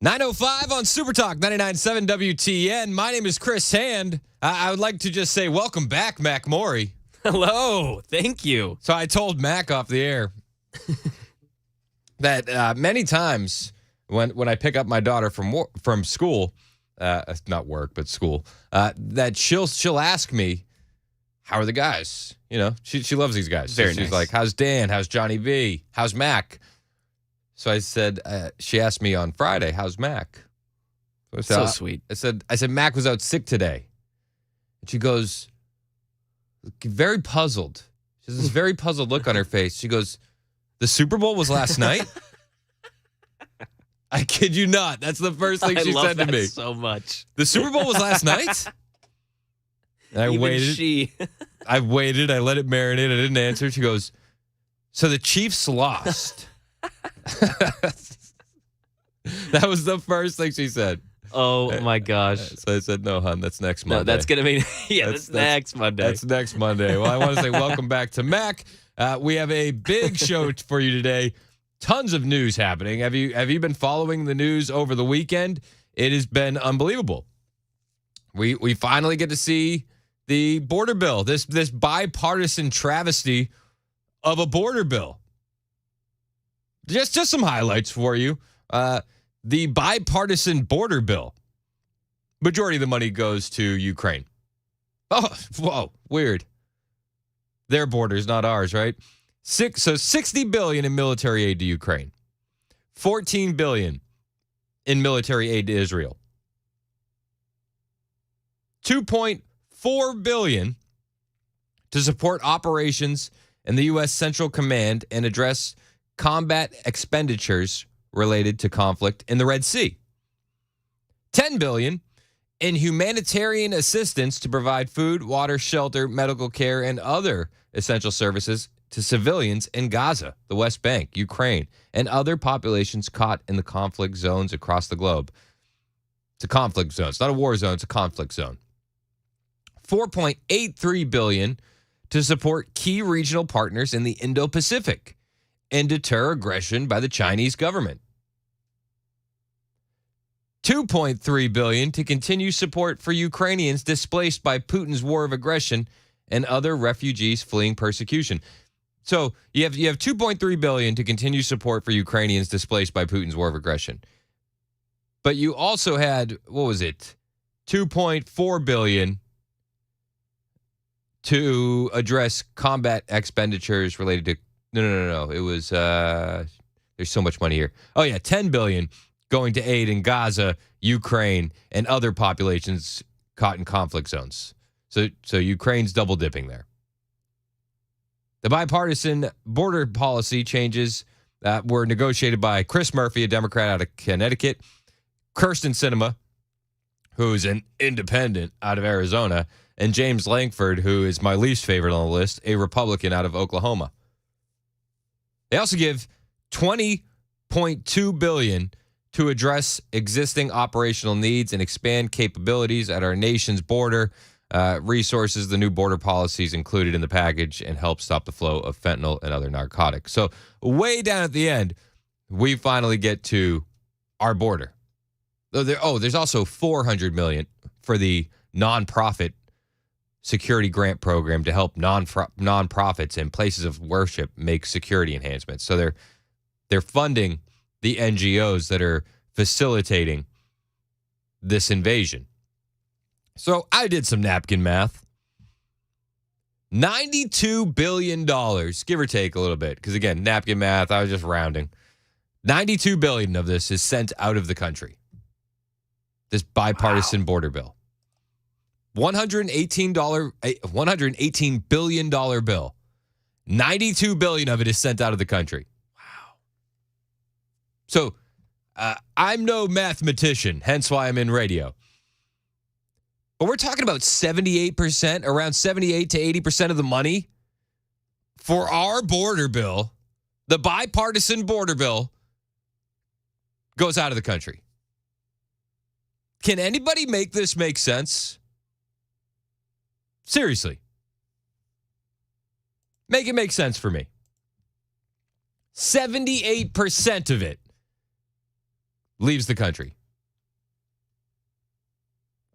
9:05 on Super Talk 99.7 WTN. My name is Chris Hand. I would like to just say welcome back, Mac Maury. Hello. Thank you. So I told Mac off the air that many times when I pick up my daughter from school, not work but school, that she'll ask me, "How are the guys?" You know, she loves these guys. Very She's nice. like, "How's Dan? How's Johnny V? How's Mac?" So I said, she asked me on Friday, "How's Mac?" So I said, So sweet. I said, "Mac was out sick today." And she goes, very puzzled. She has this very puzzled look on her face. She goes, "The Super Bowl was last night?" I kid you not. That's the first thing she said to me. So much. "The Super Bowl was last night?" And I Even waited. She. I waited. I let it marinate. I didn't answer. She goes, "So the Chiefs lost." That was the first thing she said. Oh my gosh. So I said, "No, hon, that's next Monday." No, that's gonna be that's next Monday. That's next Monday. Well, I want to say welcome back to Mac. We have a big show for you today. Tons of news happening. Have you been following the news over the weekend? It has been unbelievable. We finally get to see the border bill. This bipartisan travesty of a border bill. Just some highlights for you. The bipartisan border bill. Majority of the money goes to Ukraine. Oh, whoa, weird. Their borders, not ours, right? So $60 billion in military aid to Ukraine. $14 billion in military aid to Israel. $2.4 billion to support operations in the U.S. Central Command and address combat expenditures related to conflict in the Red Sea. $10 billion in humanitarian assistance to provide food, water, shelter, medical care, and other essential services to civilians in Gaza, the West Bank, Ukraine, and other populations caught in the conflict zones across the globe. It's a conflict zone. It's not a war zone. It's a conflict zone. $4.83 billion to support key regional partners in the Indo-Pacific and deter aggression by the Chinese government. $2.3 billion to continue support for Ukrainians displaced by Putin's war of aggression and other refugees fleeing persecution. So you have $2.3 billion to continue support for Ukrainians displaced by Putin's war of aggression. But you also had, what was it? $2.4 billion to address combat expenditures related to No. It was there's so much money here. Oh yeah, $10 billion going to aid in Gaza, Ukraine, and other populations caught in conflict zones. So Ukraine's double dipping there. The bipartisan border policy changes were negotiated by Chris Murphy, a Democrat out of Connecticut, Kirsten Sinema, who's an independent out of Arizona, and James Lankford, who is my least favorite on the list, a Republican out of Oklahoma. They also give $20.2 billion to address existing operational needs and expand capabilities at our nation's border. Resources, the new border policies included in the package, and help stop the flow of fentanyl and other narcotics. So way down at the end, we finally get to our border. There's also $400 million for the nonprofit security grant program to help nonprofits and places of worship make security enhancements. So they're funding the NGOs that are facilitating this invasion. So I did some napkin math. $92 billion, give or take a little bit, because again, napkin math, I was just rounding. $92 billion of this is sent out of the country. This bipartisan border bill. $118 billion bill. $92 billion of it is sent out of the country. Wow. So I'm no mathematician, hence why I'm in radio. But we're talking about 78%, around 78 to 80% of the money for our border bill, the bipartisan border bill, goes out of the country. Can anybody make this make sense? Seriously. Make it make sense for me. 78% of it leaves the country.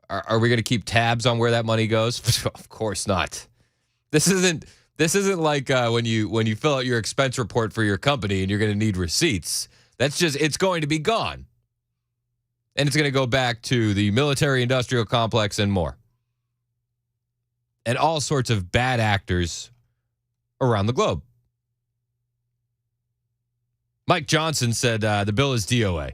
Are we going to keep tabs on where that money goes? Of course not. This isn't like when you fill out your expense report for your company and you're going to need receipts. It's going to be gone. And it's going to go back to the military industrial complex and more. And all sorts of bad actors around the globe. Mike Johnson said the bill is DOA.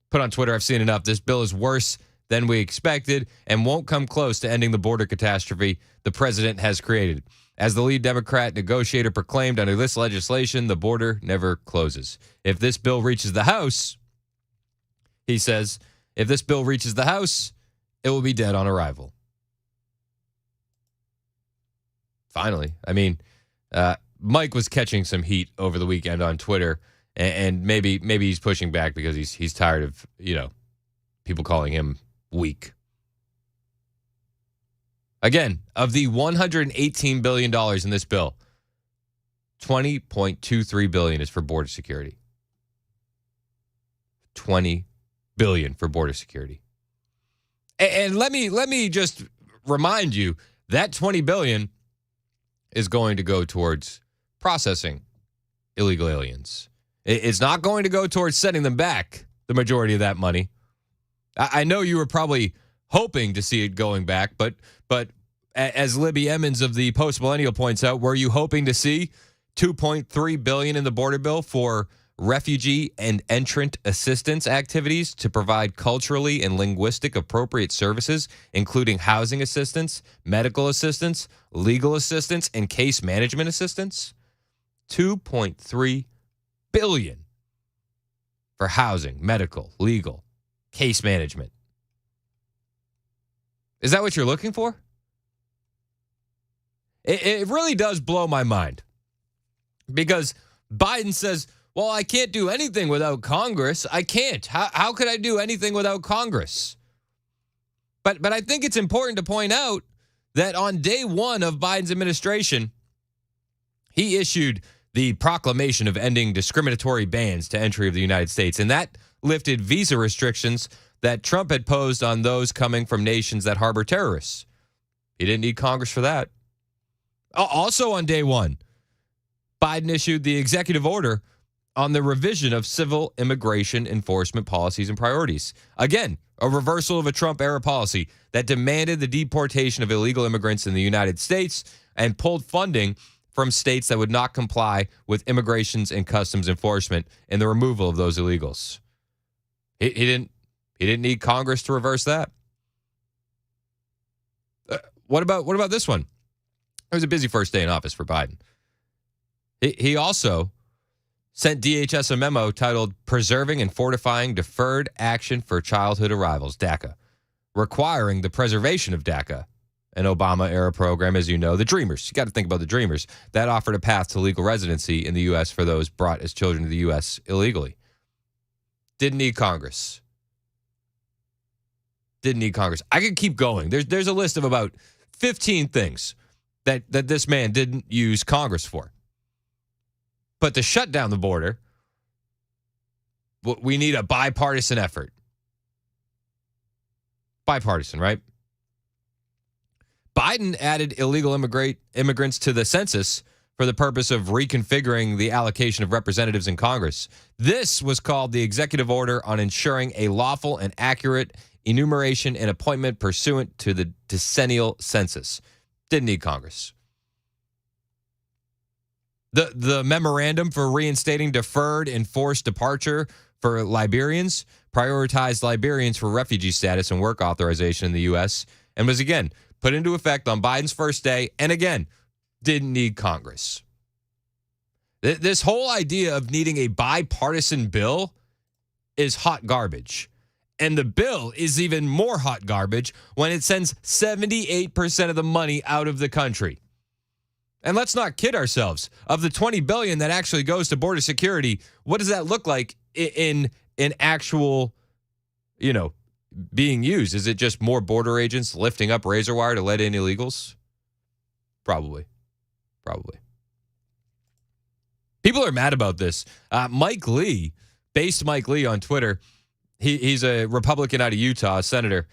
Put on Twitter, I've seen enough. This bill is worse than we expected and won't come close to ending the border catastrophe the president has created. As the lead Democrat negotiator proclaimed, under this legislation, the border never closes. If this bill reaches the House, he says, if this bill reaches the House, it will be dead on arrival. Finally. I mean, Mike was catching some heat over the weekend on Twitter, and maybe he's pushing back because he's tired of, people calling him weak. Again, of the $118 billion in this bill, $20.23 billion is for border security. $20 billion for border security. And let me just remind you that $20 billion is going to go towards processing illegal aliens. It's not going to go towards sending them back, the majority of that money. I know you were probably hoping to see it going back, but as Libby Emmons of the Post Millennial points out, were you hoping to see $2.3 billion in the border bill for refugee and entrant assistance activities to provide culturally and linguistic appropriate services, including housing assistance, medical assistance, legal assistance, and case management assistance? $2.3 billion for housing, medical, legal, case management. Is that what you're looking for? It really does blow my mind, because Biden says, well, I can't do anything without Congress. I can't. How could I do anything without Congress? But I think it's important to point out that on day one of Biden's administration, he issued the proclamation of ending discriminatory bans to entry of the United States, and that lifted visa restrictions that Trump had posed on those coming from nations that harbor terrorists. He didn't need Congress for that. Also on day one, Biden issued the executive order on the revision of civil immigration enforcement policies and priorities. Again, a reversal of a Trump-era policy that demanded the deportation of illegal immigrants in the United States and pulled funding from states that would not comply with immigrations and customs enforcement and the removal of those illegals. He didn't need Congress to reverse that. What about this one? It was a busy first day in office for Biden. He also sent DHS a memo titled Preserving and Fortifying Deferred Action for Childhood Arrivals, DACA, requiring the preservation of DACA, an Obama-era program, as you know, the Dreamers. You got to think about the Dreamers. That offered a path to legal residency in the U.S. for those brought as children to the U.S. illegally. Didn't need Congress. Didn't need Congress. I could keep going. There's a list of about 15 things that this man didn't use Congress for. But to shut down the border, we need a bipartisan effort. Bipartisan, right? Biden added illegal immigrants to the census for the purpose of reconfiguring the allocation of representatives in Congress. This was called the Executive Order on Ensuring a Lawful and Accurate Enumeration and Appointment Pursuant to the Decennial Census. Didn't need Congress. The memorandum for reinstating deferred enforced departure for Liberians prioritized Liberians for refugee status and work authorization in the U.S. and was, again, put into effect on Biden's first day, and again, didn't need Congress. This whole idea of needing a bipartisan bill is hot garbage. And the bill is even more hot garbage when it sends 78% of the money out of the country. And let's not kid ourselves. Of the $20 billion that actually goes to border security, what does that look like in actual, being used? Is it just more border agents lifting up razor wire to let in illegals? Probably. People are mad about this. Mike Lee Based Mike Lee on Twitter, he's a Republican out of Utah, a senator.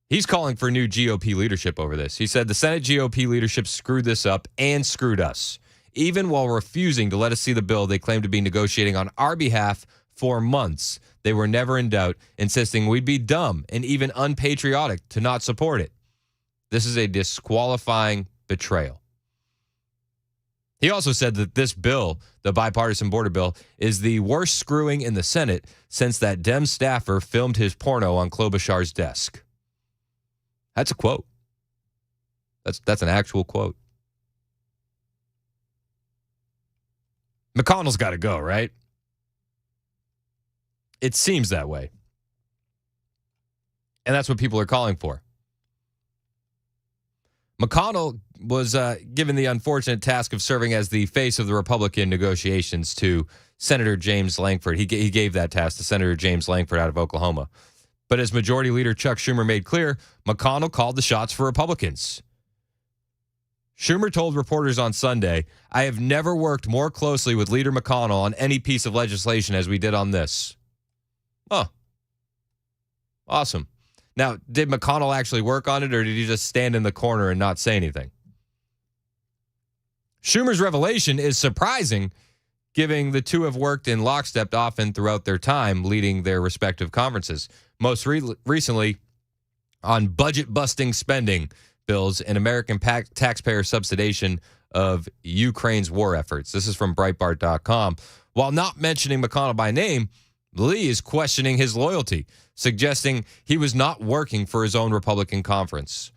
He's calling for new GOP leadership over this. He said the Senate GOP leadership screwed this up and screwed us, even while refusing to let us see the bill they claim to be negotiating on our behalf for months. They were never in doubt, insisting we'd be dumb and even unpatriotic to not support it. This is a disqualifying betrayal. He also said that this bill, the bipartisan border bill, is the worst screwing in the Senate since that Dem staffer filmed his porno on Klobuchar's desk. That's a quote. That's an actual quote. McConnell's got to go, right? It seems that way. And that's what people are calling for. McConnell was given the unfortunate task of serving as the face of the Republican negotiations to Senator James Lankford. He gave that task to Senator James Lankford out of Oklahoma. But as Majority Leader Chuck Schumer made clear, McConnell called the shots for Republicans. Schumer told reporters on Sunday, "I have never worked more closely with Leader McConnell on any piece of legislation as we did on this." Oh, awesome. Now, did McConnell actually work on it, or did he just stand in the corner and not say anything? Schumer's revelation is surprising, given the two have worked in lockstep often throughout their time leading their respective conferences. Most recently on budget-busting spending bills and American taxpayer subsidization of Ukraine's war efforts. This is from Breitbart.com. While not mentioning McConnell by name, Lee is questioning his loyalty, suggesting he was not working for his own Republican conference.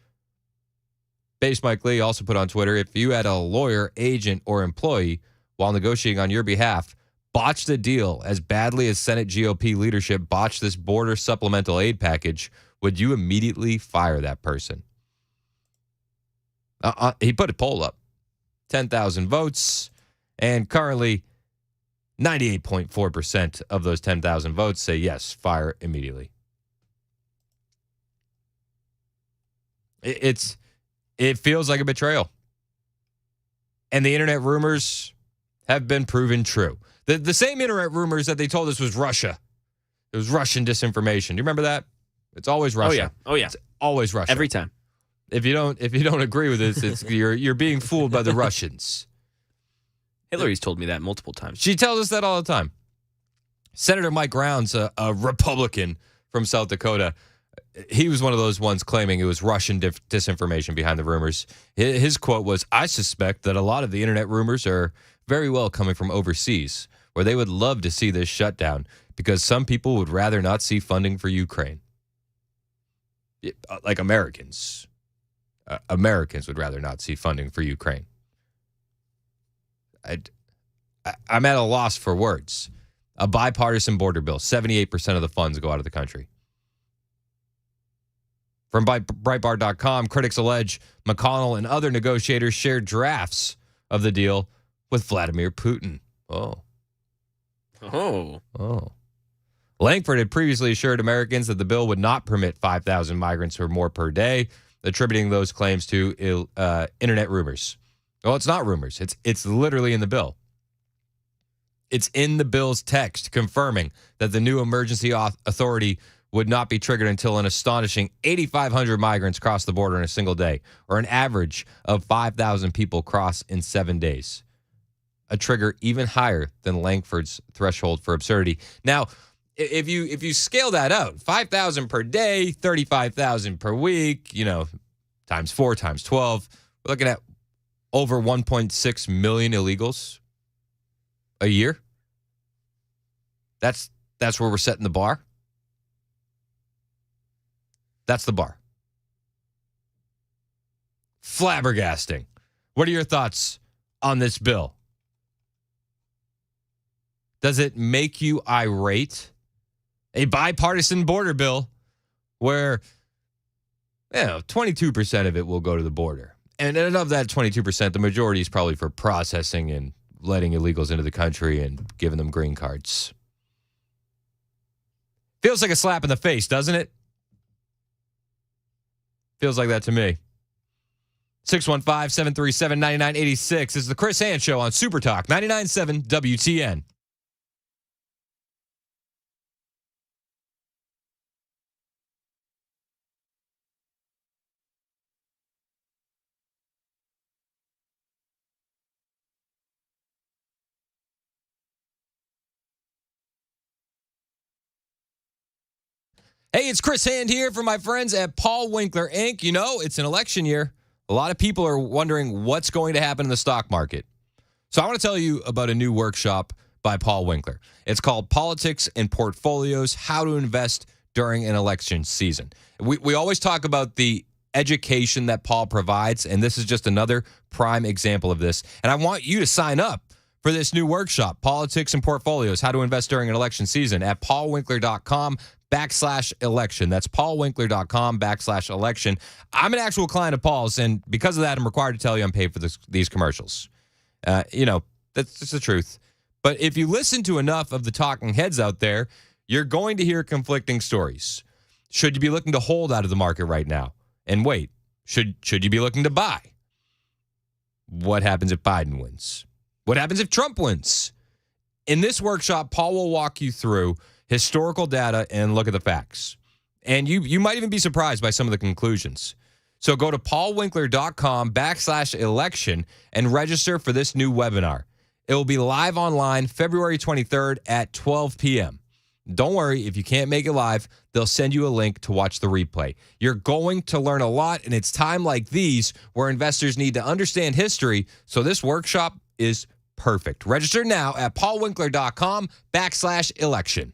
Base Mike Lee also put on Twitter, if you had a lawyer, agent, or employee while negotiating on your behalf, botch the deal as badly as Senate GOP leadership botched this border supplemental aid package, would you immediately fire that person? He put a poll up. 10,000 votes, and currently 98.4% of those 10,000 votes say yes, fire immediately. It feels like a betrayal. And the internet rumors have been proven true. The same internet rumors that they told us was Russia. It was Russian disinformation. Do you remember that? It's always Russia. Oh yeah. It's always Russia. Every time. If you don't agree with this, it's you're being fooled by the Russians. Hillary's told me that multiple times. She tells us that all the time. Senator Mike Rounds, a Republican from South Dakota, he was one of those ones claiming it was Russian disinformation behind the rumors. His quote was, "I suspect that a lot of the internet rumors are very well coming from overseas, where they would love to see this shut down because some people would rather not see funding for Ukraine." Like Americans. Americans would rather not see funding for Ukraine. I'm at a loss for words. A bipartisan border bill, 78% of the funds go out of the country. From Breitbart.com, critics allege McConnell and other negotiators shared drafts of the deal with Vladimir Putin. Oh. Lankford had previously assured Americans that the bill would not permit 5,000 migrants or more per day, attributing those claims to internet rumors. Well, it's not rumors. It's literally in the bill. It's in the bill's text, confirming that the new emergency authority would not be triggered until an astonishing 8,500 migrants cross the border in a single day, or an average of 5,000 people cross in 7 days. A trigger even higher than Lankford's threshold for absurdity. Now, if you scale that out, 5,000 per day, 35,000 per week, times 4, times 12, we're looking at over 1.6 million illegals a year. That's where we're setting the bar. That's the bar. Flabbergasting. What are your thoughts on this bill? Does it make you irate? A bipartisan border bill where 22% of it will go to the border. And of that 22%, the majority is probably for processing and letting illegals into the country and giving them green cards. Feels like a slap in the face, doesn't it? Feels like that to me. 615-737-9986 is the Chris Hand Show on Super Talk 99.7 WTN. Hey, it's Chris Hand here for my friends at Paul Winkler Inc. You know, it's an election year. A lot of people are wondering what's going to happen in the stock market. So I want to tell you about a new workshop by Paul Winkler. It's called Politics and Portfolios, How to Invest During an Election Season. We always talk about the education that Paul provides, and this is just another prime example of this. And I want you to sign up for this new workshop, Politics and Portfolios, How to Invest During an Election Season, at paulwinkler.com/election. That's paulwinkler.com/election. I'm an actual client of Paul's, and because of that, I'm required to tell you I'm paid for these commercials. That's just the truth. But if you listen to enough of the talking heads out there, you're going to hear conflicting stories. Should you be looking to hold out of the market right now? And wait, should you be looking to buy? What happens if Biden wins? What happens if Trump wins? In this workshop, Paul will walk you through historical data and look at the facts. And you might even be surprised by some of the conclusions. So go to paulwinkler.com/election and register for this new webinar. It will be live online February 23rd at 12 p.m. Don't worry, if you can't make it live, they'll send you a link to watch the replay. You're going to learn a lot, and it's time like these where investors need to understand history, so this workshop is perfect. Register now at paulwinkler.com/election.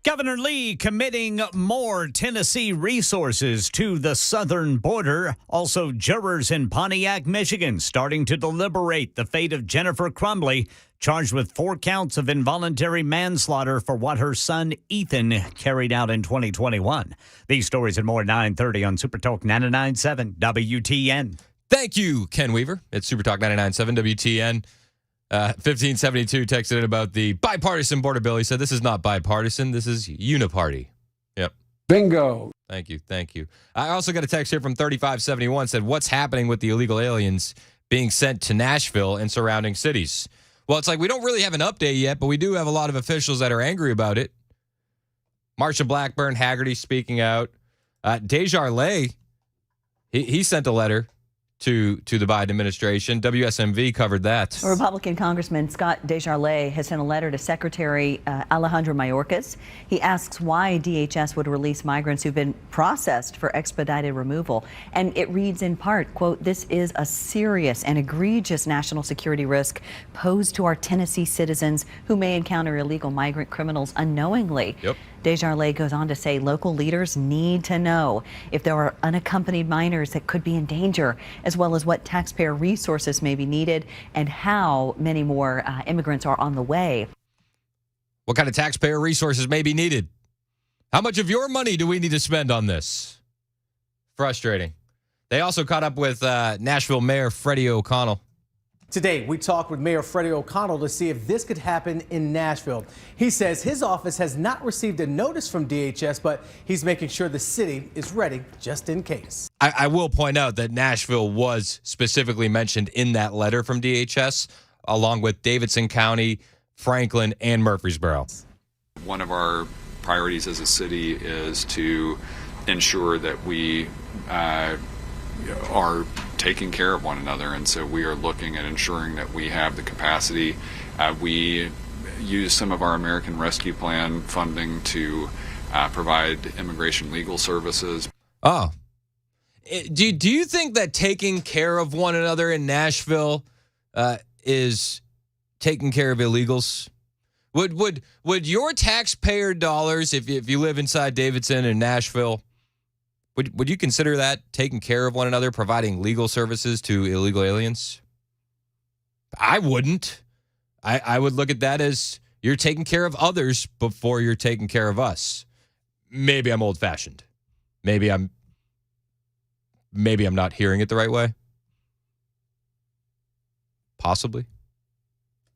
Governor Lee committing more Tennessee resources to the southern border. Also, jurors in Pontiac, Michigan, starting to deliberate the fate of Jennifer Crumbley, charged with 4 counts of involuntary manslaughter for what her son Ethan carried out in 2021. These stories and more at 9:30 on Super Talk 99.7 WTN. Thank you, Ken Weaver. It's Super Talk 99.7 WTN. 1572 texted in about the bipartisan border bill. He said, this is not bipartisan. This is uniparty. Yep. Bingo. Thank you. Thank you. I also got a text here from 3571 said, what's happening with the illegal aliens being sent to Nashville and surrounding cities? Well, it's like we don't really have an update yet, but we do have a lot of officials that are angry about it. Marsha Blackburn, Haggerty speaking out. Desjardins, he sent a letter to the Biden administration. WSMV covered that. Republican Congressman Scott Desjardins has sent a letter to Secretary Alejandro Mayorkas. He asks why DHS would release migrants who've been processed for expedited removal. And it reads in part, quote, this is a serious and egregious national security risk posed to our Tennessee citizens who may encounter illegal migrant criminals unknowingly. Yep. Desjardins goes on to say local leaders need to know if there are unaccompanied minors that could be in danger, as well as what taxpayer resources may be needed and how many more immigrants are on the way. What kind of taxpayer resources may be needed? How much of your money do we need to spend on this? Frustrating. They also caught up with Nashville Mayor Freddie O'Connell. Today, we talked with Mayor Freddie O'Connell to see if this could happen in Nashville. He says his office has not received a notice from DHS, but he's making sure the city is ready just in case. I will point out that Nashville was specifically mentioned in that letter from DHS, along with Davidson County, Franklin, and Murfreesboro. One of our priorities as a city is to ensure that we are taking care of one another, and so we are looking at ensuring that we have the capacity. We use some of our American Rescue Plan funding to provide immigration legal services. Oh. Do you think that taking care of one another in Nashville is taking care of illegals? Would your taxpayer dollars, if you live inside Davidson and Nashville, would you consider that taking care of one another, providing legal services to illegal aliens? I wouldn't. I would look at that as you're taking care of others before you're taking care of us. Maybe I'm old-fashioned. Maybe I'm not hearing it the right way. Possibly.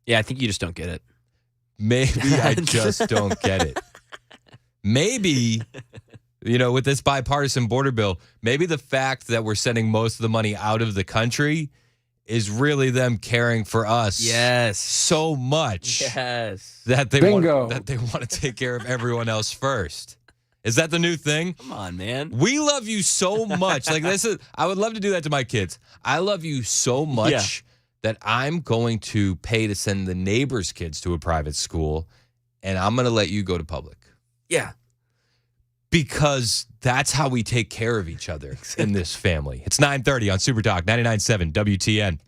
Yeah, I think you just don't get it. Maybe I just don't get it. Maybe, with this bipartisan border bill, maybe the fact that we're sending most of the money out of the country is really them caring for us. Yes. So much. Yes. That they Bingo. want to take care of everyone else first. Is that the new thing? Come on, man. We love you so much. I would love to do that to my kids. I love you so much that I'm going to pay to send the neighbor's kids to a private school, and I'm going to let you go to public. Yeah. Because that's how we take care of each other in this family. It's 9:30 on Super Talk 99.7 WTN.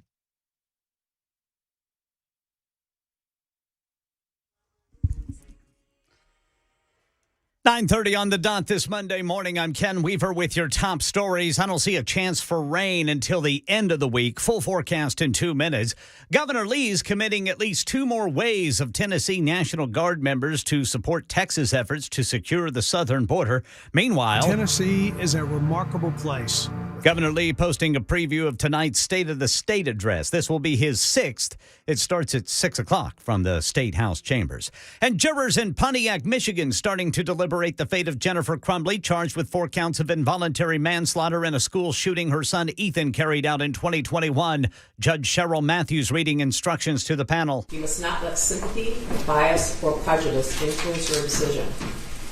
$9:30 on the dot this Monday morning. I'm Ken Weaver with your top stories. I don't see a chance for rain until the end of the week. Full forecast in 2 minutes. Governor Lee's committing at least 2 more waves of Tennessee National Guard members to support Texas efforts to secure the southern border. Meanwhile, Tennessee is a remarkable place. Governor Lee posting a preview of tonight's State of the State address. This will be his 6th. It starts at 6 o'clock from the State House chambers. And jurors in Pontiac, Michigan, starting to deliberate the fate of Jennifer Crumbley, charged with 4 counts of involuntary manslaughter in a school shooting her son Ethan carried out in 2021. Judge Cheryl Matthews reading instructions to the panel. You must not let sympathy, bias, or prejudice influence your decision.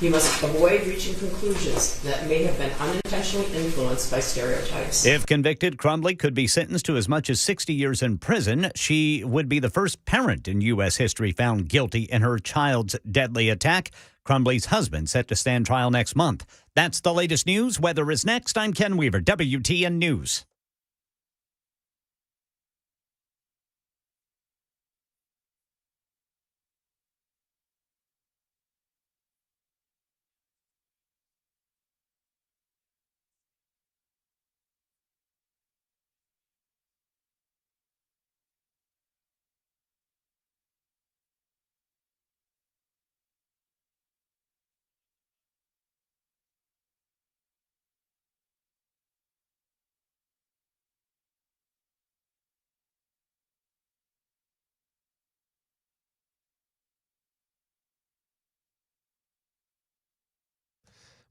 You must avoid reaching conclusions that may have been unintentionally influenced by stereotypes. If convicted, Crumbley could be sentenced to as much as 60 years in prison. She would be the first parent in U.S. history found guilty in her child's deadly attack. Crumbley's husband set to stand trial next month. That's the latest news. Weather is next. I'm Ken Weaver, WTN News.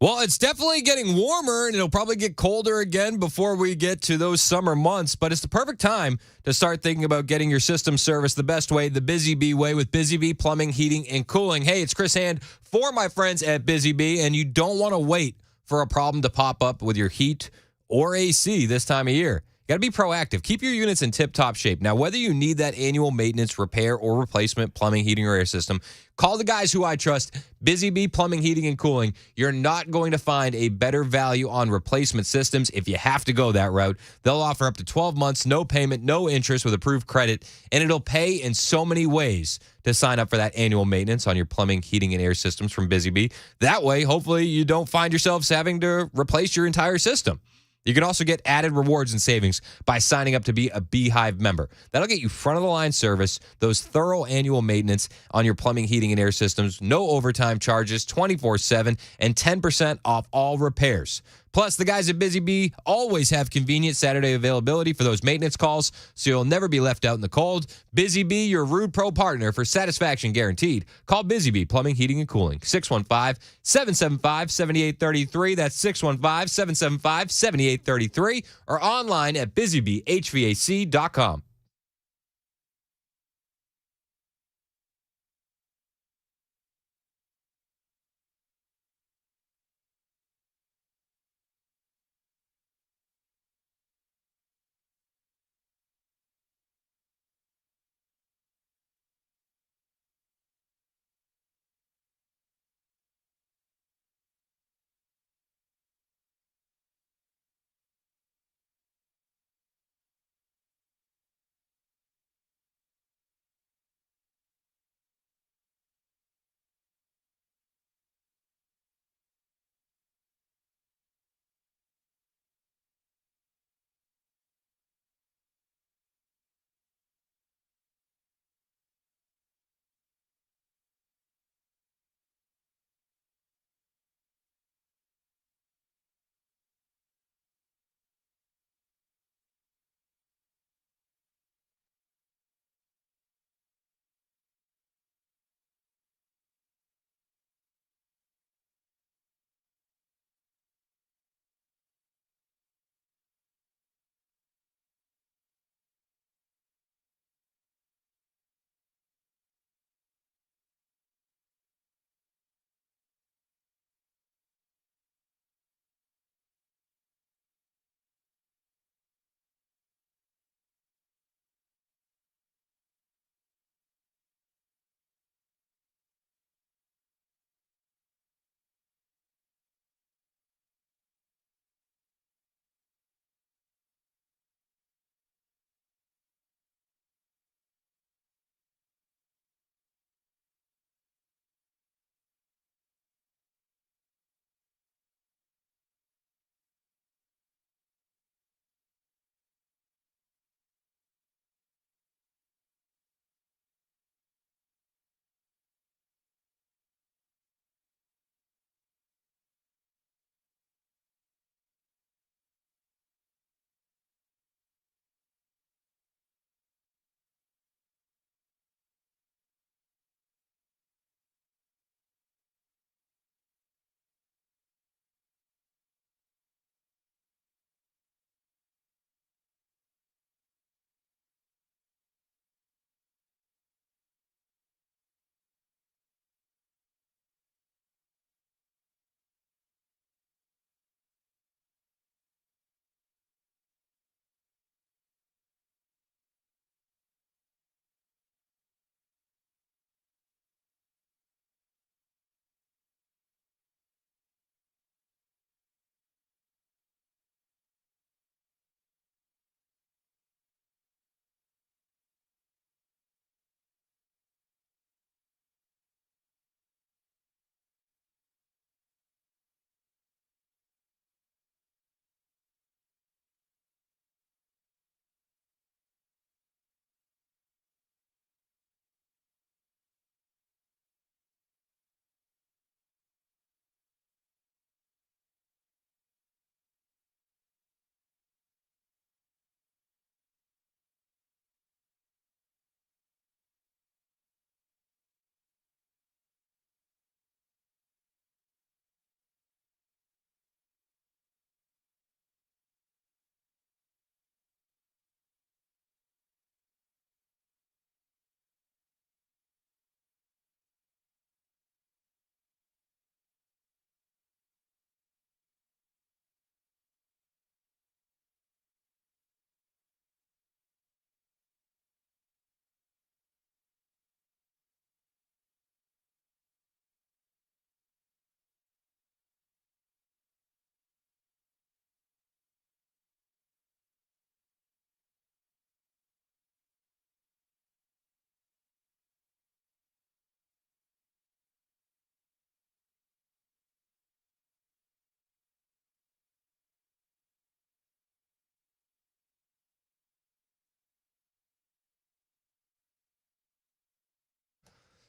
Well, it's definitely getting warmer, and it'll probably get colder again before we get to those summer months. But it's the perfect time to start thinking about getting your system serviced the best way, the Busy Bee way, with Busy Bee Plumbing, Heating, and Cooling. Hey, it's Chris Hand for my friends at Busy Bee, and you don't want to wait for a problem to pop up with your heat or AC this time of year. You got to be proactive. Keep your units in tip-top shape. Now, whether you need that annual maintenance, repair, or replacement plumbing, heating, or air system, call the guys who I trust, Busy Bee Plumbing, Heating, and Cooling. You're not going to find a better value on replacement systems if you have to go that route. They'll offer up to 12 months, no payment, no interest with approved credit, and it'll pay in so many ways to sign up for that annual maintenance on your plumbing, heating, and air systems from Busy Bee. That way, hopefully, you don't find yourselves having to replace your entire system. You can also get added rewards and savings by signing up to be a Beehive member. That'll get you front-of-the-line service, those thorough annual maintenance on your plumbing, heating, and air systems, no overtime charges, 24/7, and 10% off all repairs. Plus, the guys at Busy Bee always have convenient Saturday availability for those maintenance calls, so you'll never be left out in the cold. Busy Bee, your Rude Pro partner for satisfaction guaranteed. Call Busy Bee Plumbing, Heating, and Cooling, 615-775-7833. That's 615-775-7833, or online at busybeehvac.com.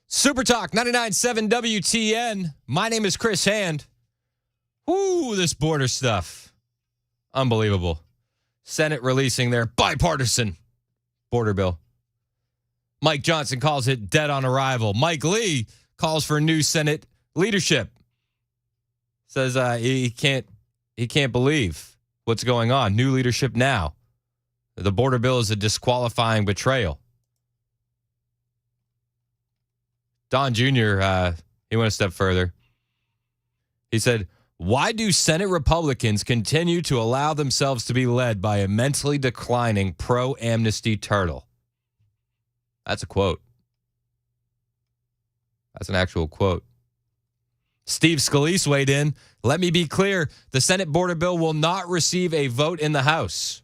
Super Talk 99.7 WTN. My name is Chris Hand. Ooh, this border stuff. Unbelievable. Senate releasing their bipartisan border bill. Mike Johnson calls it dead on arrival. Mike Lee calls for new Senate leadership. Says he can't believe what's going on. New leadership now. The border bill is a disqualifying betrayal. Don Jr., he went a step further. He said, why do Senate Republicans continue to allow themselves to be led by a mentally declining pro-amnesty turtle? That's a quote. That's an actual quote. Steve Scalise weighed in. Let me be clear. The Senate border bill will not receive a vote in the House.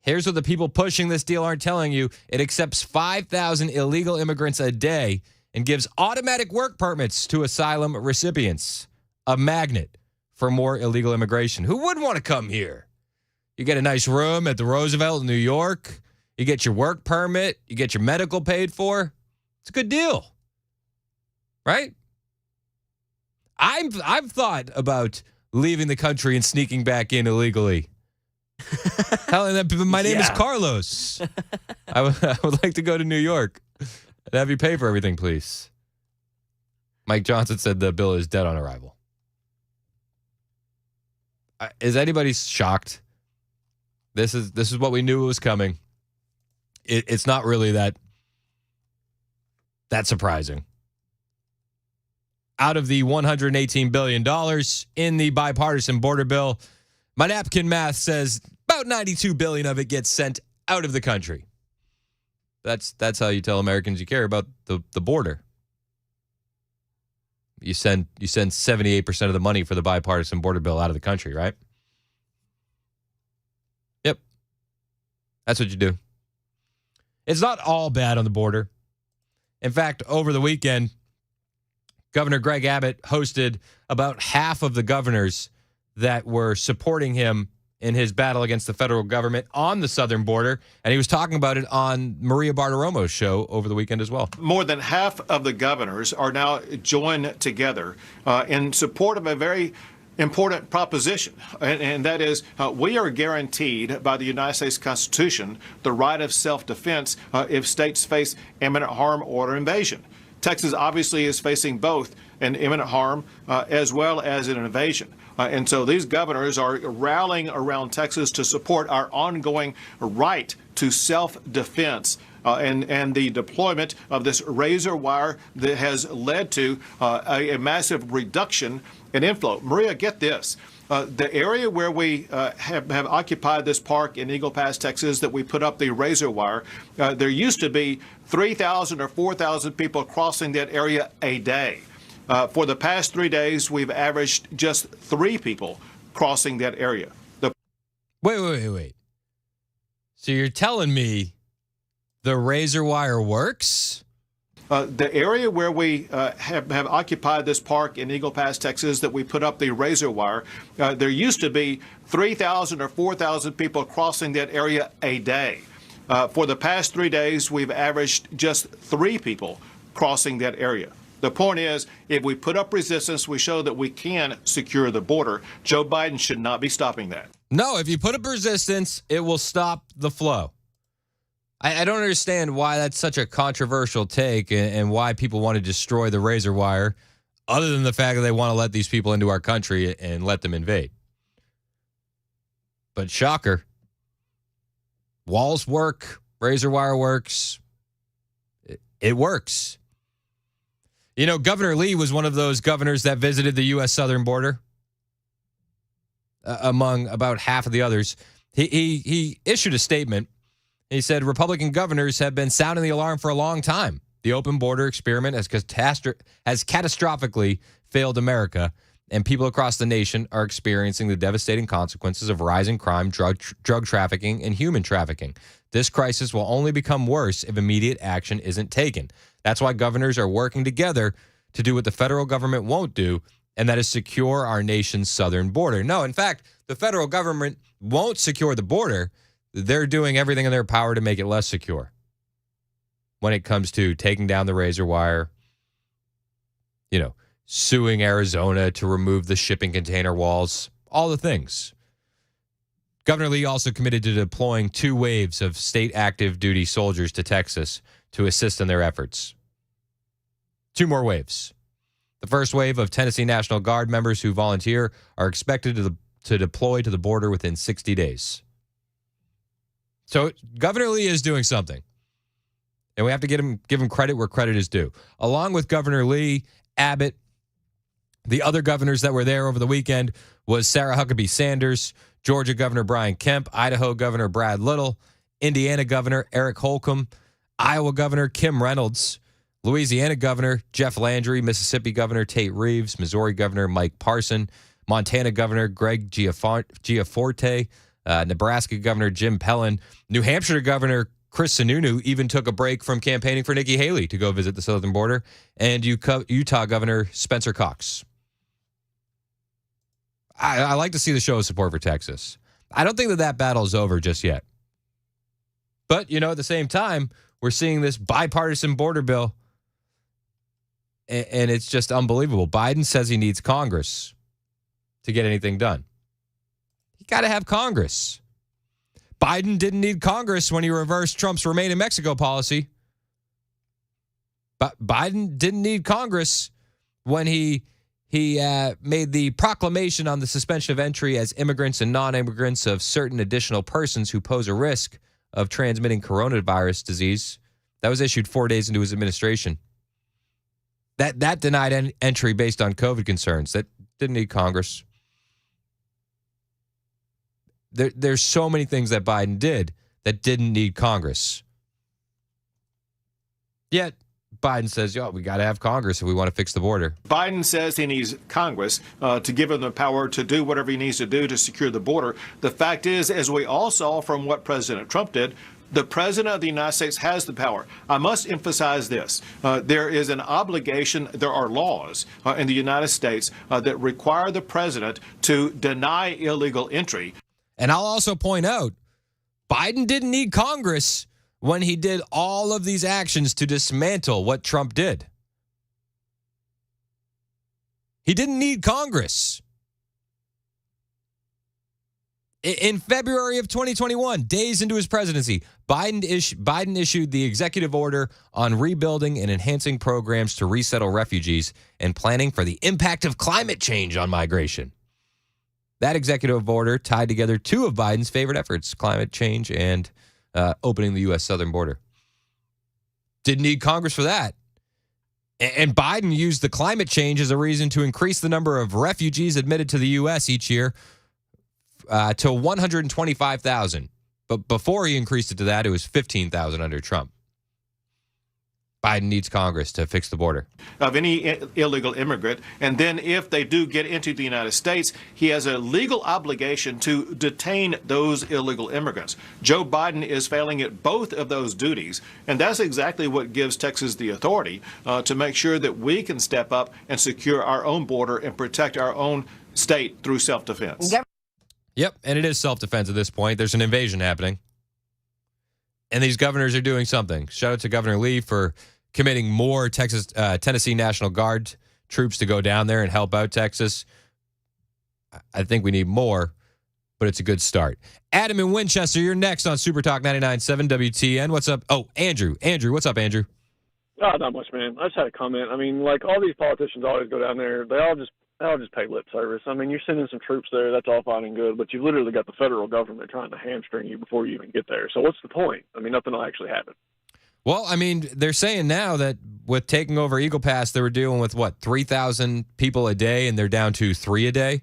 Here's what the people pushing this deal aren't telling you. It accepts 5,000 illegal immigrants a day and gives automatic work permits to asylum recipients. A magnet for more illegal immigration. Who wouldn't want to come here? You get a nice room at the Roosevelt in New York. You get your work permit. You get your medical paid for. It's a good deal. Right? I've thought about leaving the country and sneaking back in illegally. My name is Carlos. I would like to go to New York and have you pay for everything, please. Mike Johnson said the bill is dead on arrival. Is anybody shocked? This is what we knew was coming. It's not really that surprising. Out of the $118 billion in the bipartisan border bill, my napkin math says about $92 billion of it gets sent out of the country. That's how you tell Americans you care about the border. You send 78% of the money for the bipartisan border bill out of the country, right? Yep. That's what you do. It's not all bad on the border. In fact, over the weekend, Governor Greg Abbott hosted about half of the governors that were supporting him in his battle against the federal government on the southern border, and he was talking about it on Maria Bartiromo's show over the weekend as well. More than half of the governors are now joined together in support of a very important proposition, and that is we are guaranteed by the United States Constitution the right of self-defense if states face imminent harm or invasion. Texas obviously is facing both an imminent harm as well as an invasion. And so these governors are rallying around Texas to support our ongoing right to self-defense and the deployment of this razor wire that has led to a massive reduction in inflow. Maria, get this. The area where we have occupied this park in Eagle Pass, Texas, that we put up the razor wire, there used to be 3,000 or 4,000 people crossing that area a day. For the past 3 days, we've averaged just 3 people crossing that area. Wait. So you're telling me the razor wire works? The area where we have occupied this park in Eagle Pass, Texas, that we put up the razor wire, there used to be 3,000 or 4,000 people crossing that area a day. For the past 3 days, we've averaged just 3 people crossing that area. The point is, if we put up resistance, we show that we can secure the border. Joe Biden should not be stopping that. No, if you put up resistance, it will stop the flow. I don't understand why that's such a controversial take and why people want to destroy the razor wire, other than the fact that they want to let these people into our country and let them invade. But shocker. Walls work. Razor wire works. It works. You know, Governor Lee was one of those governors that visited the U.S. southern border among about half of the others. He issued a statement. He said Republican governors have been sounding the alarm for a long time. The open border experiment has catastrophically failed America, and people across the nation are experiencing the devastating consequences of rising crime, drug trafficking, and human trafficking. This crisis will only become worse if immediate action isn't taken. That's why governors are working together to do what the federal government won't do, and that is secure our nation's southern border. No, in fact, the federal government won't secure the border. They're doing everything in their power to make it less secure. when it comes to taking down the razor wire, suing Arizona to remove the shipping container walls, all the things. Governor Lee also committed to deploying 2 waves of state active duty soldiers to Texas to assist in their efforts. 2 more waves. The first wave of Tennessee National Guard members who volunteer are expected to deploy to the border within 60 days. So Governor Lee is doing something. And we have to give him credit where credit is due. Along with Governor Lee, Abbott, the other governors that were there over the weekend was Sarah Huckabee Sanders, Georgia Governor Brian Kemp, Idaho Governor Brad Little, Indiana Governor Eric Holcomb, Iowa Governor Kim Reynolds, Louisiana Governor Jeff Landry, Mississippi Governor Tate Reeves, Missouri Governor Mike Parson, Montana Governor Greg Giaforte, Nebraska Governor Jim Pellin, New Hampshire Governor Chris Sununu even took a break from campaigning for Nikki Haley to go visit the southern border, and Utah Governor Spencer Cox. I like to see the show of support for Texas. I don't think that battle is over just yet. But, at the same time, we're seeing this bipartisan border bill, and it's just unbelievable. Biden says he needs Congress to get anything done. You got to have Congress. Biden didn't need Congress when he reversed Trump's Remain in Mexico policy. But Biden didn't need Congress when he made the proclamation on the suspension of entry as immigrants and non-immigrants of certain additional persons who pose a risk of transmitting coronavirus disease. That was issued 4 days into his administration. That denied entry based on COVID concerns. That didn't need Congress. There's so many things that Biden did that didn't need Congress. Yet, Biden says, we got to have Congress if we want to fix the border. Biden says he needs Congress to give him the power to do whatever he needs to do to secure the border. The fact is, as we all saw from what President Trump did, the President of the United States has the power. I must emphasize this. There is an obligation, there are laws in the United States that require the President to deny illegal entry. And I'll also point out, Biden didn't need Congress when he did all of these actions to dismantle what Trump did. He didn't need Congress. In February of 2021, days into his presidency, Biden issued the executive order on rebuilding and enhancing programs to resettle refugees and planning for the impact of climate change on migration. That executive order tied together 2 of Biden's favorite efforts, climate change and opening the U.S. southern border. Didn't need Congress for that. And Biden used the climate change as a reason to increase the number of refugees admitted to the U.S. each year to 125,000. But before he increased it to that, it was 15,000 under Trump. Biden needs Congress to fix the border. Of any illegal immigrant. And then if they do get into the United States, he has a legal obligation to detain those illegal immigrants. Joe Biden is failing at both of those duties. And that's exactly what gives Texas the authority to make sure that we can step up and secure our own border and protect our own state through self-defense. Yep, and it is self-defense at this point. There's an invasion happening. And these governors are doing something. Shout out to Governor Lee for committing more Tennessee National Guard troops to go down there and help out Texas. I think we need more, but it's a good start. Adam in Winchester, you're next on Super Talk 99.7 WTN. What's up? Oh, Andrew. Andrew, what's up, Andrew? Oh, not much, man. I just had a comment. I mean, like, all these politicians always go down there. They all just pay lip service. I mean, you're sending some troops there. That's all fine and good, but you've literally got the federal government trying to hamstring you before you even get there. So what's the point? I mean, nothing will actually happen. Well, I mean, they're saying now that with taking over Eagle Pass, they were dealing with, 3,000 people a day, and they're down to 3 a day.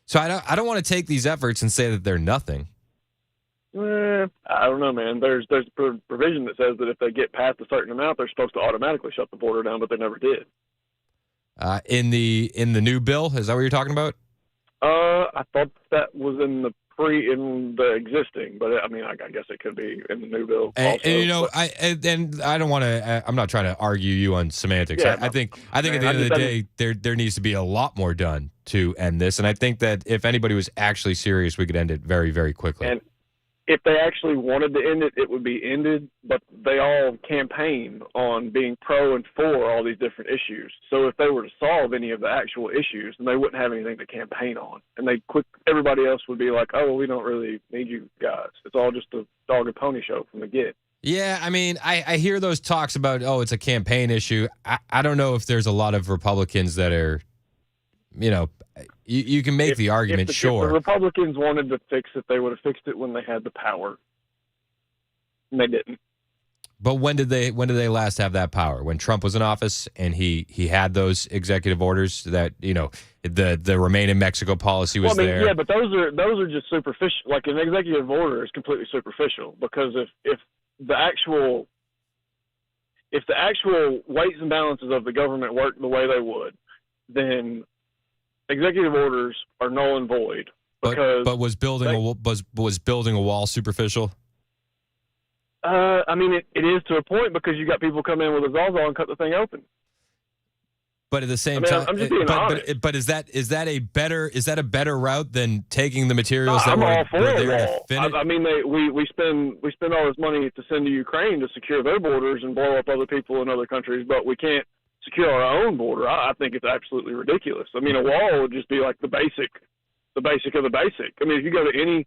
So I don't want to take these efforts and say that they're nothing. I don't know, man. There's a provision that says that if they get past a certain amount, they're supposed to automatically shut the border down, but they never did. In the new bill, is that what you're talking about? I thought that was in the existing, but I mean, I guess it could be in the new bill. And, also, you know, I don't want to. I'm not trying to argue you on semantics. Yeah, I think at the end of the day, there needs to be a lot more done to end this. And I think that if anybody was actually serious, we could end it very, very quickly. if they actually wanted to end it, it would be ended, but they all campaign on being pro and for all these different issues. So if they were to solve any of the actual issues, then they wouldn't have anything to campaign on. And everybody else would be like, oh, well, we don't really need you guys. It's all just a dog and pony show from the get. Yeah, I mean, I hear those talks about, oh, it's a campaign issue. I don't know if there's a lot of Republicans that are, you can make the argument, sure. If the Republicans wanted to fix it, they would have fixed it when they had the power. And they didn't. But when did they last have that power? When Trump was in office and he had those executive orders that, the Remain in Mexico policy was there. Yeah, but those are just superficial. Like an executive order is completely superficial, because if the actual weights and balances of the government work the way they would, then executive orders are null and void. Because but was building a wall superficial? I mean, it is to a point, because you got people come in with a Sawzall and cut the thing open. But at the same time, I'm just being honest. But is that a better route than taking the materials that I'm were all for there a to wall. finish? I mean, we spend all this money to send to Ukraine to secure their borders and blow up other people in other countries, but we can't secure our own border. I think it's absolutely ridiculous. I mean, a wall would just be like the basic of the basic. I mean, if you go to any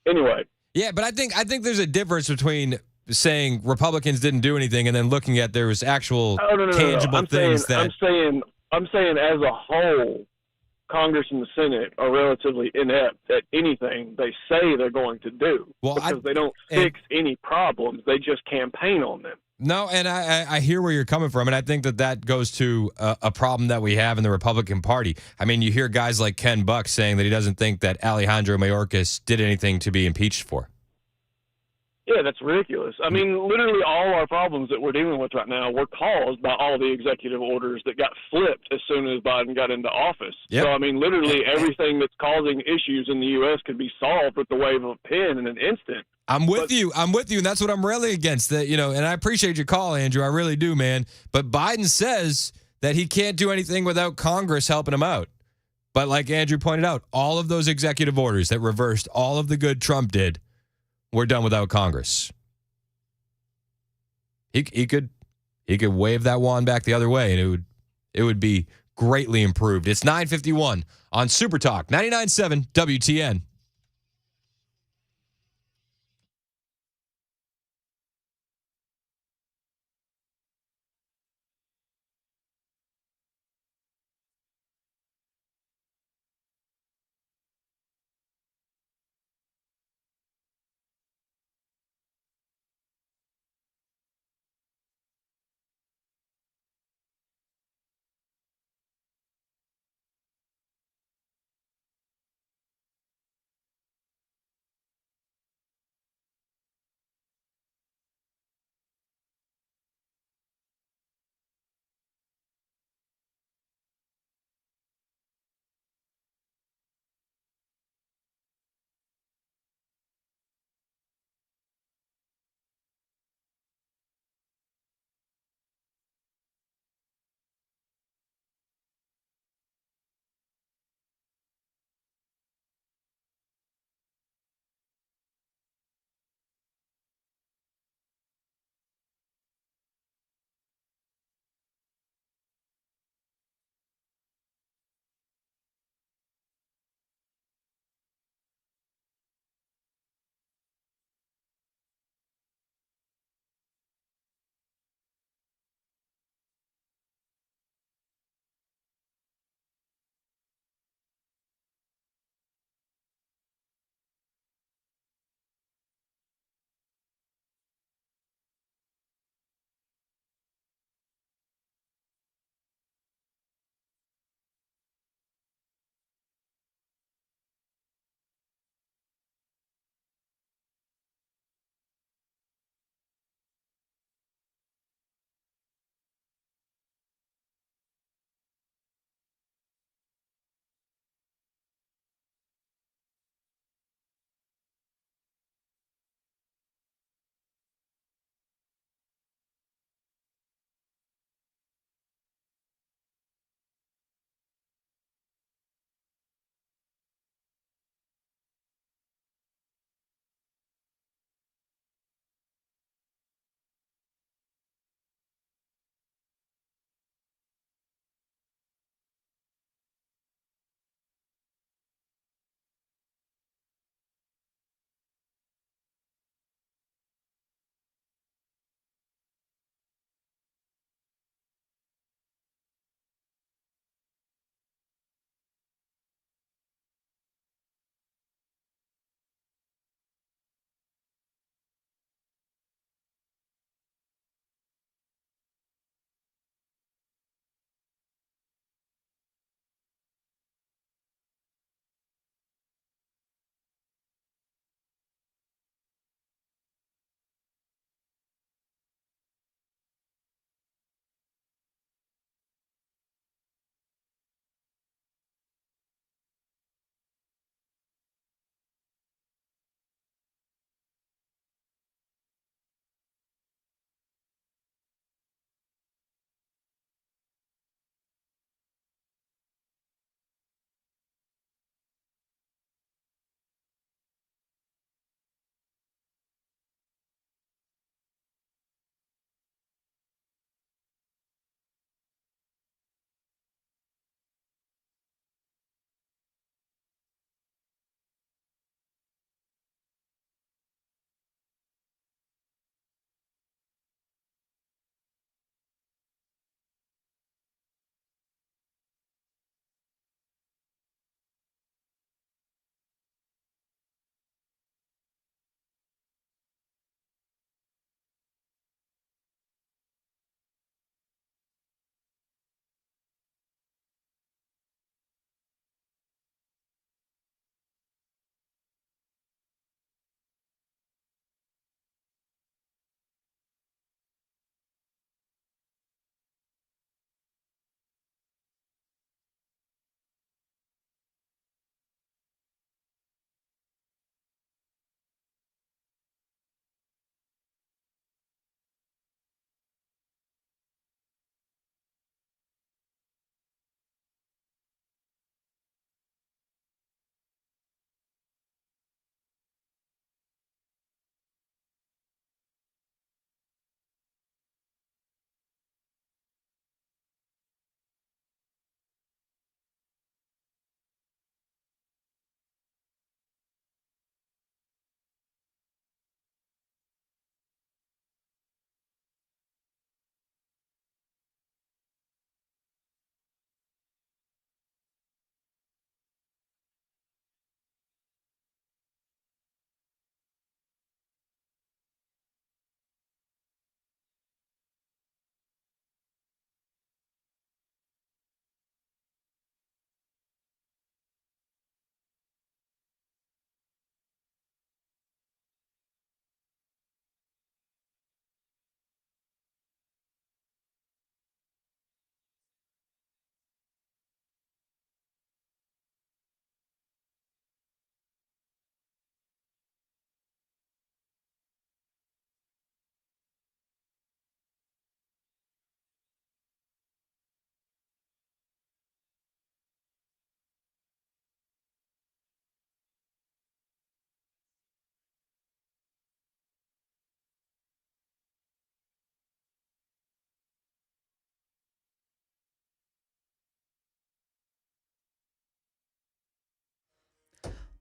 anyway. Yeah, but I think there's a difference between saying Republicans didn't do anything and then looking at there was actual tangible things that I'm saying as a whole, Congress and the Senate are relatively inept at anything they say they're going to do, because they don't fix any problems. They just campaign on them. No, and I hear where you're coming from, and I think that goes to a problem that we have in the Republican Party. I mean, you hear guys like Ken Buck saying that he doesn't think that Alejandro Mayorkas did anything to be impeached for. Yeah, that's ridiculous. I mean, literally all our problems that we're dealing with right now were caused by all the executive orders that got flipped as soon as Biden got into office. Yep. So, I mean, literally everything that's causing issues in the U.S. could be solved with the wave of a pen in an instant. I'm with you, and that's what I'm really against. That, and I appreciate your call, Andrew. I really do, man. But Biden says that he can't do anything without Congress helping him out. But like Andrew pointed out, all of those executive orders that reversed all of the good Trump did, we're done without Congress. He could wave that wand back the other way, and it would be greatly improved. It's 9:51 on Super Talk 99.7 WTN.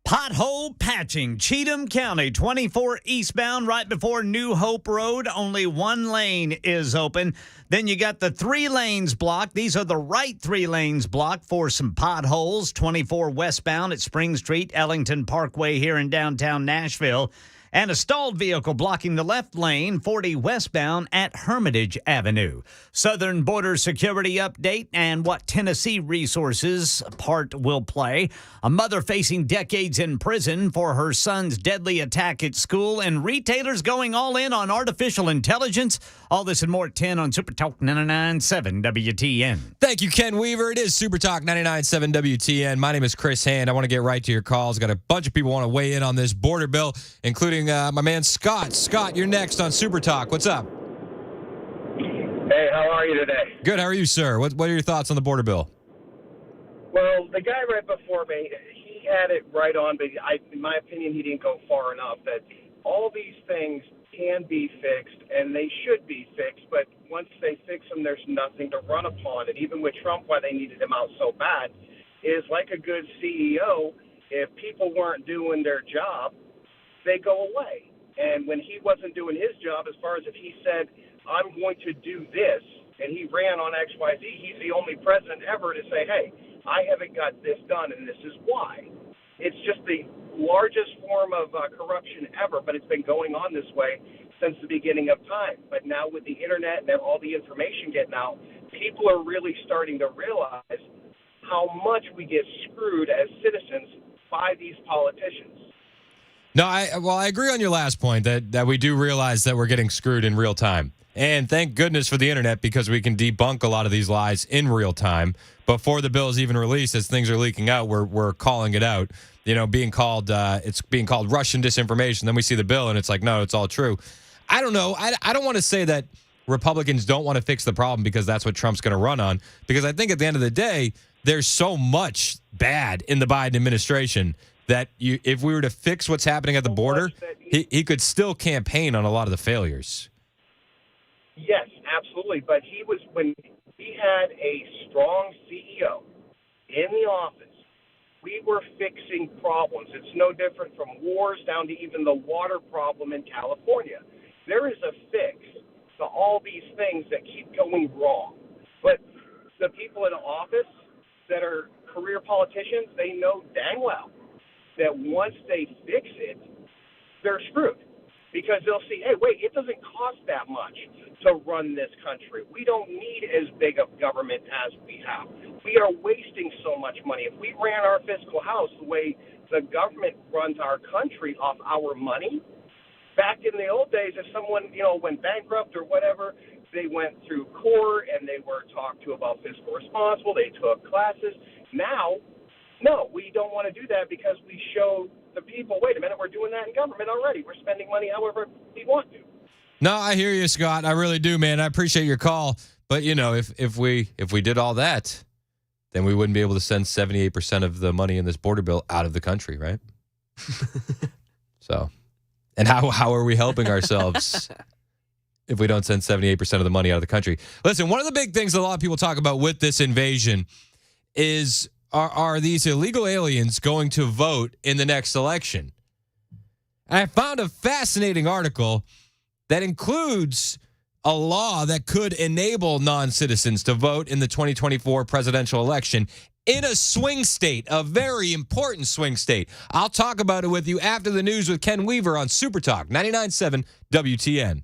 Pothole patching, Cheatham County, 24 eastbound, right before New Hope Road. Only one lane is open. Then you got the 3 lanes blocked. These are the right 3 lanes blocked for some potholes. 24 westbound at Spring Street, Ellington Parkway here in downtown Nashville. And a stalled vehicle blocking the left lane, 40 westbound at Hermitage Avenue. Southern Border Security update and what Tennessee resources part will play. A mother facing decades in prison for her son's deadly attack at school, and retailers going all in on artificial intelligence. All this and more at 10 on Super Talk 99.7 WTN. Thank you, Ken Weaver. It is Super Talk 99.7 WTN. My name is Chris Hand. I want to get right to your calls. Got a bunch of people want to weigh in on this border bill, including my man Scott. Scott, you're next on Super Talk. What's up? Hey, how are you today? Good. How are you, sir? What are your thoughts on the border bill? Well, the guy right before me, he had it right on, but in my opinion, he didn't go far enough. That all these things can be fixed, and they should be fixed, but once they fix them, there's nothing to run upon. And even with Trump, why they needed him out so bad is like a good CEO, if people weren't doing their job, they go away. And when he wasn't doing his job, as far as if he said, I'm going to do this, and he ran on XYZ, he's the only president ever to say, hey, I haven't got this done, and this is why. It's just the largest form of corruption ever, but it's been going on this way since the beginning of time. But now with the internet and all the information getting out, people are really starting to realize how much we get screwed as citizens by these politicians. No, I agree on your last point that we do realize that we're getting screwed in real time. And thank goodness for the internet, because we can debunk a lot of these lies in real time. Before the bill is even released, as things are leaking out, we're calling it out. You know, it's being called Russian disinformation. Then we see the bill and it's like, no, it's all true. I don't know. I don't want to say that Republicans don't want to fix the problem because that's what Trump's going to run on. Because I think at the end of the day, there's so much bad in the Biden administration that if we were to fix what's happening at the border, he could still campaign on a lot of the failures. Yes, absolutely. But when he had a strong CEO in the office, we were fixing problems. It's no different from wars down to even the water problem in California. There is a fix to all these things that keep going wrong. But the people in office that are career politicians, they know dang well that once they fix it, they're screwed. Because they'll see, hey, wait, it doesn't cost that much to run this country. We don't need as big of government as we have. We are wasting so much money. If we ran our fiscal house the way the government runs our country off our money, back in the old days, if someone, went bankrupt or whatever, they went through court and they were talked to about fiscal responsible. They took classes. Now, no, we don't want to do that because we show the people, wait a minute, we're doing that in government already. We're spending money however we want to. No, I hear you, Scott. I really do, man. I appreciate your call. But, if we did all that, then we wouldn't be able to send 78% of the money in this border bill out of the country, right? So, and how are we helping ourselves if we don't send 78% of the money out of the country? Listen, one of the big things that a lot of people talk about with this invasion is, are these illegal aliens going to vote in the next election? And I found a fascinating article that includes a law that could enable non-citizens to vote in the 2024 presidential election in a swing state, a very important swing state. I'll talk about it with you after the news with Ken Weaver on Super Talk 99.7 WTN.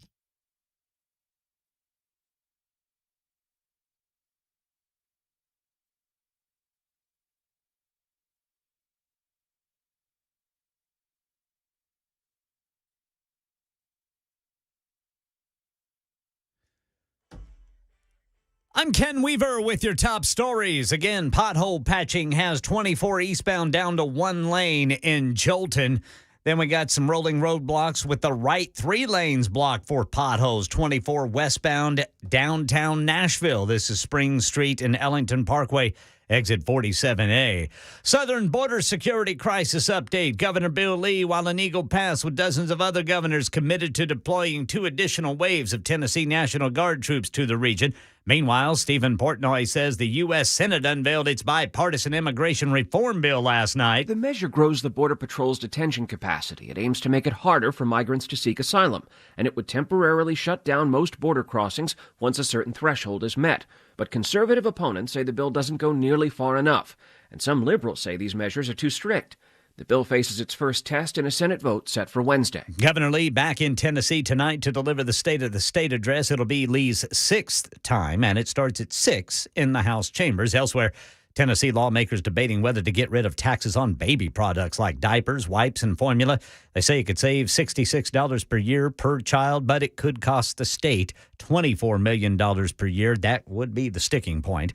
I'm Ken Weaver with your top stories. Again, pothole patching has 24 eastbound down to one lane in Jolton. Then we got some rolling roadblocks with the right 3 lanes blocked for potholes. 24 westbound downtown Nashville. This is Spring Street and Ellington Parkway Exit 47A. Southern border security crisis update. Governor Bill Lee, while in Eagle Pass with dozens of other governors, committed to deploying 2 additional waves of Tennessee National Guard troops to the region. Meanwhile, Stephen Portnoy says the U.S. Senate unveiled its bipartisan immigration reform bill last night. The measure grows the Border Patrol's detention capacity. It aims to make it harder for migrants to seek asylum, and it would temporarily shut down most border crossings once a certain threshold is met. But conservative opponents say the bill doesn't go nearly far enough, and some liberals say these measures are too strict. The bill faces its first test in a Senate vote set for Wednesday. Governor Lee back in Tennessee tonight to deliver the State of the State address. It'll be Lee's 6th time, and it starts at 6 in the House chambers. Elsewhere, Tennessee lawmakers debating whether to get rid of taxes on baby products like diapers, wipes, and formula. They say it could save $66 per year per child, but it could cost the state $24 million per year. That would be the sticking point.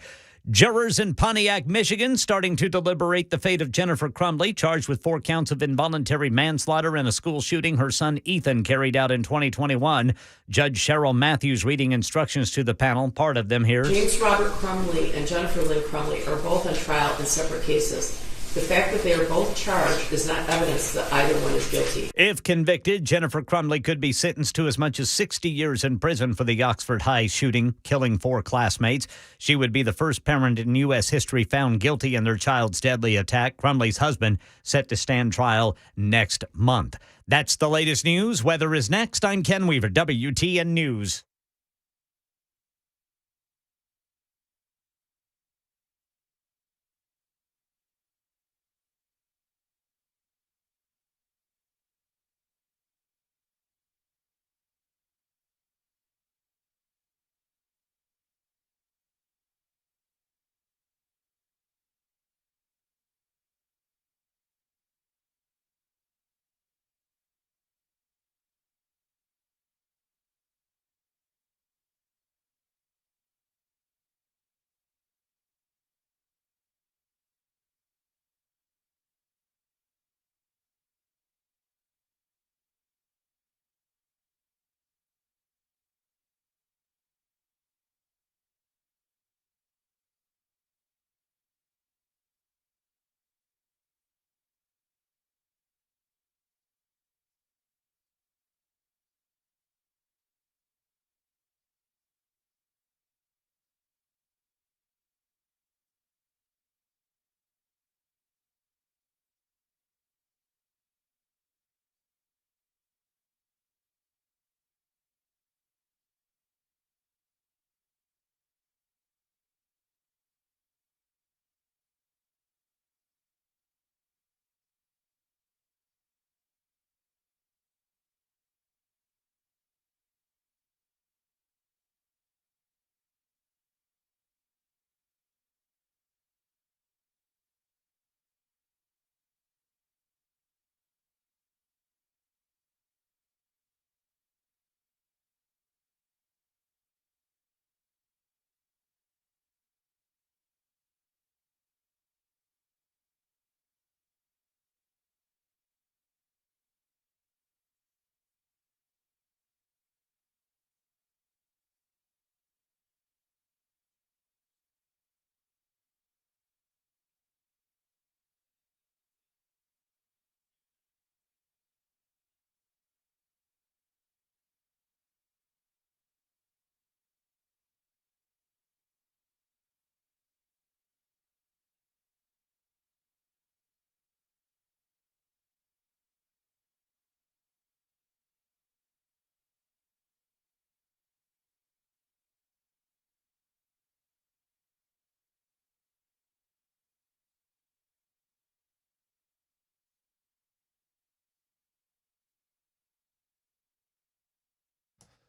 Jurors in Pontiac, Michigan, starting to deliberate the fate of Jennifer Crumbley, charged with 4 counts of involuntary manslaughter in a school shooting her son Ethan carried out in 2021. Judge Cheryl Matthews reading instructions to the panel. Part of them here. James Robert Crumbley and Jennifer Lynn Crumbley are both on trial in separate cases. The fact that they are both charged is not evidence that either one is guilty. If convicted, Jennifer Crumbley could be sentenced to as much as 60 years in prison for the Oxford High shooting, killing 4 classmates. She would be the first parent in U.S. history found guilty in their child's deadly attack. Crumbley's husband set to stand trial next month. That's the latest news. Weather is next. I'm Ken Weaver, WTN News.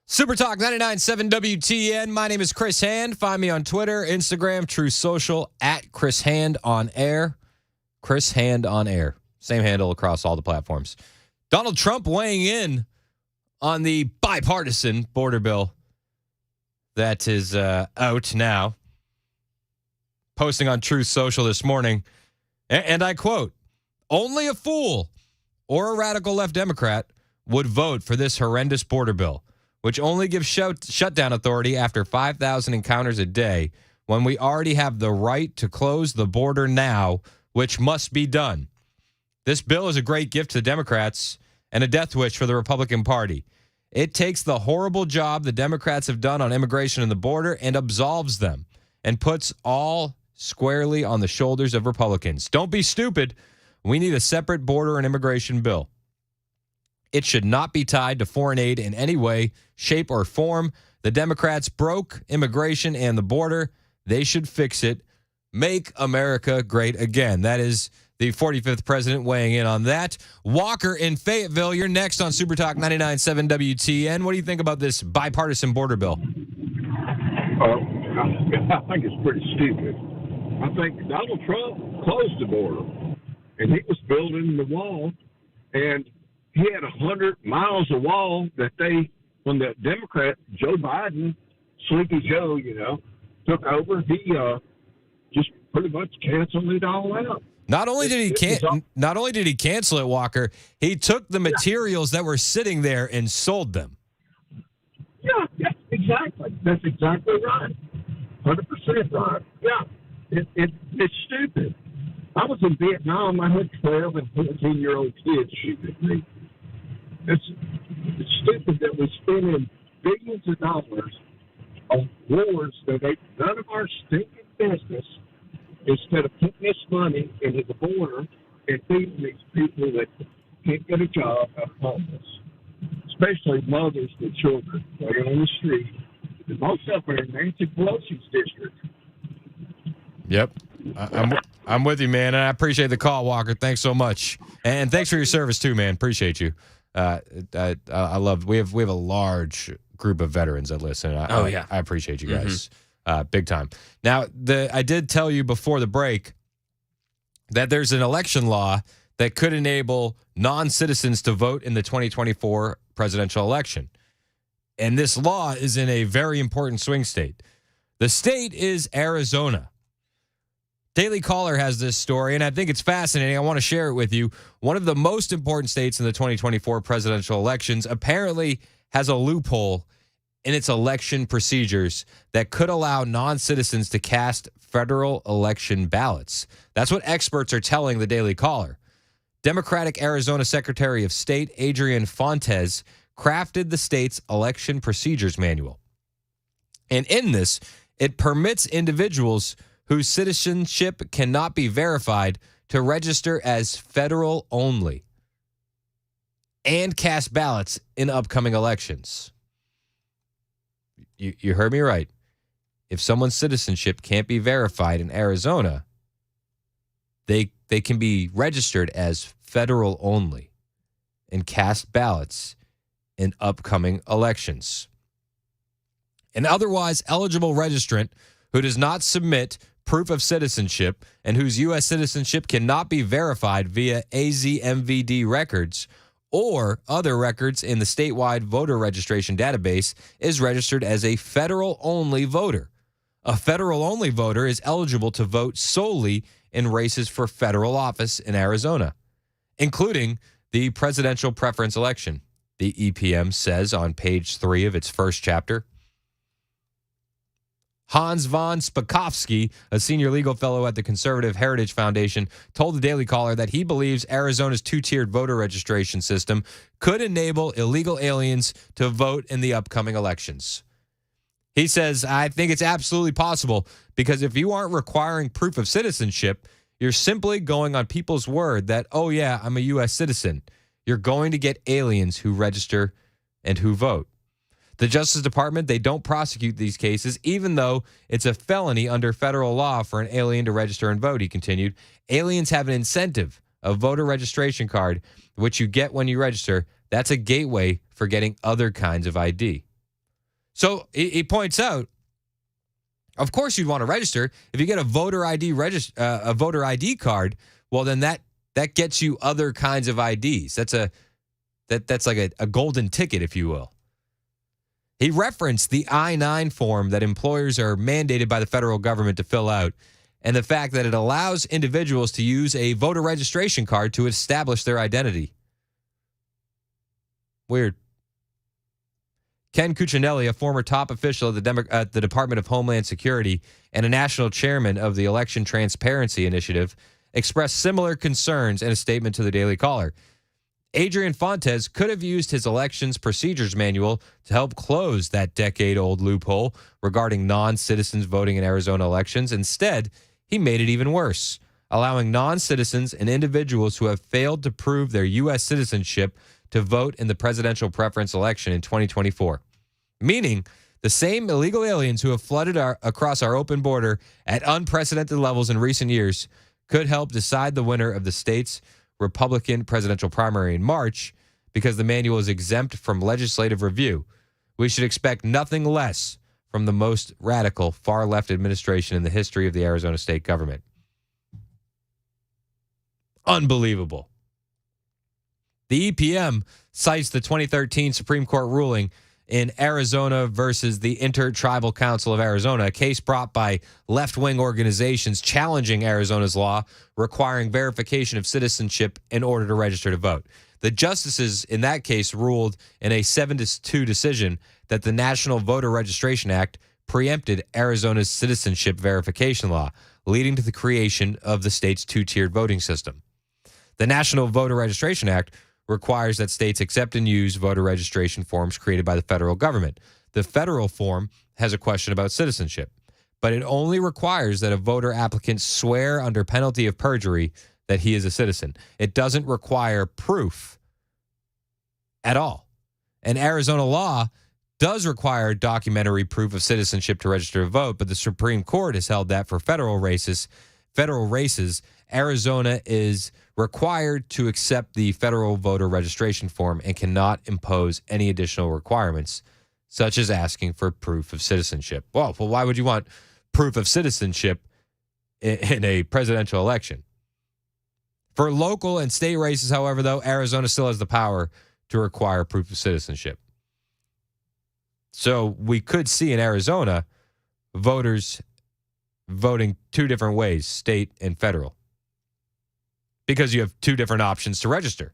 Super Talk 99.7 WTN. My name is Chris Hand. Find me on Twitter, Instagram, True Social, at Chris Hand on Air. Chris Hand on Air. Same handle across all the platforms. Donald Trump weighing in on the bipartisan border bill that is out now. Posting on True Social this morning. And I quote, "Only a fool or a radical left Democrat would vote for this horrendous border bill, which only gives shutdown authority after 5,000 encounters a day when we already have the right to close the border now, which must be done. This bill is a great gift to the Democrats and a death wish for the Republican Party. It takes the horrible job the Democrats have done on immigration and the border and absolves them and puts all squarely on the shoulders of Republicans. Don't be stupid. We need a separate border and immigration bill. It should not be tied to foreign aid in any way, shape, or form. The Democrats broke immigration and the border. They should fix it. Make America great again. That is the 45th president weighing in on that. Walker in Fayetteville, you're next on Super Talk 99.7 WTN. What do you think about this bipartisan border bill? I think it's pretty stupid. I think Donald Trump closed the border, and he was building the wall, and he had 100 miles of wall that when the Democrat, Joe Biden, Sleepy Joe, took over, he just pretty much canceled it all out. Not only did he cancel it, Walker, he took the materials that were sitting there and sold them. Yeah, exactly. That's exactly right. 100% right. Yeah, it's stupid. I was in Vietnam. I had 12 and 14-year-old kids shoot at me. It's stupid that we're spending billions of dollars on wars that ain't none of our stinking business, instead of putting this money into the border and feeding these people that can't get a job at homeless, especially mothers with children laying on the street. And most of them are in Nancy Pelosi's district. Yep. I'm with you, man, and I appreciate the call, Walker. Thanks so much. And thanks for your service, too, man. Appreciate you. I love we have a large group of veterans that listen. I appreciate you guys big time. Now, I did tell you before the break that there's an election law that could enable non-citizens to vote in the 2024 presidential election. And this law is in a very important swing state. The state is Arizona. Daily Caller has this story, and I think it's fascinating. I want to share it with you. One of the most important states in the 2024 presidential elections apparently has a loophole in its election procedures that could allow non-citizens to cast federal election ballots. That's what experts are telling the Daily Caller. Democratic Arizona Secretary of State Adrian Fontes crafted the state's election procedures manual. And in this, it permits individuals whose citizenship cannot be verified to register as federal only and cast ballots in upcoming elections. You heard me right. If someone's citizenship can't be verified in Arizona, they can be registered as federal only and cast ballots in upcoming elections. An otherwise eligible registrant who does not submit proof of citizenship and whose U.S. citizenship cannot be verified via AZMVD records or other records in the statewide voter registration database is registered as a federal-only voter. A federal-only voter is eligible to vote solely in races for federal office in Arizona, including the presidential preference election, the EPM says on page 3 of its first chapter. Hans von Spakovsky, a senior legal fellow at the Conservative Heritage Foundation, told the Daily Caller that he believes Arizona's two-tiered voter registration system could enable illegal aliens to vote in the upcoming elections. He says, I think it's absolutely possible because if you aren't requiring proof of citizenship, you're simply going on people's word that, oh yeah, I'm a U.S. citizen. You're going to get aliens who register and who vote. The Justice Department, they don't prosecute these cases, even though it's a felony under federal law for an alien to register and vote, he continued. Aliens have an incentive, a voter registration card, which you get when you register. That's a gateway for getting other kinds of ID. So he points out, of course you'd want to register. If you get a voter ID card, well, then that gets you other kinds of IDs. That's like a golden ticket, if you will. He referenced the I-9 form that employers are mandated by the federal government to fill out and the fact that it allows individuals to use a voter registration card to establish their identity. Weird. Ken Cuccinelli, a former top official at the Department of Homeland Security and a national chairman of the Election Transparency Initiative, expressed similar concerns in a statement to the Daily Caller. Adrian Fontes could have used his elections procedures manual to help close that decade-old loophole regarding non-citizens voting in Arizona elections. Instead, he made it even worse, allowing non-citizens and individuals who have failed to prove their U.S. citizenship to vote in the presidential preference election in 2024. Meaning, the same illegal aliens who have flooded across our open border at unprecedented levels in recent years could help decide the winner of the state's Republican presidential primary in March because the manual is exempt from legislative review. We should expect nothing less from the most radical far-left administration in the history of the Arizona state government. Unbelievable. The EPM cites the 2013 Supreme Court ruling in Arizona versus the Intertribal Council of Arizona, a case brought by left-wing organizations challenging Arizona's law requiring verification of citizenship in order to register to vote. The justices in that case ruled in a 7-2 decision that the National Voter Registration Act preempted Arizona's citizenship verification law, leading to the creation of the state's two-tiered voting system. The National Voter Registration Act requires that states accept and use voter registration forms created by the federal government. The federal form has a question about citizenship, but it only requires that a voter applicant swear under penalty of perjury that he is a citizen. It doesn't require proof at all. And Arizona law does require documentary proof of citizenship to register to vote, but the Supreme Court has held that for federal races, Arizona is required to accept the federal voter registration form and cannot impose any additional requirements, such as asking for proof of citizenship. Well, why would you want proof of citizenship in a presidential election? For local and state races, however, though, Arizona still has the power to require proof of citizenship. So we could see in Arizona voters voting two different ways, state and federal, because you have two different options to register.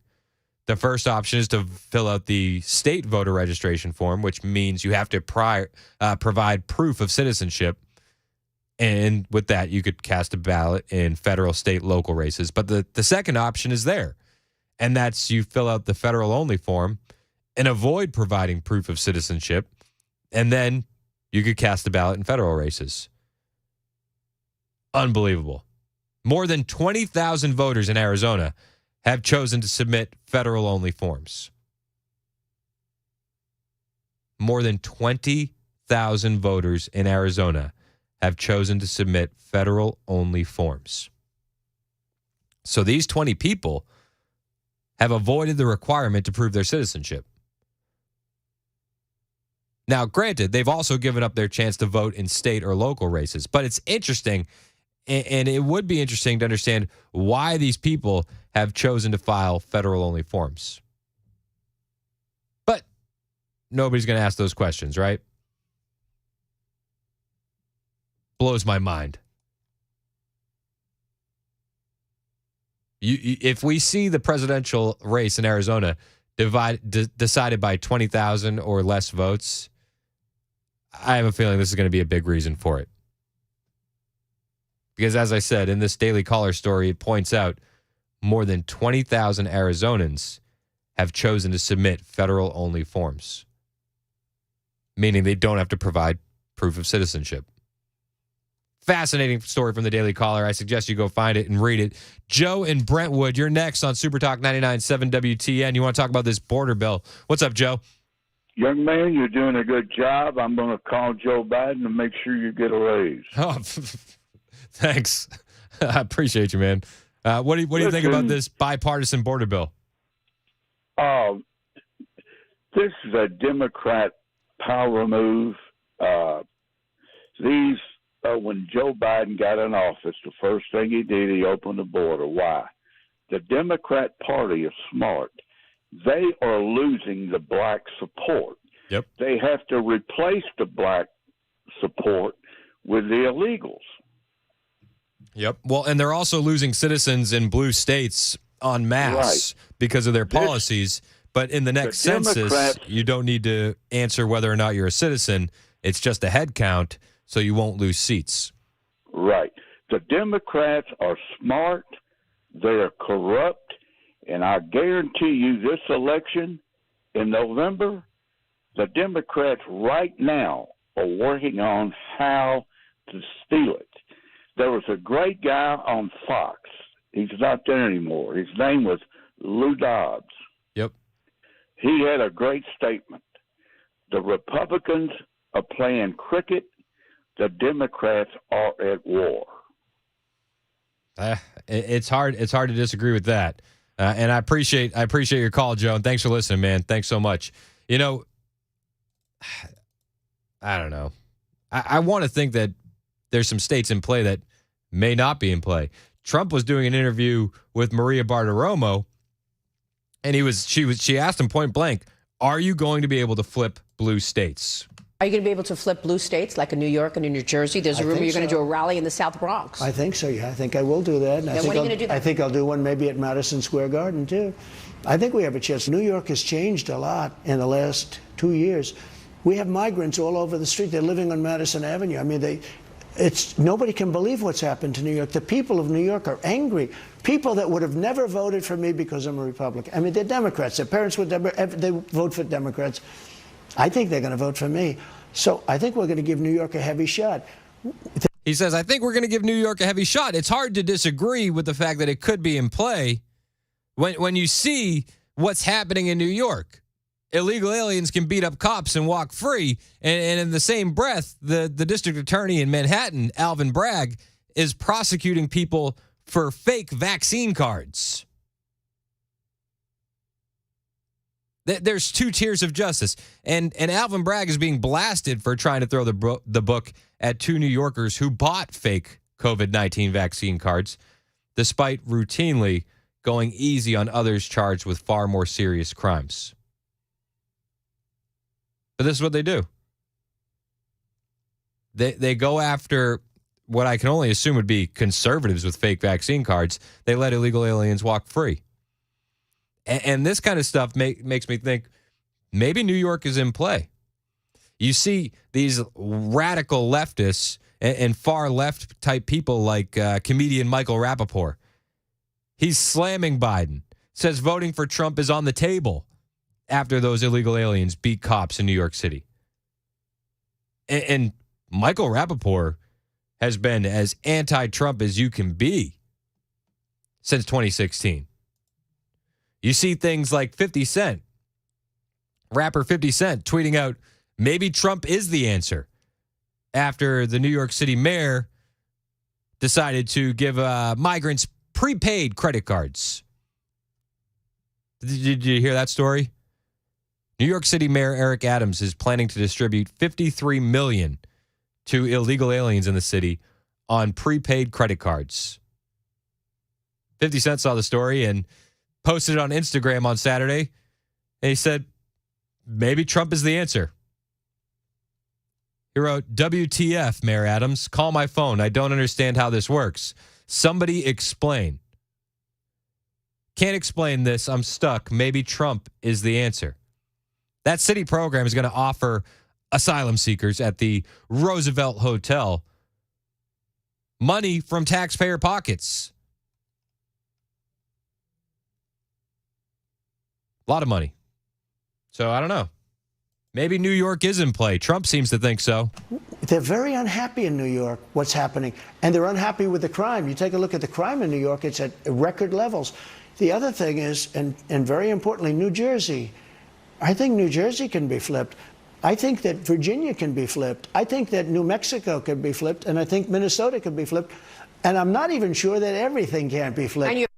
The first option is to fill out the state voter registration form, which means you have to provide proof of citizenship. And with that, you could cast a ballot in federal, state, local races. But the second option is there, and that's you fill out the federal-only form and avoid providing proof of citizenship, and then you could cast a ballot in federal races. Unbelievable. More than 20,000 voters in Arizona have chosen to submit federal-only forms. More than 20,000 voters in Arizona have chosen to submit federal-only forms. So these 20 people have avoided the requirement to prove their citizenship. Now, granted, they've also given up their chance to vote in state or local races, but it's interesting. And it would be interesting to understand why these people have chosen to file federal-only forms. But nobody's going to ask those questions, right? Blows my mind. If we see the presidential race in Arizona decided by 20,000 or less votes, I have a feeling this is going to be a big reason for it. Because as I said, in this Daily Caller story, it points out more than 20,000 Arizonans have chosen to submit federal-only forms, meaning they don't have to provide proof of citizenship. Fascinating story from the Daily Caller. I suggest you go find it and read it. Joe in Brentwood, you're next on Super Talk 99.7 WTN. You want to talk about this border bill. What's up, Joe? Young man, you're doing a good job. I'm going to call Joe Biden and make sure you get a raise. Oh, thanks. I appreciate you, man. What do you think about this bipartisan border bill? This is a Democrat power move. When Joe Biden got in office, the first thing he did, he opened the border. Why? The Democrat Party is smart. They are losing the black support. Yep. They have to replace the black support with the illegals. Yep. Well, and they're also losing citizens in blue states en masse because of their policies. But in the next The census, Democrats- you don't need to answer whether or not you're a citizen. It's just a head count, so you won't lose seats. Right. The Democrats are smart. They are corrupt. And I guarantee you this election in November, the Democrats right now are working on how to steal it. There was a great guy on Fox. He's not there anymore. His name was Lou Dobbs. Yep. He had a great statement. The Republicans are playing cricket. The Democrats are at war. It's hard. It's hard to disagree with that. And I appreciate your call, Joe. And thanks for listening, man. Thanks so much. You know, I don't know. I want to think that there's some states in play that may not be in play. Trump was doing an interview with Maria Bartiromo, and she asked him point blank, "Are you going to be able to flip blue states?" Are you going to be able to flip blue states like in New York and in New Jersey? There's a rumor you're going to do a rally in the South Bronx. I think so, yeah. I think I will do that. And Then when are you going to do that? I think I'll do one maybe at Madison Square Garden, too. I think we have a chance. New York has changed a lot in the last 2 years. We have migrants all over the street. They're living on Madison Avenue. I mean, nobody can believe what's happened to New York. The people of New York are angry. People that would have never voted for me because I'm a Republican. I mean, they're Democrats. Their parents would they vote for Democrats. I think they're going to vote for me. So I think we're going to give New York a heavy shot. He says, I think we're going to give New York a heavy shot. It's hard to disagree with the fact that it could be in play when you see what's happening in New York. Illegal aliens can beat up cops and walk free. And in the same breath, the district attorney in Manhattan, Alvin Bragg, is prosecuting people for fake vaccine cards. There's two tiers of justice. And Alvin Bragg is being blasted for trying to throw the book at two New Yorkers who bought fake COVID-19 vaccine cards, despite routinely going easy on others charged with far more serious crimes. But this is what they do. They go after what I can only assume would be conservatives with fake vaccine cards. They let illegal aliens walk free. And this kind of stuff makes me think maybe New York is in play. You see these radical leftists and far left type people like comedian Michael Rappaport. He's slamming Biden, says voting for Trump is on the table after those illegal aliens beat cops in New York City. And Michael Rappaport has been as anti-Trump as you can be since 2016. You see things like 50 Cent, rapper 50 Cent, tweeting out, maybe Trump is the answer after the New York City mayor decided to give migrants prepaid credit cards. Did you hear that story? New York City Mayor Eric Adams is planning to distribute $53 million to illegal aliens in the city on prepaid credit cards. 50 Cent saw the story and posted it on Instagram on Saturday, and he said, maybe Trump is the answer. He wrote, WTF, Mayor Adams, call my phone. I don't understand how this works. Somebody explain. Can't explain this. I'm stuck. Maybe Trump is the answer. That city program is going to offer asylum seekers at the Roosevelt Hotel money from taxpayer pockets. A lot of money. So I don't know. Maybe New York is in play. Trump seems to think so. They're very unhappy in New York, what's happening. And they're unhappy with the crime. You take a look at the crime in New York, it's at record levels. The other thing is, and very importantly, New Jersey. I think New Jersey can be flipped. I think that Virginia can be flipped. I think that New Mexico could be flipped. And I think Minnesota could be flipped. And I'm not even sure that everything can't be flipped.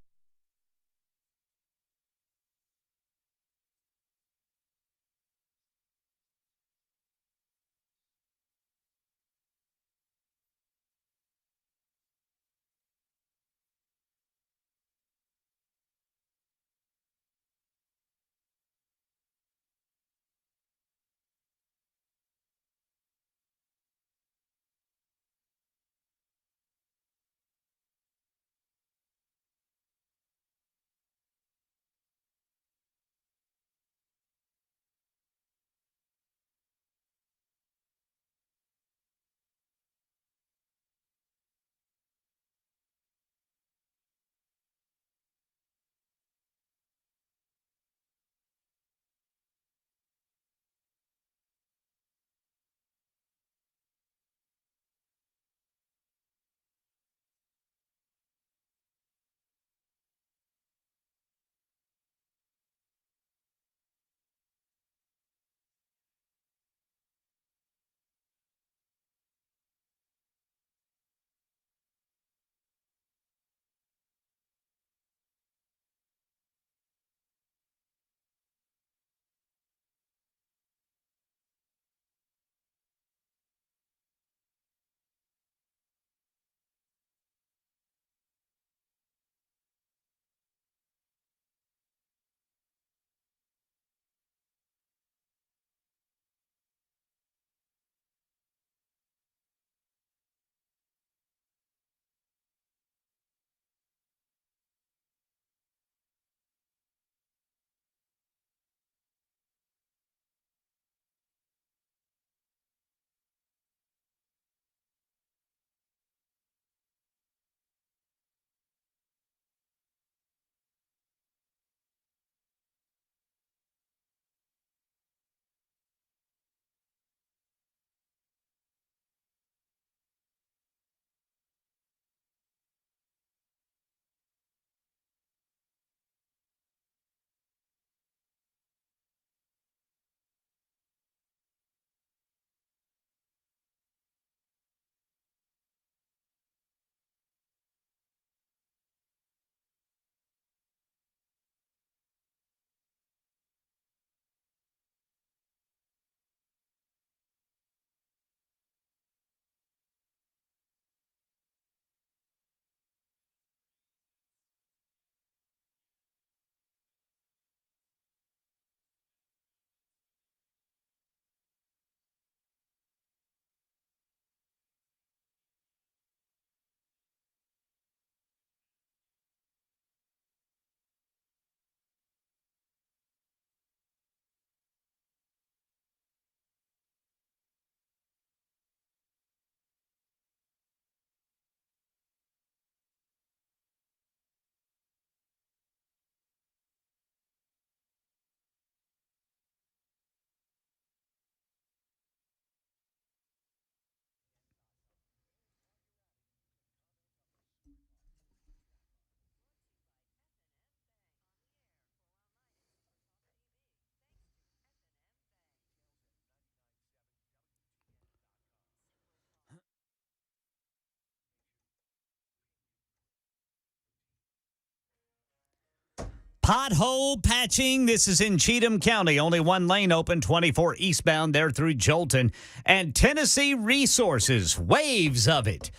Pothole patching. This is in Cheatham County. Only one lane open, 24 eastbound there through Jolton. And Tennessee Resources, waves of it,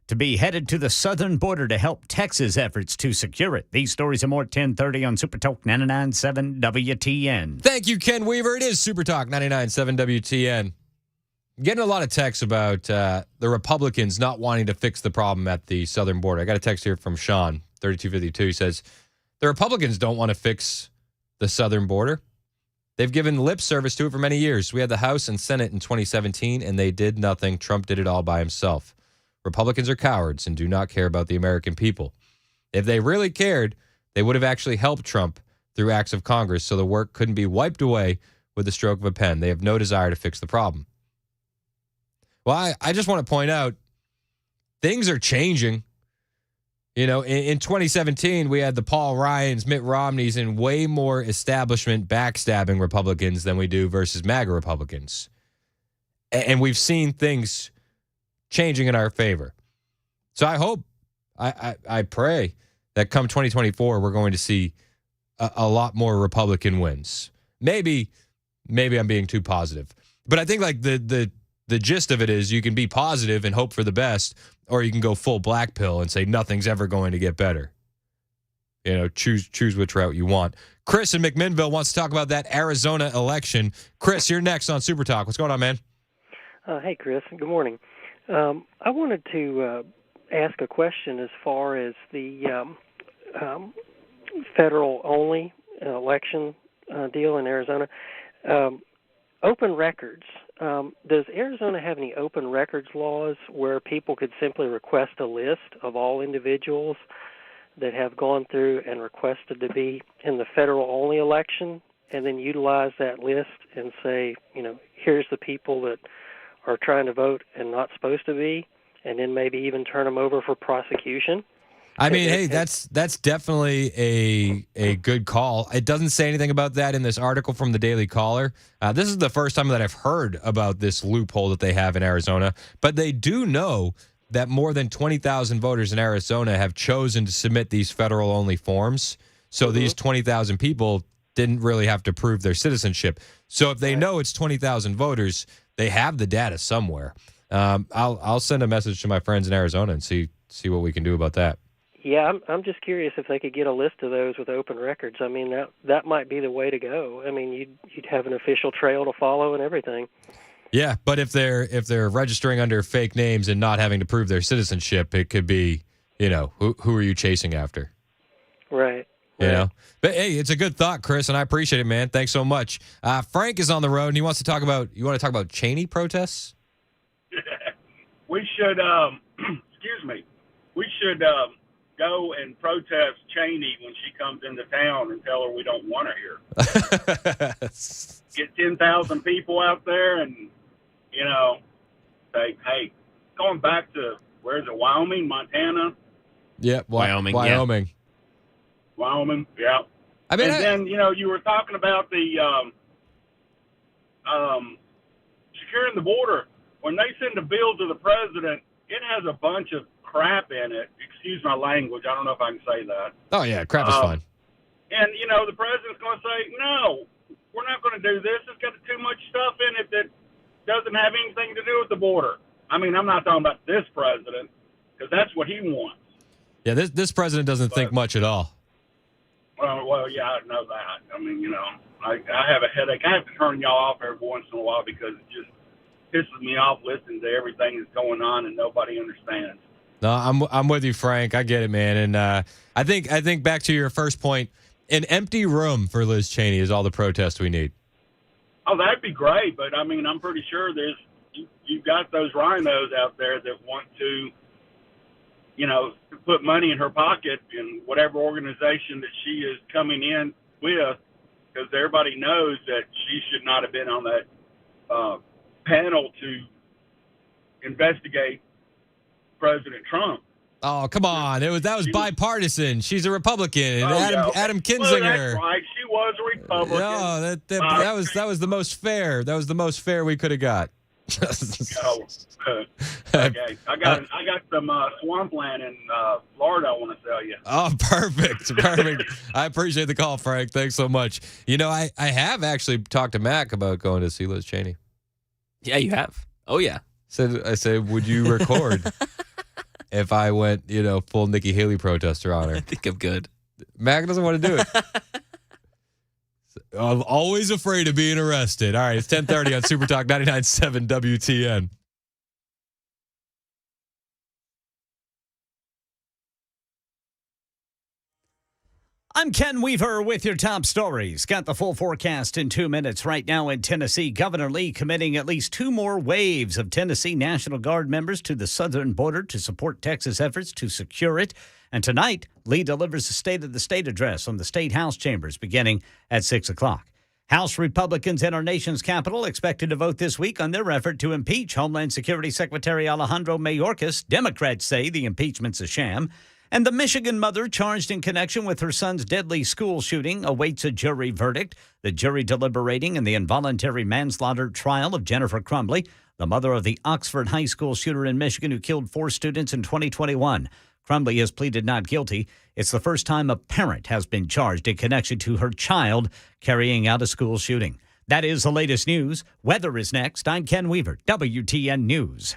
to be headed to the southern border to help Texas efforts to secure it. These stories and more at 10:30 on Super Talk 99.7 WTN. Thank you, Ken Weaver. It is Super Talk 99.7 WTN. Getting a lot of texts about the Republicans not wanting to fix the problem at the southern border. I got a text here from Sean, 3252. He says, the Republicans don't want to fix the southern border. They've given lip service to it for many years. We had the House and Senate in 2017, and they did nothing. Trump did it all by himself. Republicans are cowards and do not care about the American people. If they really cared, they would have actually helped Trump through acts of Congress so the work couldn't be wiped away with the stroke of a pen. They have no desire to fix the problem. Well, I just want to point out, things are changing. You know, in 2017, we had the Paul Ryans, Mitt Romneys, and way more establishment backstabbing Republicans than we do versus MAGA Republicans. And we've seen things changing in our favor. So I hope, I pray that come 2024, we're going to see a lot more Republican wins. Maybe I'm being too positive. But I think like the gist of it is you can be positive and hope for the best, or you can go full black pill and say nothing's ever going to get better. You know, choose which route you want. Chris in McMinnville wants to talk about that Arizona election. Chris, you're next on Super Talk. What's going on, man? Hey, Chris. Good morning. I wanted to ask a question as far as the federal-only election deal in Arizona. Open records. Does Arizona have any open records laws where people could simply request a list of all individuals that have gone through and requested to be in the federal-only election, and then utilize that list and say, you know, here's the people that are trying to vote and not supposed to be, and then maybe even turn them over for prosecution? I mean, hey, that's definitely a good call. It doesn't say anything about that in this article from the Daily Caller. This is the first time that I've heard about this loophole that they have in Arizona. But they do know that more than 20,000 voters in Arizona have chosen to submit these federal-only forms. So these 20,000 people didn't really have to prove their citizenship. So if they know it's 20,000 voters, they have the data somewhere. I'll send a message to my friends in Arizona and see what we can do about that. Yeah, I'm just curious if they could get a list of those with open records. I mean, that might be the way to go. I mean, you'd have an official trail to follow and everything. Yeah, but if they're registering under fake names and not having to prove their citizenship, it could be, you know, who are you chasing after? Right. You know? But hey, it's a good thought, Chris, and I appreciate it, man. Thanks so much. Frank is on the road and he wants to talk about. You want to talk about Cheney protests? We should. Excuse me. We should. Go and protest Cheney when she comes into town and tell her we don't want her here. Get 10,000 people out there and, you know, say, hey, going back to, where's it, Wyoming, Montana? Yeah, Wyoming. Wyoming, yeah. I mean, then, you know, you were talking about the securing the border. When they send a bill to the president, it has a bunch of crap in it. Excuse my language. I don't know if I can say that. Oh, yeah. Crap is fine. And, you know, the president's going to say, no, we're not going to do this. It's got too much stuff in it that doesn't have anything to do with the border. I mean, I'm not talking about this president because that's what he wants. Yeah, this president doesn't think much at all. Well, yeah, I know that. I mean, you know, I have a headache. I have to turn y'all off every once in a while because it just pisses me off listening to everything that's going on and nobody understands. No, I'm with you, Frank. I get it, man. And I think back to your first point, an empty room for Liz Cheney is all the protest we need. Oh, that'd be great. But, I mean, I'm pretty sure you've got those rhinos out there that want to, you know, put money in her pocket in whatever organization that she is coming in with, because everybody knows that she should not have been on that panel to investigate President Trump. Oh, come on. That was bipartisan. She's a Republican. Adam Kinzinger. Well, that's right. She was a Republican. No, that was the most fair. That was the most fair we could have got. Oh, okay. I got some swampland in Florida I want to sell you. Oh, perfect. I appreciate the call, Frank. Thanks so much. You know, I have actually talked to Mac about going to see Liz Cheney. Yeah, you have. Oh, yeah. I said, would you record if I went, full Nikki Haley protester on her? I think I'm good. Mac doesn't want to do it. I'm always afraid of being arrested. All right, it's 10:30 on Super Talk 99.7 WTN. I'm Ken Weaver with your top stories. Got the full forecast in 2 minutes. Right now in Tennessee, Governor Lee committing at least 2 more waves of Tennessee National Guard members to the southern border to support Texas efforts to secure it. And tonight, Lee delivers a State of the State address from the State House chambers beginning at 6 o'clock. House Republicans in our nation's capital expected to vote this week on their effort to impeach Homeland Security Secretary Alejandro Mayorkas. Democrats say the impeachment's a sham. And the Michigan mother charged in connection with her son's deadly school shooting awaits a jury verdict. The jury deliberating in the involuntary manslaughter trial of Jennifer Crumbley, the mother of the Oxford High School shooter in Michigan who killed 4 students in 2021. Crumbley has pleaded not guilty. It's the first time a parent has been charged in connection to her child carrying out a school shooting. That is the latest news. Weather is next. I'm Ken Weaver, WTN News.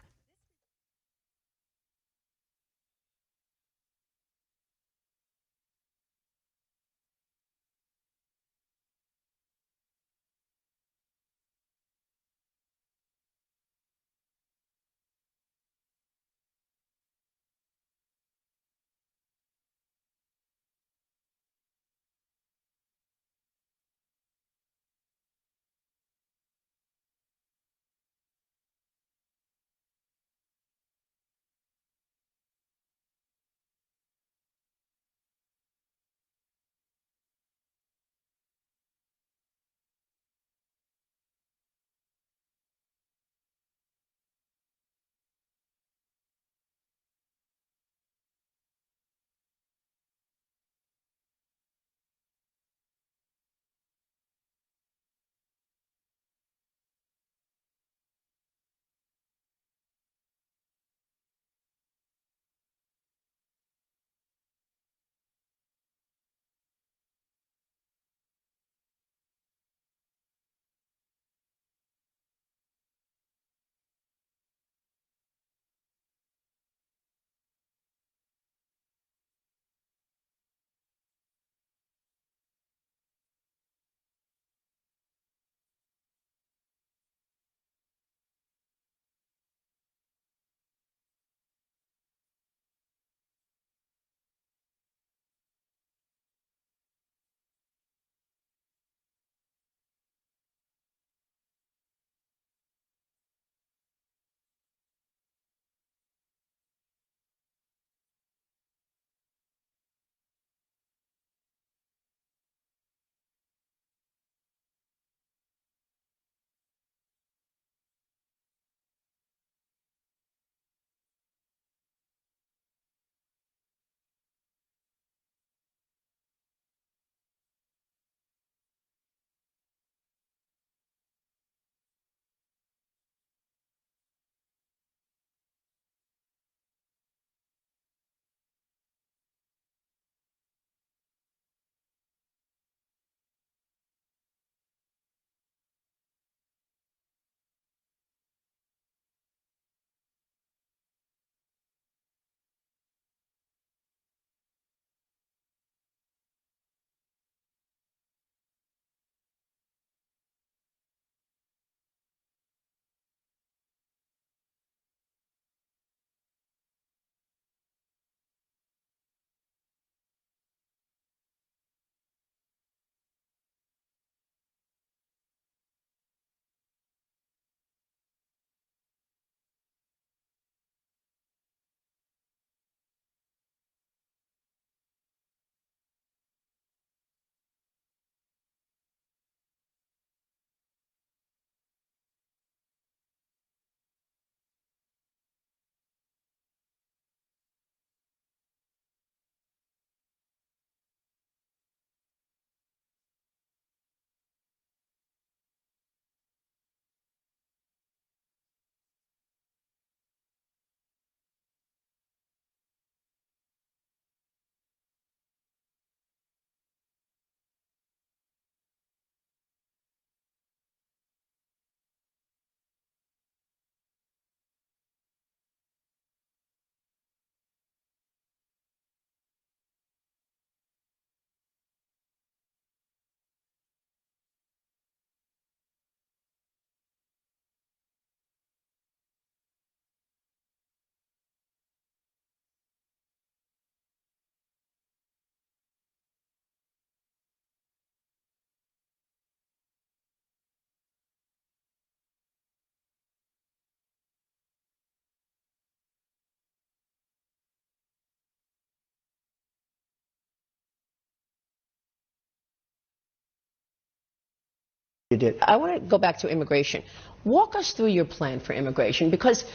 You did. I want to go back to immigration. Walk us through your plan for immigration, because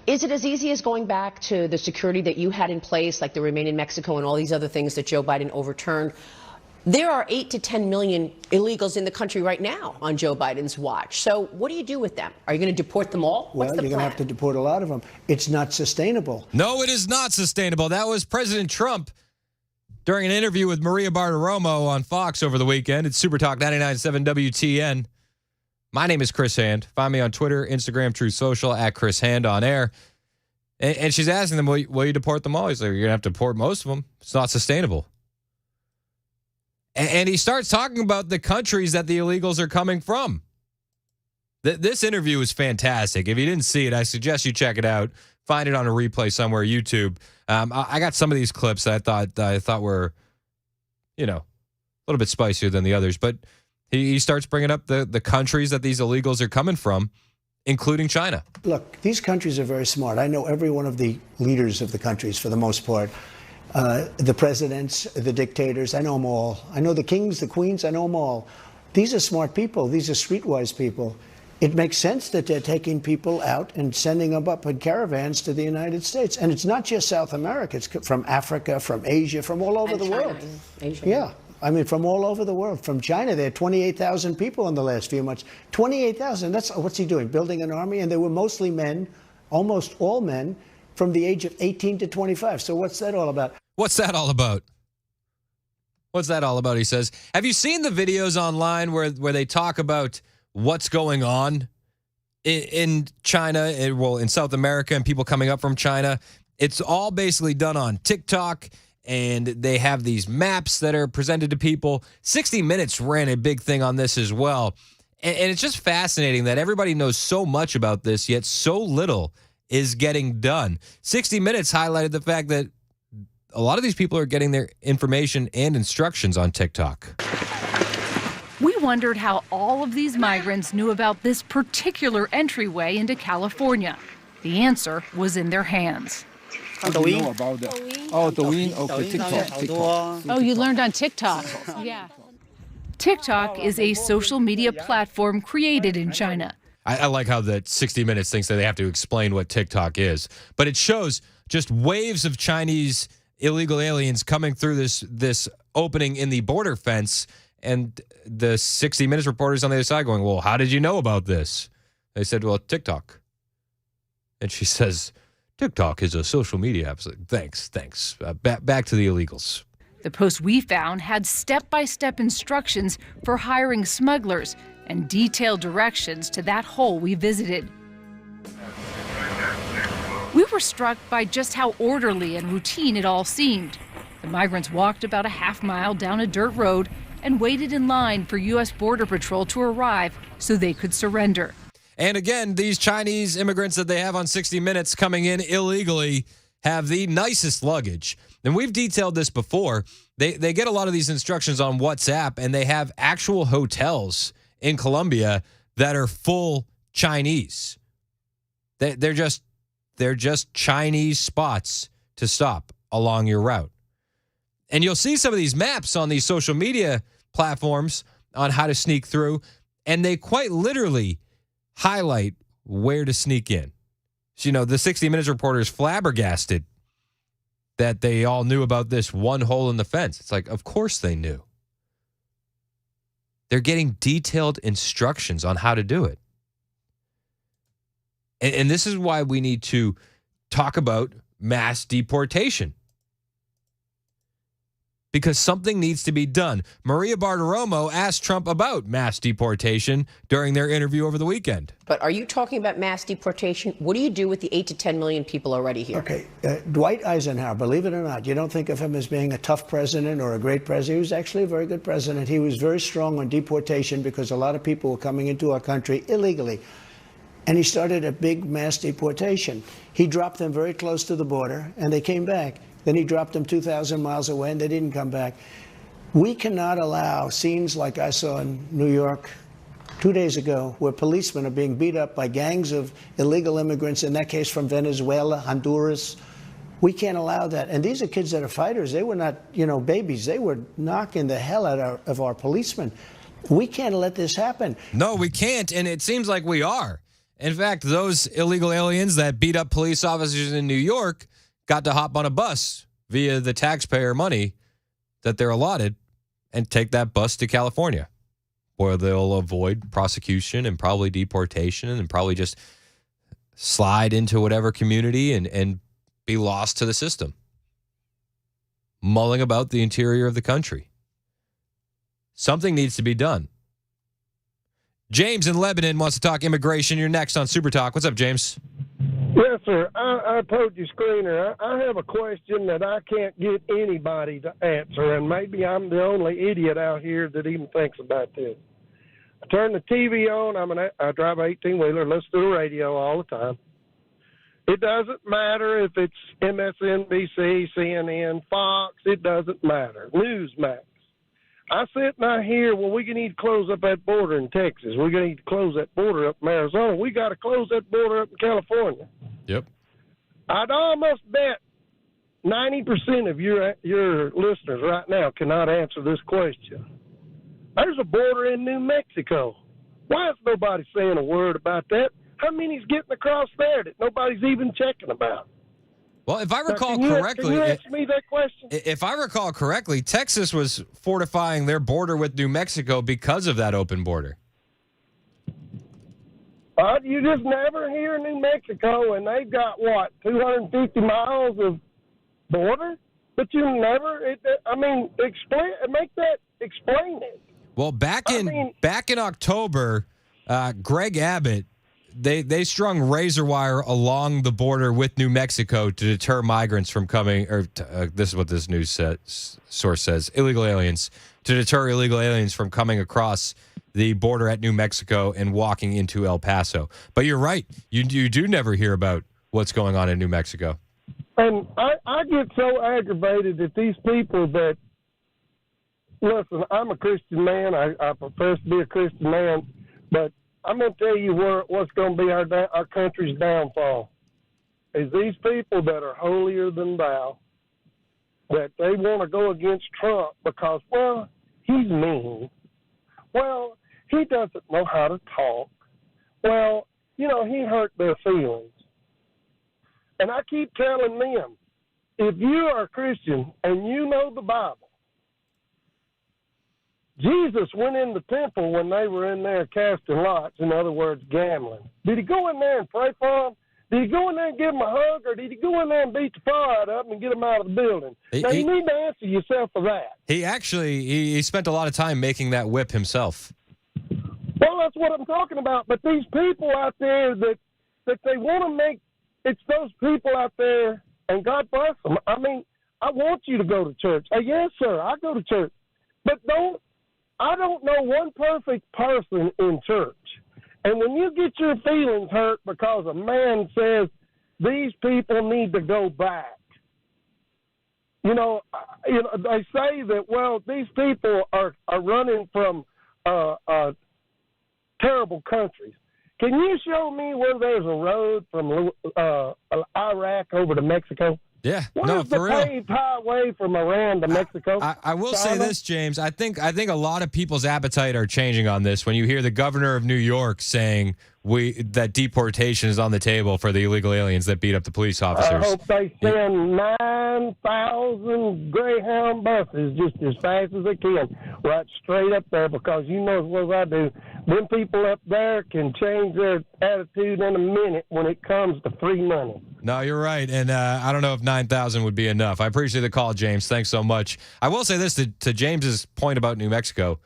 is it as easy as going back to the security that you had in place, like the Remain in Mexico and all these other things that Joe Biden overturned? There are 8 to 10 million illegals in the country right now on Joe Biden's watch. So what do you do with them? Are you going to deport them all? Well, you're going to have to deport a lot of them. It's not sustainable. No, it is not sustainable. That was President Trump during an interview with Maria Bartiromo on Fox over the weekend. It's Super Talk 99.7 WTN. My name is Chris Hand. Find me on Twitter, Instagram, Truth Social, at Chris Hand on air. And she's asking them, will you deport them all? He's like, you're going to have to deport most of them. It's not sustainable. And he starts talking about the countries that the illegals are coming from. This interview is fantastic. If you didn't see it, I suggest you check it out. Find it on a replay somewhere, YouTube. I got some of these clips that I thought were, a little bit spicier than the others. But he starts bringing up the countries that these illegals are coming from, including China. Look, these countries are very smart. I know every one of the leaders of the countries for the most part. The presidents, the dictators, I know them all. I know the kings, the queens, I know them all. These are smart people. These are streetwise people. It makes sense that they're taking people out and sending them up in caravans to the United States. And it's not just South America. It's from Africa, from Asia, from all over the world. Asia. Yeah. I mean, from all over the world. From China, there are 28,000 people in the last few months. 28,000. That's what's he doing? Building an army? And they were mostly men, almost all men, from the age of 18 to 25. So what's that all about? What's that all about? What's that all about? He says. Have you seen the videos online where they talk about what's going on in China, in South America, and people coming up from China? It's all basically done on TikTok. And they have these maps that are presented to people. 60 Minutes ran a big thing on this as well. And it's just fascinating that everybody knows so much about this, yet so little is getting done. 60 Minutes highlighted the fact that a lot of these people are getting their information and instructions on TikTok. We wondered how all of these migrants knew about this particular entryway into California. The answer was in their hands. How do you know about that? Oh, Douyin, okay, TikTok. Oh, you learned on TikTok. Yeah. TikTok is a social media platform created in China. I like how that 60 Minutes thinks that they have to explain what TikTok is. But it shows just waves of Chinese illegal aliens coming through this opening in the border fence, and the 60 Minutes reporters on the other side going, well, how did you know about this? They said, well, TikTok. And she says, TikTok is a social media app. Like, thanks. Back to the illegals. The post we found had step-by-step instructions for hiring smugglers and detailed directions to that hole we visited. We were struck by just how orderly and routine it all seemed. The migrants walked about a half mile down a dirt road and waited in line for U.S. Border Patrol to arrive so they could surrender. And again, these Chinese immigrants that they have on 60 Minutes coming in illegally have the nicest luggage. And we've detailed this before. They get a lot of these instructions on WhatsApp, and they have actual hotels in Colombia that are full Chinese. They're just Chinese spots to stop along your route. And you'll see some of these maps on these social media platforms on how to sneak through, and they quite literally highlight where to sneak in. So, the 60 Minutes reporters flabbergasted that they all knew about this one hole in the fence. It's like, of course they knew. They're getting detailed instructions on how to do it. And this is why we need to talk about mass deportation. Because something needs to be done. Maria Bartiromo asked Trump about mass deportation during their interview over the weekend. But are you talking about mass deportation? What do you do with the 8 to 10 million people already here? Okay, Dwight Eisenhower, believe it or not, you don't think of him as being a tough president or a great president. He was actually a very good president. He was very strong on deportation because a lot of people were coming into our country illegally. And he started a big mass deportation. He dropped them very close to the border, and they came back. Then he dropped them 2,000 miles away, and they didn't come back. We cannot allow scenes like I saw in New York 2 days ago, where policemen are being beat up by gangs of illegal immigrants, in that case from Venezuela, Honduras. We can't allow that. And these are kids that are fighters. They were not, babies. They were knocking the hell out of our policemen. We can't let this happen. No, we can't, and it seems like we are. In fact, those illegal aliens that beat up police officers in New York got to hop on a bus via the taxpayer money that they're allotted and take that bus to California, where they'll avoid prosecution and probably deportation and probably just slide into whatever community and be lost to the system, mulling about the interior of the country. Something needs to be done. James in Lebanon wants to talk immigration. You're next on Super Talk. What's up, James? Yes, sir. I told you, Screener, I have a question that I can't get anybody to answer, and maybe I'm the only idiot out here that even thinks about this. I turn the TV on. I drive an 18-wheeler, listen to the radio all the time. It doesn't matter if it's MSNBC, CNN, Fox. It doesn't matter. Newsmax. I sit and I hear, well, we need to close up that border in Texas. We're going to need to close that border up in Arizona. We got to close that border up in California. Yep. I'd almost bet 90% of your listeners right now cannot answer this question. There's a border in New Mexico. Why is nobody saying a word about that? How many's getting across there that nobody's even checking about? Well, if I recall can correctly, you answer me that question? If I recall correctly, Texas was fortifying their border with New Mexico because of that open border. You just never hear New Mexico, and they've got, 250 miles of border? But you never, explain it. Well, back in October, Greg Abbott, they strung razor wire along the border with New Mexico to deter migrants from coming, this is what this news source says, illegal aliens, to deter illegal aliens from coming across the border at New Mexico and walking into El Paso. But you're right. You do never hear about what's going on in New Mexico. And I get so aggravated that these people that, listen, I'm a Christian man. I profess to be a Christian man, but I'm going to tell you what's going to be our country's downfall is these people that are holier than thou, that they want to go against Trump because, well, he's mean. Well, he doesn't know how to talk. Well, he hurt their feelings. And I keep telling them, if you are a Christian and you know the Bible, Jesus went in the temple when they were in there casting lots, in other words, gambling. Did he go in there and pray for them? Did he go in there and give them a hug, or did he go in there and beat the fire up and get them out of the building? Now, you need to answer yourself for that. He actually, he spent a lot of time making that whip himself. Well, that's what I'm talking about. But these people out there that they want to make, it's those people out there, and God bless them. I mean, I want you to go to church. Yes, sir, I go to church. But I don't know one perfect person in church. And when you get your feelings hurt because a man says these people need to go back, they say that, well, these people are running from terrible countries. Can you show me where there's a road from Iraq over to Mexico? Yeah, Where's the paved highway from Iran to Mexico? I will say this, James. I think a lot of people's appetite are changing on this when you hear the governor of New York saying that deportation is on the table for the illegal aliens that beat up the police officers. I hope they send 9,000 Greyhound buses just as fast as they can, right straight up there, because you know as well as I do, them people up there can change their attitude in a minute when it comes to free money. No, you're right, and I don't know if 9,000 would be enough. I appreciate the call, James. Thanks so much. I will say this, to James's point about New Mexico,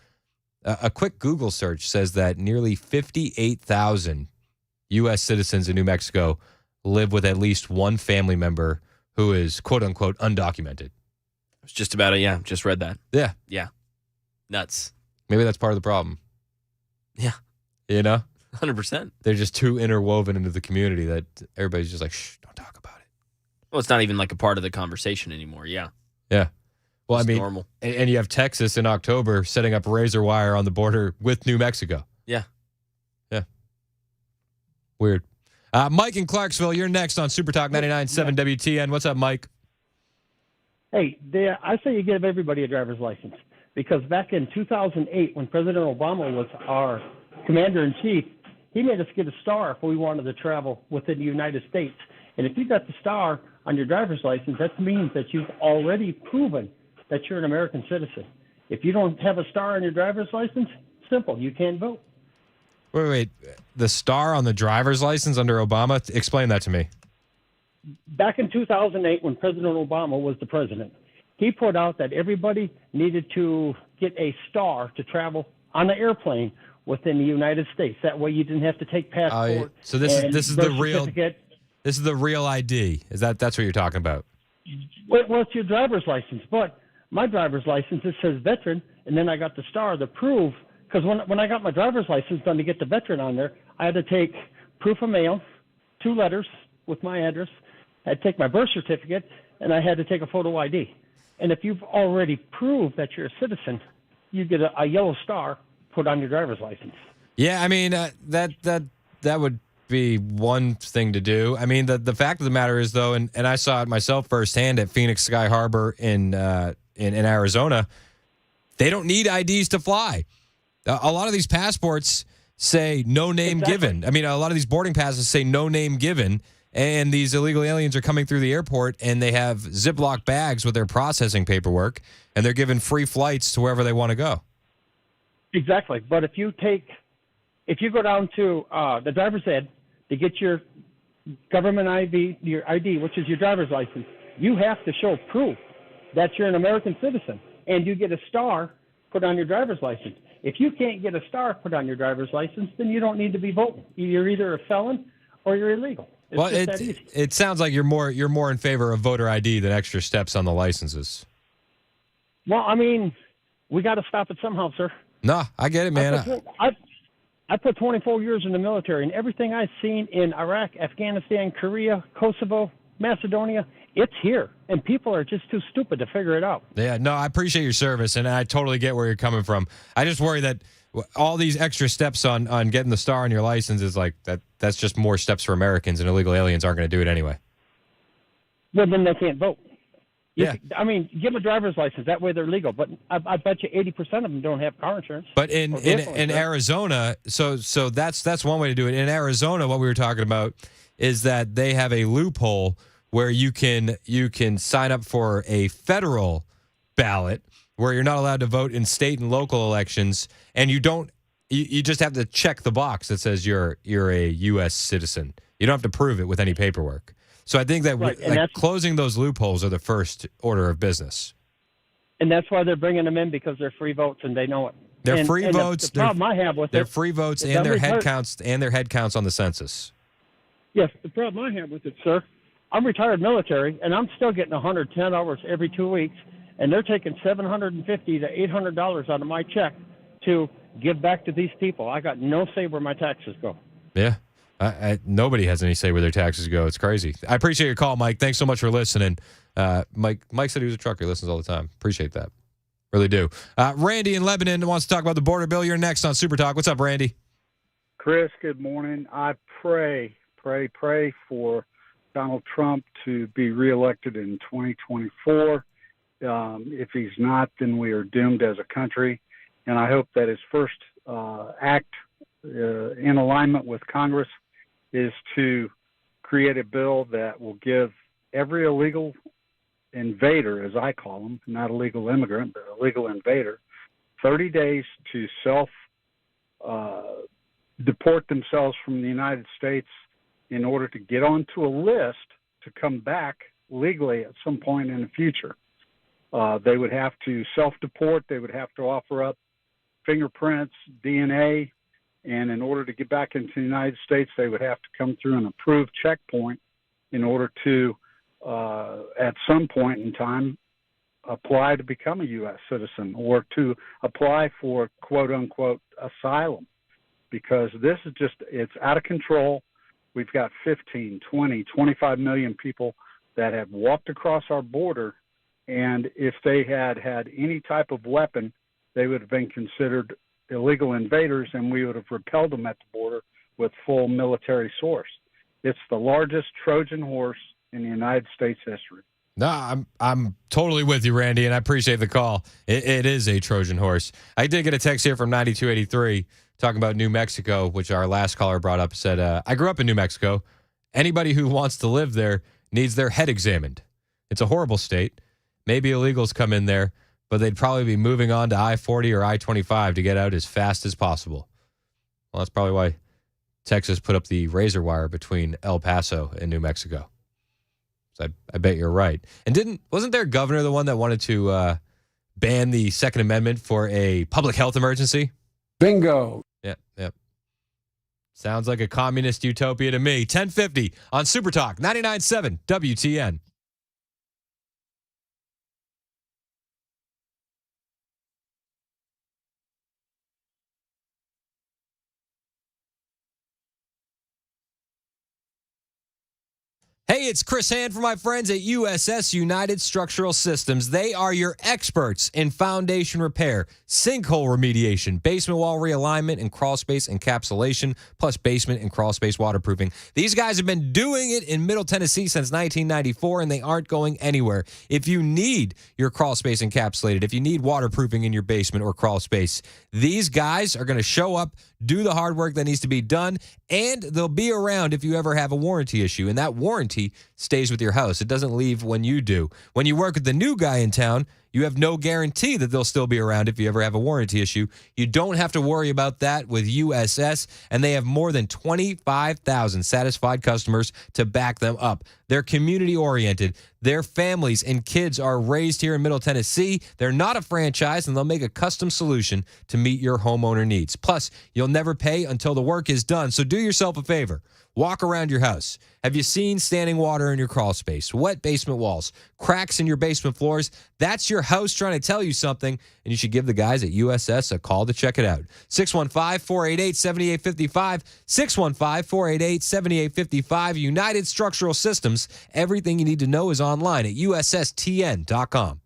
a quick Google search says that nearly 58,000 U.S. citizens in New Mexico live with at least one family member who is, quote-unquote, undocumented. I was just about it, yeah. Just read that. Yeah. Yeah. Nuts. Maybe that's part of the problem. Yeah. 100%. They're just too interwoven into the community that everybody's just like, shh, don't talk about it. Well, it's not even like a part of the conversation anymore, yeah. Yeah. Well, It's I mean, normal. And you have Texas in October setting up razor wire on the border with New Mexico. Yeah. Yeah. Weird. Mike in Clarksville, you're next on Super Talk 99.7 WTN. What's up, Mike? Hey, I say you give everybody a driver's license. because back in 2008, when President Obama was our commander-in-chief, he made us get a star if we wanted to travel within the United States. And if you got the star on your driver's license, that means that you've already proven that you're an American citizen. If you don't have a star on your driver's license, simple, you can't vote. Wait. The star on the driver's license under Obama? Explain that to me. Back in 2008, when President Obama was the president, he put out that everybody needed to get a star to travel on an airplane within the United States. That way you didn't have to take passport. So this is the real certificate. This is the real ID. That's what you're talking about? Well, it's your driver's license, but my driver's license, it says veteran, and then I got the star to prove, because when I got my driver's license done to get the veteran on there, I had to take proof of mail, 2 letters with my address, I had to take my birth certificate, and I had to take a photo ID. And if you've already proved that you're a citizen, you get a yellow star put on your driver's license. Yeah, I mean, that would be one thing to do. I mean, the fact of the matter is, though, and I saw it myself firsthand at Phoenix Sky Harbor in Arizona, they don't need IDs to fly. A lot of these passports say no name given. I mean, a lot of these boarding passes say no name given, and these illegal aliens are coming through the airport, and they have Ziploc bags with their processing paperwork, and they're given free flights to wherever they want to go. Exactly. But if you go down to the driver's ed to get your government ID, which is your driver's license, you have to show proof that you're an American citizen, and you get a star put on your driver's license. If you can't get a star put on your driver's license, then you don't need to be voting. You're either a felon or you're illegal. Well, it sounds like you're more in favor of voter ID than extra steps on the licenses. Well, I mean, we got to stop it somehow, sir. No, I get it, man. I put 24 years in the military, and everything I've seen in Iraq, Afghanistan, Korea, Kosovo, Macedonia, it's here, and people are just too stupid to figure it out. Yeah, no, I appreciate your service, and I totally get where you're coming from. I just worry that all these extra steps on getting the star on your license is like that's just more steps for Americans, and illegal aliens aren't going to do it anyway. Well, then they can't vote. Yeah. I mean, give them a driver's license. That way they're legal. But I bet you 80% of them don't have car insurance. But in Arizona, so that's one way to do it. In Arizona, what we were talking about is that they have a loophole where you can sign up for a federal ballot where you're not allowed to vote in state and local elections, and you just have to check the box that says you're a U.S. citizen. You don't have to prove it with any paperwork. So I think that closing those loopholes are the first order of business. And that's why they're bringing them in, because they're free votes and they know it. They're free votes. The problem I have with they're free votes and their head counts on the census. Yes, the problem I have with it, sir, I'm retired military, and I'm still getting 110 hours every 2 weeks, and they're taking $750 to $800 out of my check to give back to these people. I got no say where my taxes go. Yeah. Nobody has any say where their taxes go. It's crazy. I appreciate your call, Mike. Thanks so much for listening. Mike said he was a trucker. He listens all the time. Appreciate that. Really do. Randy in Lebanon wants to talk about the border bill. You're next on Super Talk. What's up, Randy? Chris, good morning. I pray for Donald Trump to be reelected in 2024. If he's not, then we are doomed as a country. And I hope that his first act in alignment with Congress is to create a bill that will give every illegal invader, as I call them, not a legal immigrant, but a legal invader, 30 days to deport themselves from the United States in order to get onto a list to come back legally at some point in the future. They would have to self-deport. They would have to offer up fingerprints, DNA, and in order to get back into the United States, they would have to come through an approved checkpoint in order to, at some point in time, apply to become a U.S. citizen or to apply for quote-unquote asylum, because this is it's out of control. We've got 15, 20, 25 million people that have walked across our border, and if they had any type of weapon, they would have been considered illegal invaders, and we would have repelled them at the border with full military source. It's the largest Trojan horse in the United States history. No, I'm totally with you, Randy, and I appreciate the call. It is a Trojan horse. I did get a text here from 9283 talking about New Mexico, which our last caller brought up. Said, I grew up in New Mexico. Anybody who wants to live there needs their head examined. It's a horrible state. Maybe illegals come in there, but they'd probably be moving on to I-40 or I-25 to get out as fast as possible. Well, that's probably why Texas put up the razor wire between El Paso and New Mexico. So I bet you're right. And wasn't their governor the one that wanted to ban the Second Amendment for a public health emergency? Bingo. Yep. Sounds like a communist utopia to me. 1050 on Super Talk 99.7 WTN. Hey, it's Chris Hand from my friends at USS United Structural Systems. They are your experts in foundation repair, sinkhole remediation, basement wall realignment, and crawl space encapsulation, plus basement and crawl space waterproofing. These guys have been doing it in Middle Tennessee since 1994, and they aren't going anywhere. If you need your crawl space encapsulated, if you need waterproofing in your basement or crawl space, these guys are going to show up, do the hard work that needs to be done, and they'll be around if you ever have a warranty issue. And that warranty stays with your house. It doesn't leave when you do. When you work with the new guy in town, you have no guarantee that they'll still be around if you ever have a warranty issue. You don't have to worry about that with USS, and they have more than 25,000 satisfied customers to back them up. They're community-oriented. Their families and kids are raised here in Middle Tennessee. They're not a franchise, and they'll make a custom solution to meet your homeowner needs. Plus, you'll never pay until the work is done, so do yourself a favor. Walk around your house. Have you seen standing water in your crawl space, wet basement walls, cracks in your basement floors? That's your house trying to tell you something, and you should give the guys at USS a call to check it out. 615-488-7855, 615-488-7855, United Structural Systems. Everything you need to know is online at USSTN.com.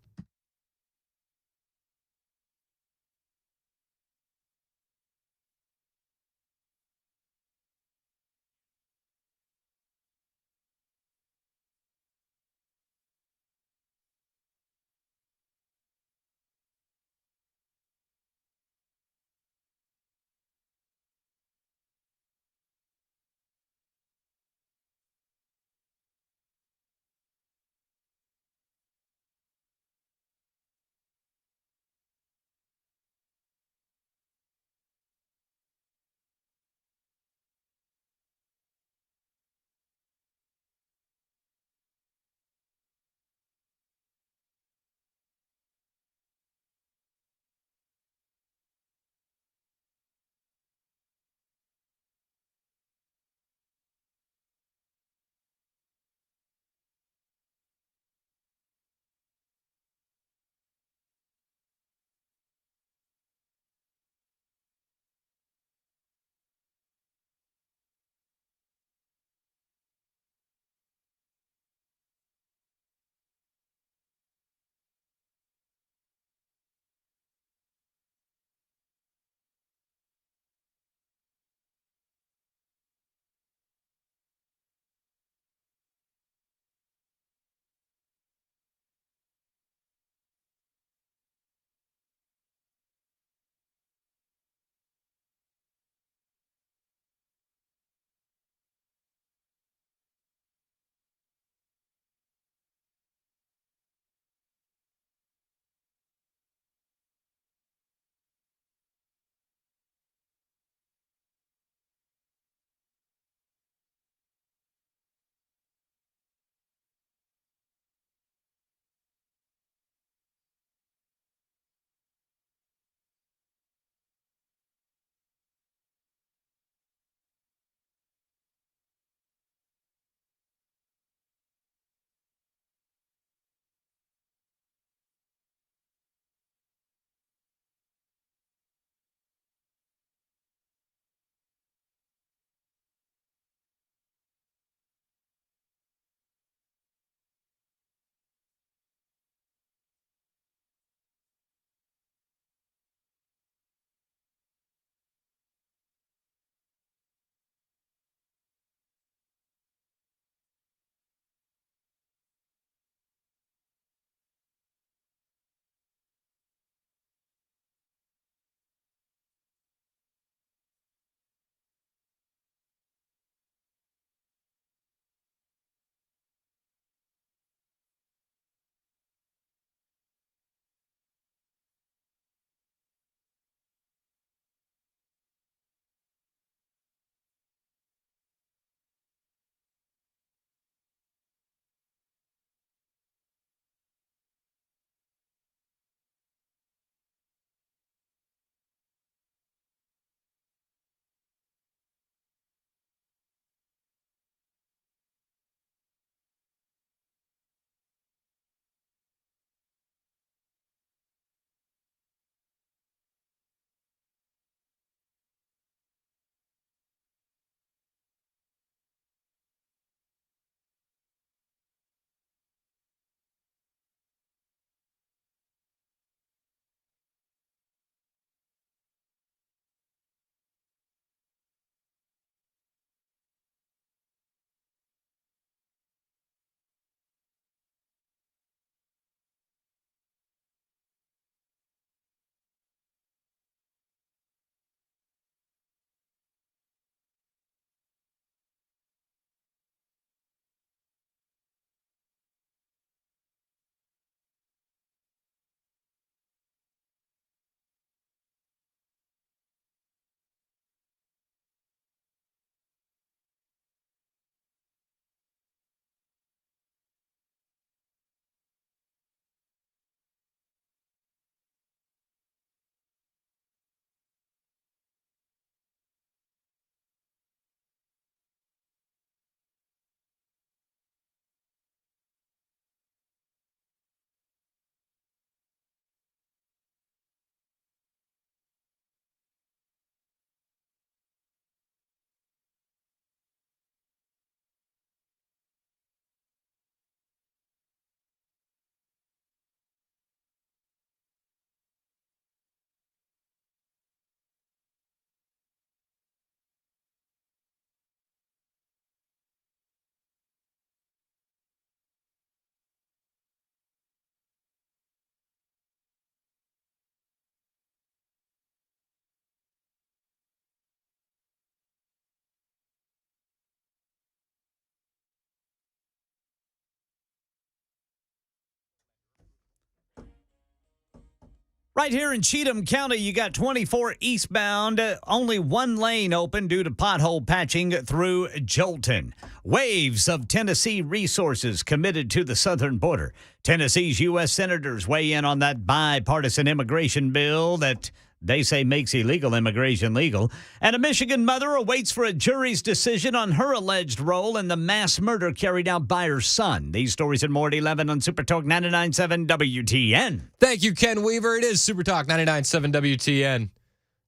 Right here in Cheatham County, you got 24 eastbound, only one lane open due to pothole patching through Jolton. Waves of Tennessee resources committed to the southern border. Tennessee's U.S. senators weigh in on that bipartisan immigration bill that they say makes illegal immigration legal. And a Michigan mother awaits for a jury's decision on her alleged role in the mass murder carried out by her son. These stories and more at 11 on Super Talk 99.7 WTN. Thank you, Ken Weaver. It is Super Talk 99.7 WTN.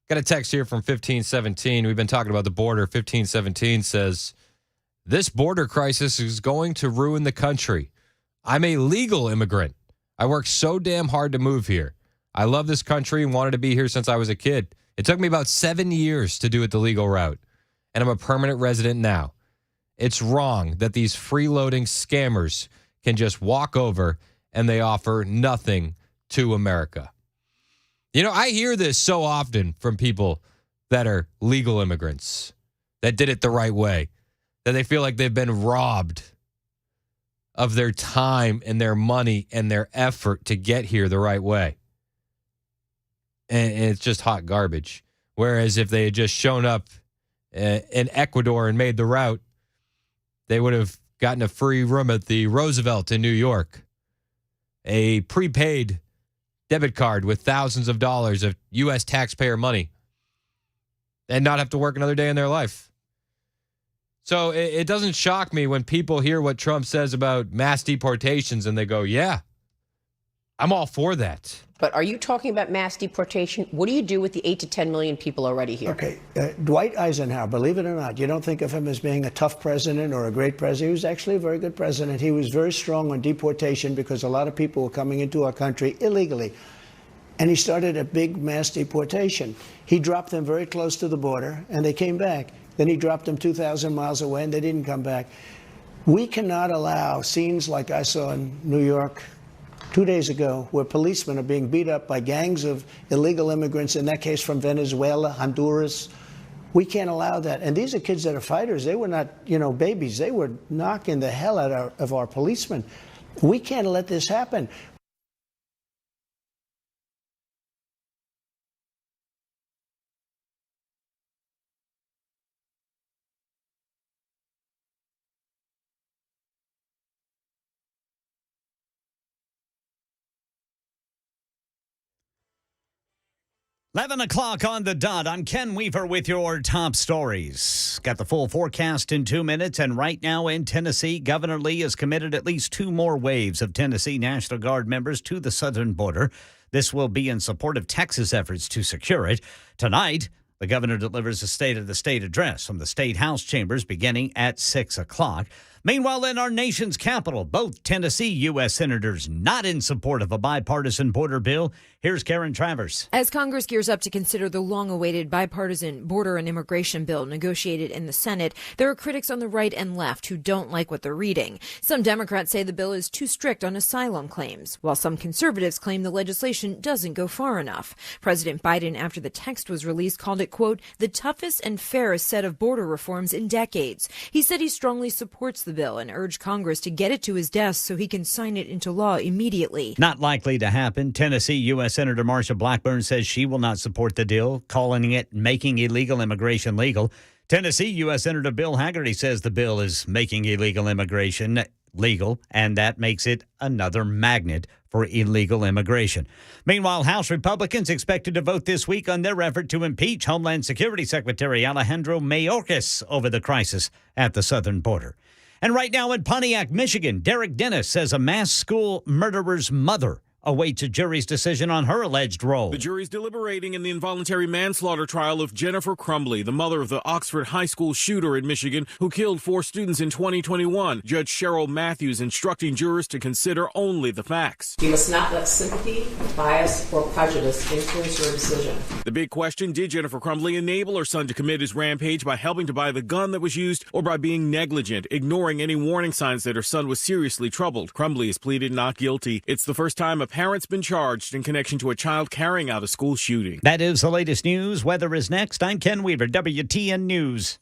Got a text here from 1517. We've been talking about the border. 1517 says, this border crisis is going to ruin the country. I'm a legal immigrant. I worked so damn hard to move here. I love this country and wanted to be here since I was a kid. It took me about 7 years to do it the legal route, and I'm a permanent resident now. It's wrong that these freeloading scammers can just walk over and they offer nothing to America. You know, I hear this so often from people that are legal immigrants that did it the right way, that they feel like they've been robbed of their time and their money and their effort to get here the right way. And it's just hot garbage. Whereas if they had just shown up in Ecuador and made the route, they would have gotten a free room at the Roosevelt in New York, a prepaid debit card with thousands of dollars of U.S. taxpayer money, and not have to work another day in their life. So it doesn't shock me when people hear what Trump says about mass deportations and they go, yeah, I'm all for that. But are you talking about mass deportation? What do you do with the 8 to 10 million people already here? Okay, Dwight Eisenhower, believe it or not, you don't think of him as being a tough president or a great president. He was actually a very good president. He was very strong on deportation because a lot of people were coming into our country illegally. And he started a big mass deportation. He dropped them very close to the border, and they came back. Then he dropped them 2,000 miles away, and they didn't come back. We cannot allow scenes like I saw in New York 2 days ago, where policemen are being beat up by gangs of illegal immigrants, in that case from Venezuela, Honduras. We can't allow that. And these are kids that are fighters. They were not, babies. They were knocking the hell out of our policemen. We can't let this happen. Eleven o'clock on the dot. I'm Ken Weaver with your top stories. Got the full forecast in 2 minutes. And right now in Tennessee, Governor Lee has committed at least 2 more waves of Tennessee National Guard members to the southern border. This will be in support of Texas' efforts to secure it. Tonight, the governor delivers a State of the State address from the State House chambers beginning at 6 o'clock. Meanwhile, in our nation's capital, both Tennessee U.S. senators not in support of a bipartisan border bill. Here's Karen Travers. As Congress gears up to consider the long-awaited bipartisan border and immigration bill negotiated in the Senate, there are critics on the right and left who don't like what they're reading. Some Democrats say the bill is too strict on asylum claims, while some conservatives claim the legislation doesn't go far enough. President Biden, after the text was released, called it, quote, the toughest and fairest set of border reforms in decades. He said he strongly supports the bill and urged Congress to get it to his desk so he can sign it into law immediately. Not likely to happen. Tennessee U.S. Senator Marsha Blackburn says she will not support the deal, calling it making illegal immigration legal. Tennessee U.S. Senator Bill Hagerty says the bill is making illegal immigration legal, and that makes it another magnet for illegal immigration. Meanwhile, House Republicans expected to vote this week on their effort to impeach Homeland Security Secretary Alejandro Mayorkas over the crisis at the southern border. And right now in Pontiac, Michigan, Derek Dennis says a mass school murderer's mother awaits a jury's decision on her alleged role. The jury's deliberating in the involuntary manslaughter trial of Jennifer Crumbley, the mother of the Oxford High School shooter in Michigan who killed 4 students in 2021. Judge Cheryl Matthews instructing jurors to consider only the facts. You must not let sympathy, bias, or prejudice influence your decision. The big question, did Jennifer Crumbley enable her son to commit his rampage by helping to buy the gun that was used or by being negligent, ignoring any warning signs that her son was seriously troubled? Crumbley has pleaded not guilty. It's the first time a parent's been charged in connection to a child carrying out a school shooting. That is the latest news. Weather is next. I'm Ken Weaver, WTN News.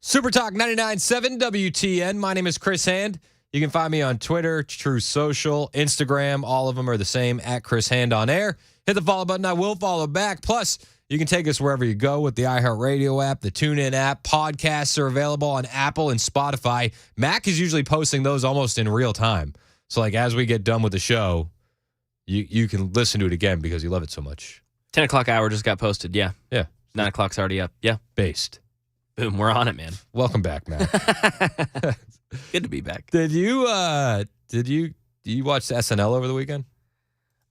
Super Talk 99.7 WTN. My name is Chris Hand. You can find me on Twitter, True Social, Instagram. All of them are the same, at Chris Hand on air. Hit the follow button. I will follow back. Plus, you can take us wherever you go with the iHeartRadio app, the TuneIn app. Podcasts are available on Apple and Spotify. Mac is usually posting those almost in real time. So, like, as we get done with the show, you can listen to it again because you love it so much. 10 o'clock hour just got posted. Yeah. 9 o'clock's already up. Yeah. Based. Boom. We're on it, man. Welcome back, Mac. Good to be back. Did you watch SNL over the weekend?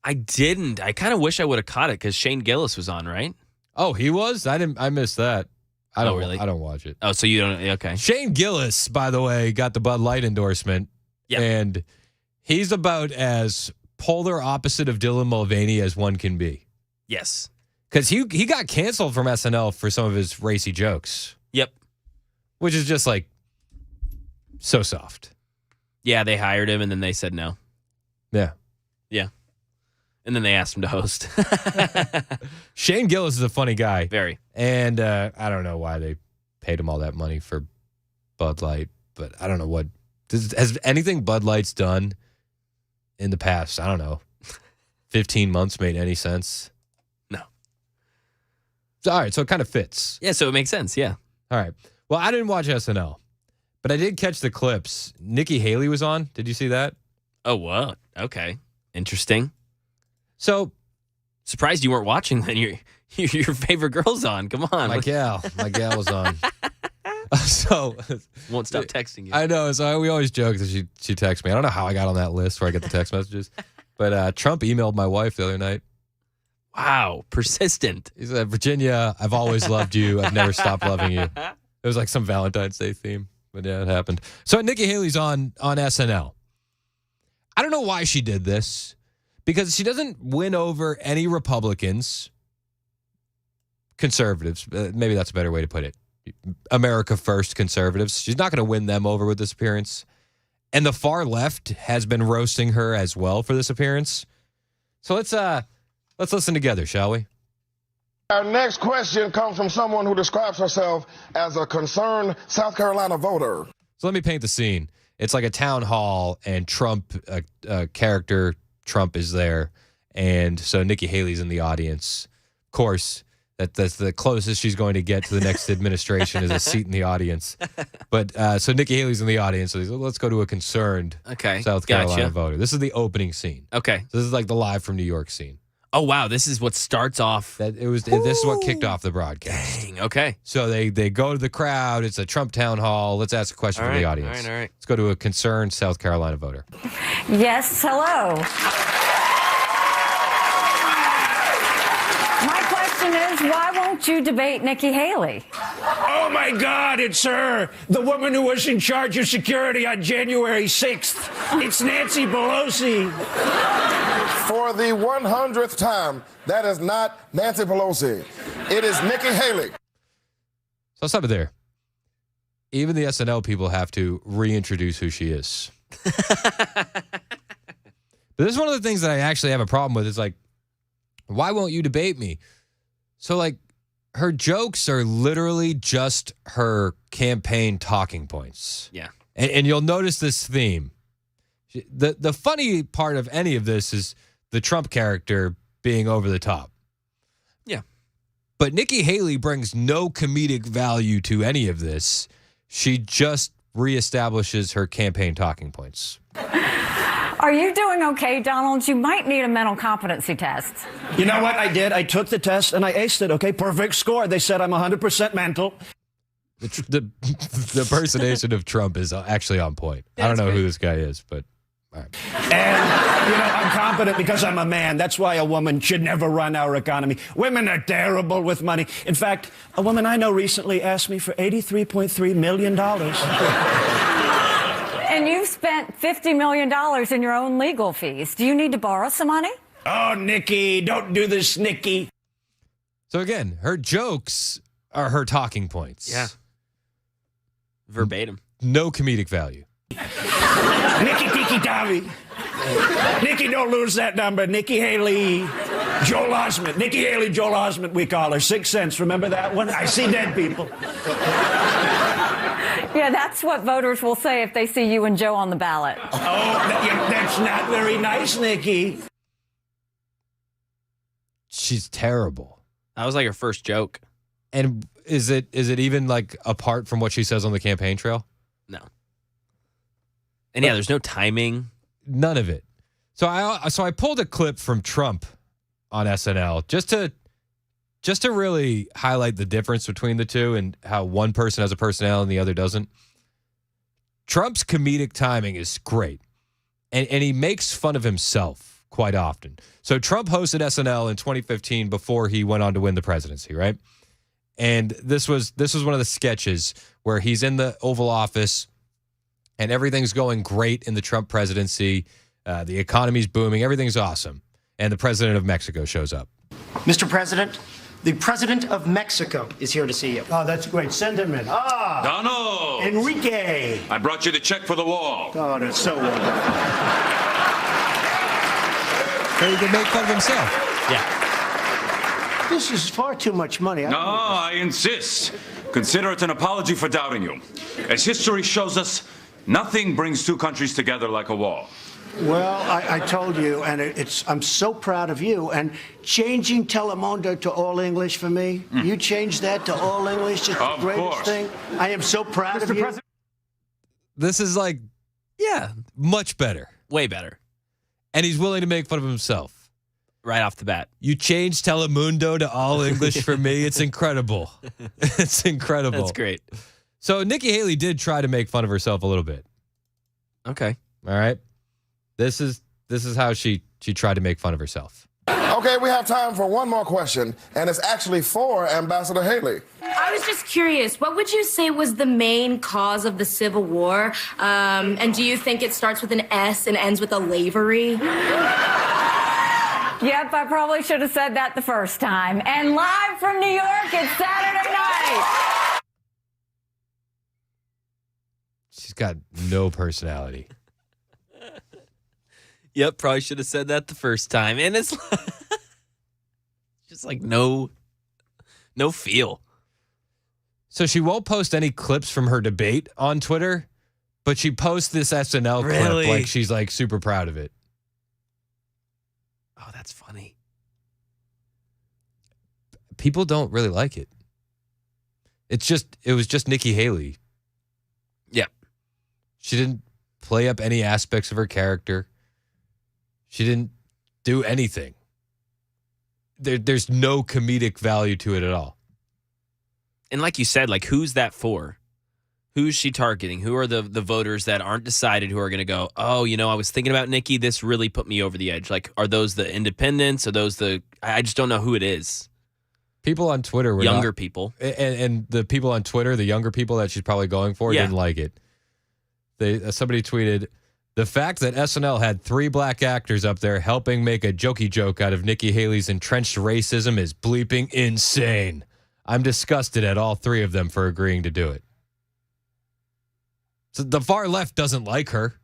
I didn't. I kind of wish I would have caught it because Shane Gillis was on, right? Oh, he was? I missed that. I don't really? I don't watch it. Oh, so you don't? Okay. Shane Gillis, by the way, got the Bud Light endorsement. Yep. And he's about as polar opposite of Dylan Mulvaney as one can be. Yes. Because he got canceled from SNL for some of his racy jokes. Yep. Which is just like so soft. Yeah, they hired him and then they said no. Yeah. Yeah. And then they asked him to host. Shane Gillis is a funny guy. Very. And I don't know why they paid him all that money for Bud Light, but I don't know what. Has anything Bud Light's done in the past, I don't know, 15 months made any sense? No. All right, so it kind of fits. Yeah, so it makes sense, yeah. All right. Well, I didn't watch SNL, but I did catch the clips. Nikki Haley was on. Did you see that? Oh, what? Okay. Interesting. So, surprised you weren't watching then. Your favorite girl's on. Come on. My gal was on. So won't stop texting you. I know. So we always joke that she texts me. I don't know how I got on that list where I get the text messages. But Trump emailed my wife the other night. Wow, persistent. He said, "Virginia, I've always loved you. I've never stopped loving you." It was like some Valentine's Day theme, but yeah, it happened. So Nikki Haley's on SNL. I don't know why she did this, because she doesn't win over any Republicans, conservatives. Maybe that's a better way to put it. America First conservatives. She's not going to win them over with this appearance. And the far left has been roasting her as well for this appearance. So let's listen together, shall we? Our next question comes from someone who describes herself as a concerned South Carolina voter. So let me paint the scene. It's like a town hall, and Trump, character Trump is there. And so Nikki Haley's in the audience. Of course, that's the closest she's going to get to the next administration is a seat in the audience. But so Nikki Haley's in the audience. So let's go to a concerned South Carolina voter. This is the opening scene. Okay. So this is like the live from New York scene. Oh, wow. This is what starts off. This is what kicked off the broadcast. Dang, okay. So they go to the crowd. It's a Trump town hall. Let's ask a question from the audience. All right. Let's go to a concerned South Carolina voter. Yes, hello. My question is, why won't you debate Nikki Haley? Oh, my God, it's her, the woman who was in charge of security on January 6th. It's Nancy Pelosi. For the 100th time, that is not Nancy Pelosi. It is Nikki Haley. So let's stop it there. Even the SNL people have to reintroduce who she is. But this is one of the things that I actually have a problem with. It's like, why won't you debate me? So, like, her jokes are literally just her campaign talking points. Yeah. And you'll notice this theme. The funny part of any of this is the Trump character being over the top. Yeah. But Nikki Haley brings no comedic value to any of this. She just reestablishes her campaign talking points. Are you doing okay, Donald? You might need a mental competency test. You know what I did? I took the test and I aced it, okay? Perfect score. They said I'm 100% mental. The impersonation of Trump is actually on point. I don't know who this guy is, but all right. And, you know, I'm competent because I'm a man. That's why a woman should never run our economy. Women are terrible with money. In fact, a woman I know recently asked me for $83.3 million. And you've spent $50 million in your own legal fees. Do you need to borrow some money? Oh, Nikki, don't do this, Nikki. So again, her jokes are her talking points. Yeah. Verbatim. No comedic value. Nikki Tiki Tavi. Nikki, don't lose that number. Nikki Haley, Joel Osment. Nikki Haley, Joel Osment, we call her. 6 cents. Remember that one? I see dead people. Yeah, that's what voters will say if they see you and Joe on the ballot. Oh, that's not very nice, Nikki. She's terrible. That was like her first joke. And is it even like apart from what she says on the campaign trail? No. And yeah, there's no timing. None of it. So I pulled a clip from Trump on SNL just to really highlight the difference between the two and how one person has a personality and the other doesn't. Trump's comedic timing is great. And he makes fun of himself quite often. So Trump hosted SNL in 2015 before he went on to win the presidency, right? And this was one of the sketches where he's in the Oval Office and everything's going great in the Trump presidency. The economy's booming. Everything's awesome. And the president of Mexico shows up. Mr. President, the president of Mexico is here to see you. Oh, that's great. Send him in. Donald! Enrique! I brought you the check for the wall. Oh, that's so wonderful. So he can make fun of himself. Yeah. This is far too much money. No, I insist. Consider it an apology for doubting you. As history shows us, nothing brings two countries together like a wall. Well, I told you, and I'm so proud of you. And changing Telemundo to all English for me, you changed that to all English, just the greatest thing. I am so proud of you. This is like, much better. Way better. And he's willing to make fun of himself. Right off the bat. You changed Telemundo to all English for me. It's incredible. It's incredible. That's great. So Nikki Haley did try to make fun of herself a little bit. Okay. All right. This is how she tried to make fun of herself. Okay, we have time for one more question, and it's actually for Ambassador Haley. I was just curious, what would you say was the main cause of the Civil War? And do you think it starts with an S and ends with a lavery? Yep, I probably should have said that the first time. And live from New York, it's Saturday night. She's got no personality. Yep, probably should have said that the first time. And it's just like no feel. So she won't post any clips from her debate on Twitter, but she posts this SNL clip like she's like super proud of it. Oh, that's funny. People don't really like it. It was just Nikki Haley. Yeah. She didn't play up any aspects of her character. She didn't do anything. There's no comedic value to it at all. And like you said, like who's that for? Who's she targeting? Who are the voters that aren't decided who are going to go, oh, I was thinking about Nikki. This really put me over the edge. Like, are those the independents? Are those I just don't know who it is. People on Twitter were younger people. And the people on Twitter, the younger people that she's probably going for, didn't like it. Somebody tweeted, the fact that SNL had 3 black actors up there helping make a jokey joke out of Nikki Haley's entrenched racism is bleeping insane. I'm disgusted at all 3 of them for agreeing to do it. So the far left doesn't like her.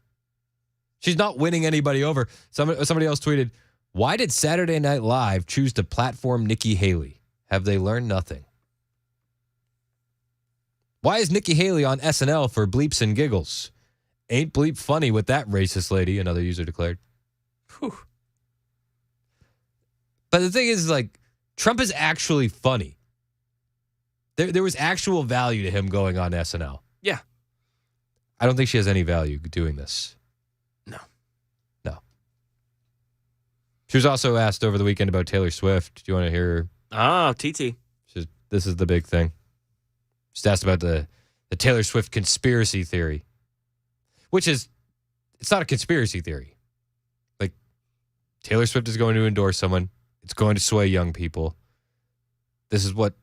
She's not winning anybody over. Somebody else tweeted, why did Saturday Night Live choose to platform Nikki Haley? Have they learned nothing? Why is Nikki Haley on SNL for bleeps and giggles? Ain't bleep funny with that racist lady, another user declared. Whew. But the thing is, like, Trump is actually funny. There was actual value to him going on SNL. Yeah. I don't think she has any value doing this. No. She was also asked over the weekend about Taylor Swift. Do you want to hear her? TT. This is the big thing. She's asked about the Taylor Swift conspiracy theory, which is, it's not a conspiracy theory. Like, Taylor Swift is going to endorse someone. It's going to sway young people. This is what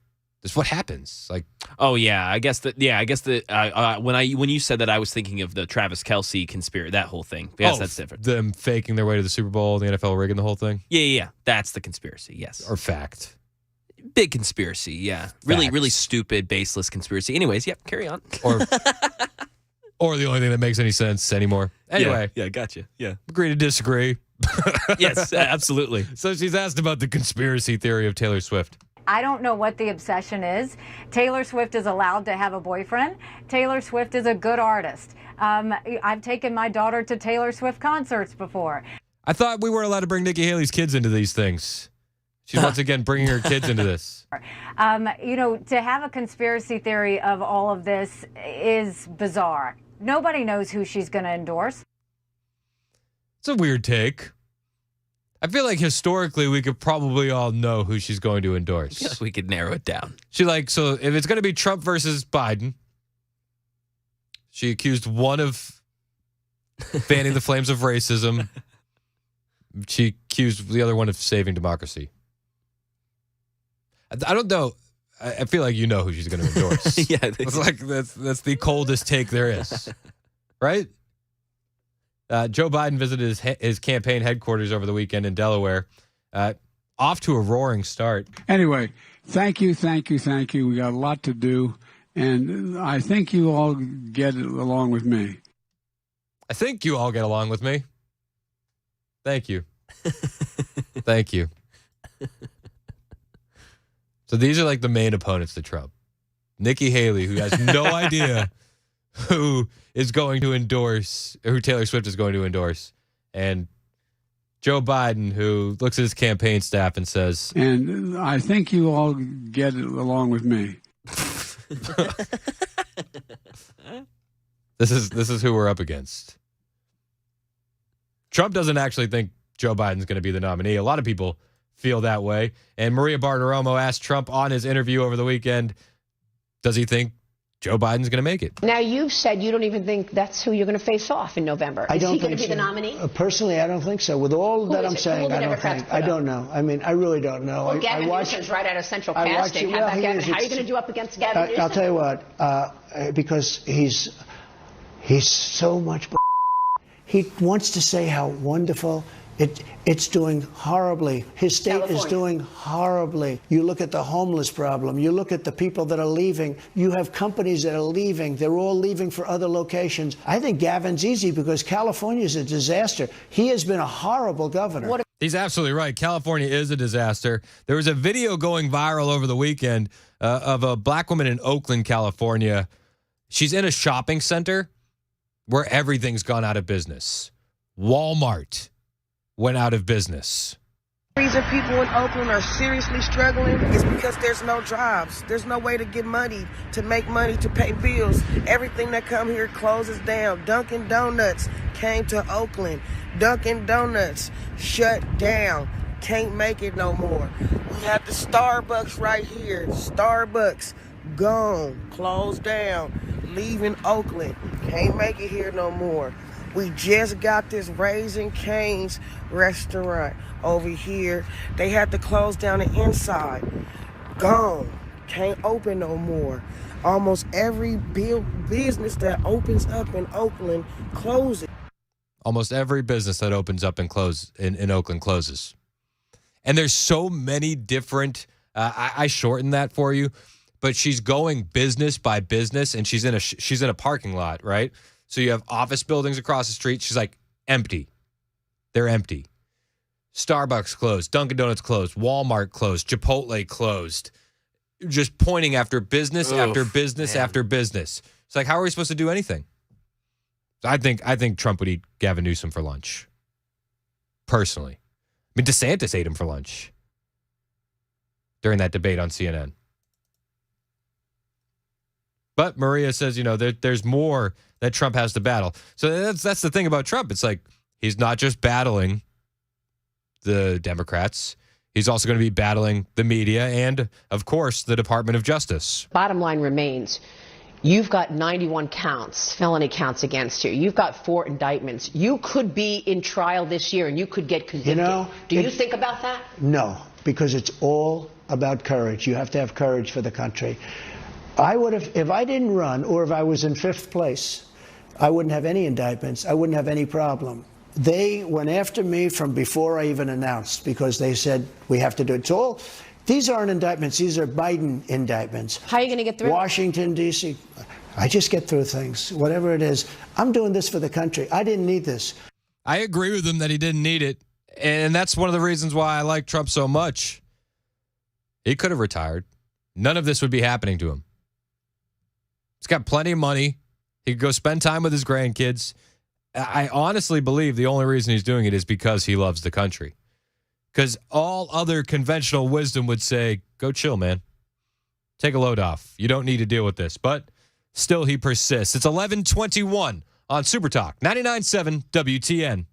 happens. Like, oh yeah, I guess when you said that, I was thinking of the Travis Kelce conspiracy, that whole thing. Yes, that's different. Them faking their way to the Super Bowl, the NFL rigging the whole thing. Yeah, that's the conspiracy. Yes, or fact. Big conspiracy. Yeah, really stupid, baseless conspiracy. Anyways, yep. Carry on. Or the only thing that makes any sense anymore. Anyway, yeah, gotcha. Yeah, agree to disagree. Yes, absolutely. So she's asked about the conspiracy theory of Taylor Swift. I don't know what the obsession is. Taylor Swift is allowed to have a boyfriend. Taylor Swift is a good artist. I've taken my daughter to Taylor Swift concerts before. I thought we weren't allowed to bring Nikki Haley's kids into these things. She's once again bringing her kids into this. To have a conspiracy theory of all of this is bizarre. Nobody knows who she's going to endorse. It's a weird take. I feel like historically we could probably all know who she's going to endorse. I feel like we could narrow it down. So if it's going to be Trump versus Biden, she accused one of fanning the flames of racism. She accused the other one of saving democracy. I don't know. I feel like you know who she's going to endorse. Yeah, it's like that's the coldest take there is, right? Joe Biden visited his campaign headquarters over the weekend in Delaware. Off to a roaring start. Anyway, thank you. We got a lot to do, and I think you all get along with me. I think you all get along with me. Thank you. Thank you. So these are like the main opponents to Trump. Nikki Haley, who has no idea who is going to endorse, who Taylor Swift is going to endorse, and Joe Biden, who looks at his campaign staff and says, and I think you all get along with me. This is who we're up against. Trump doesn't actually think Joe Biden's going to be the nominee. A lot of people feel that way. And Maria Bartiromo asked Trump on his interview over the weekend, does he think Joe Biden's going to make it? Now, you've said you don't even think that's who you're going to face off in November. Is he going to be the nominee? Personally, I don't think so. With all that I'm saying, I don't think. I don't know. I mean, I really don't know. Well, Gavin Newsom's right out of Central Casting. How are you going to do up against Gavin Newsom? I'll tell you what, because he's so much. He wants to say how wonderful it's doing horribly. His state is doing horribly. You look at the homeless problem. You look at the people that are leaving. You have companies that are leaving. They're all leaving for other locations. I think Gavin's easy because California is a disaster. He has been a horrible governor. He's absolutely right. California is a disaster. There was a video going viral over the weekend of a black woman in Oakland, California. She's in a shopping center where everything's gone out of business. Walmart went out of business. The reason people in Oakland are seriously struggling is because there's no jobs. There's no way to get money, to make money, to pay bills. Everything that come here closes down. Dunkin' Donuts came to Oakland. Dunkin' Donuts shut down. Can't make it no more. We have the Starbucks right here. Starbucks gone, closed down, leaving Oakland. Can't make it here no more. We just got this Raising Cane's restaurant over here. They had to close down the inside. Gone. Can't open no more. Almost every business that opens up in Oakland closes. Almost every business that opens up and in Oakland closes. And there's so many different, I shortened that for you, but she's going business by business, and she's in a parking lot, right? So you have office buildings across the street. She's like, empty. They're empty. Starbucks closed. Dunkin' Donuts closed. Walmart closed. Chipotle closed. Just pointing after business after business after business. It's like, how are we supposed to do anything? I think Trump would eat Gavin Newsom for lunch. Personally. I mean, DeSantis ate him for lunch during that debate on CNN. But Maria says, there's more that Trump has to battle. So that's the thing about Trump. It's like he's not just battling the Democrats. He's also going to be battling the media and, of course, the Department of Justice. Bottom line remains, you've got 91 counts, felony counts against you. You've got 4 indictments. You could be in trial this year and you could get convicted. Do you think about that? No, because it's all about courage. You have to have courage for the country. I would have, if I didn't run or if I was in 5th place, I wouldn't have any indictments. I wouldn't have any problem. They went after me from before I even announced because they said we have to do it. So these aren't indictments. These are Biden indictments. How are you going to get through? Washington, D.C. I just get through things, whatever it is. I'm doing this for the country. I didn't need this. I agree with him that he didn't need it. And that's one of the reasons why I like Trump so much. He could have retired. None of this would be happening to him. He's got plenty of money. He could go spend time with his grandkids. I honestly believe the only reason he's doing it is because he loves the country. Because all other conventional wisdom would say, go chill, man. Take a load off. You don't need to deal with this. But still, he persists. It's 11:21 on Super Talk 99.7 WTN.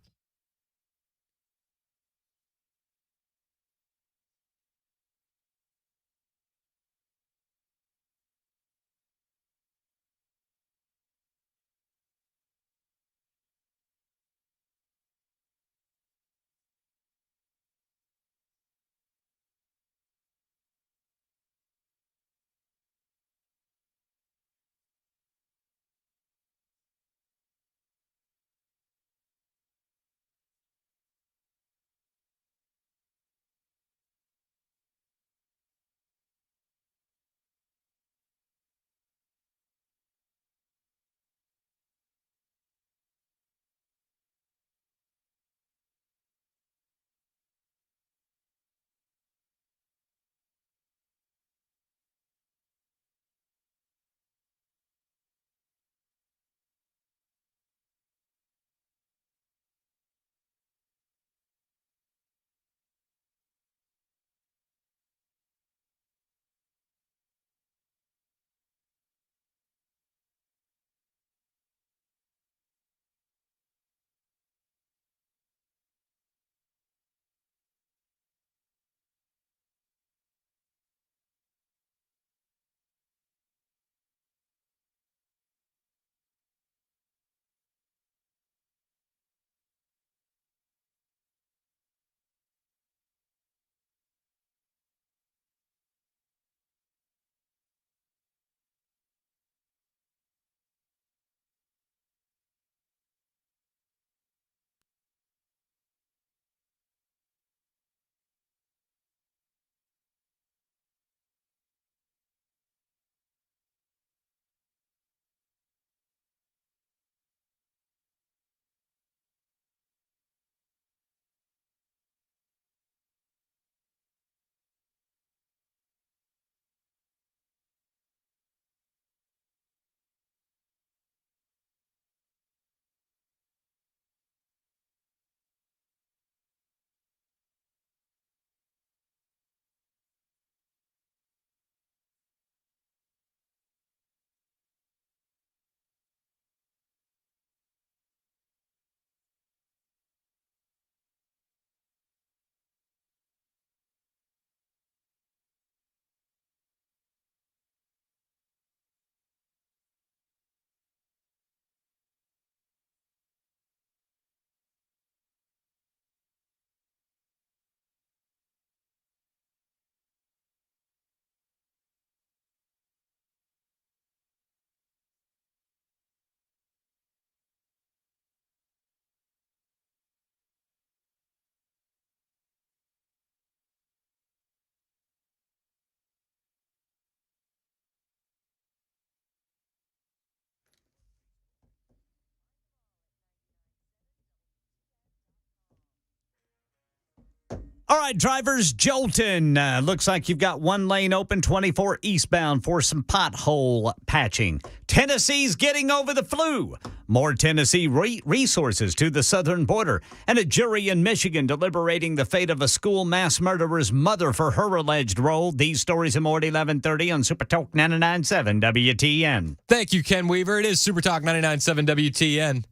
All right, drivers, Jolton. Looks like you've got one lane open, 24 eastbound for some pothole patching. Tennessee's getting over the flu. More Tennessee resources to the southern border. And a jury in Michigan deliberating the fate of a school mass murderer's mother for her alleged role. These stories and more at 11:30 on Super Talk 99.7 WTN. Thank you, Ken Weaver. It is Super Talk 99.7 WTN.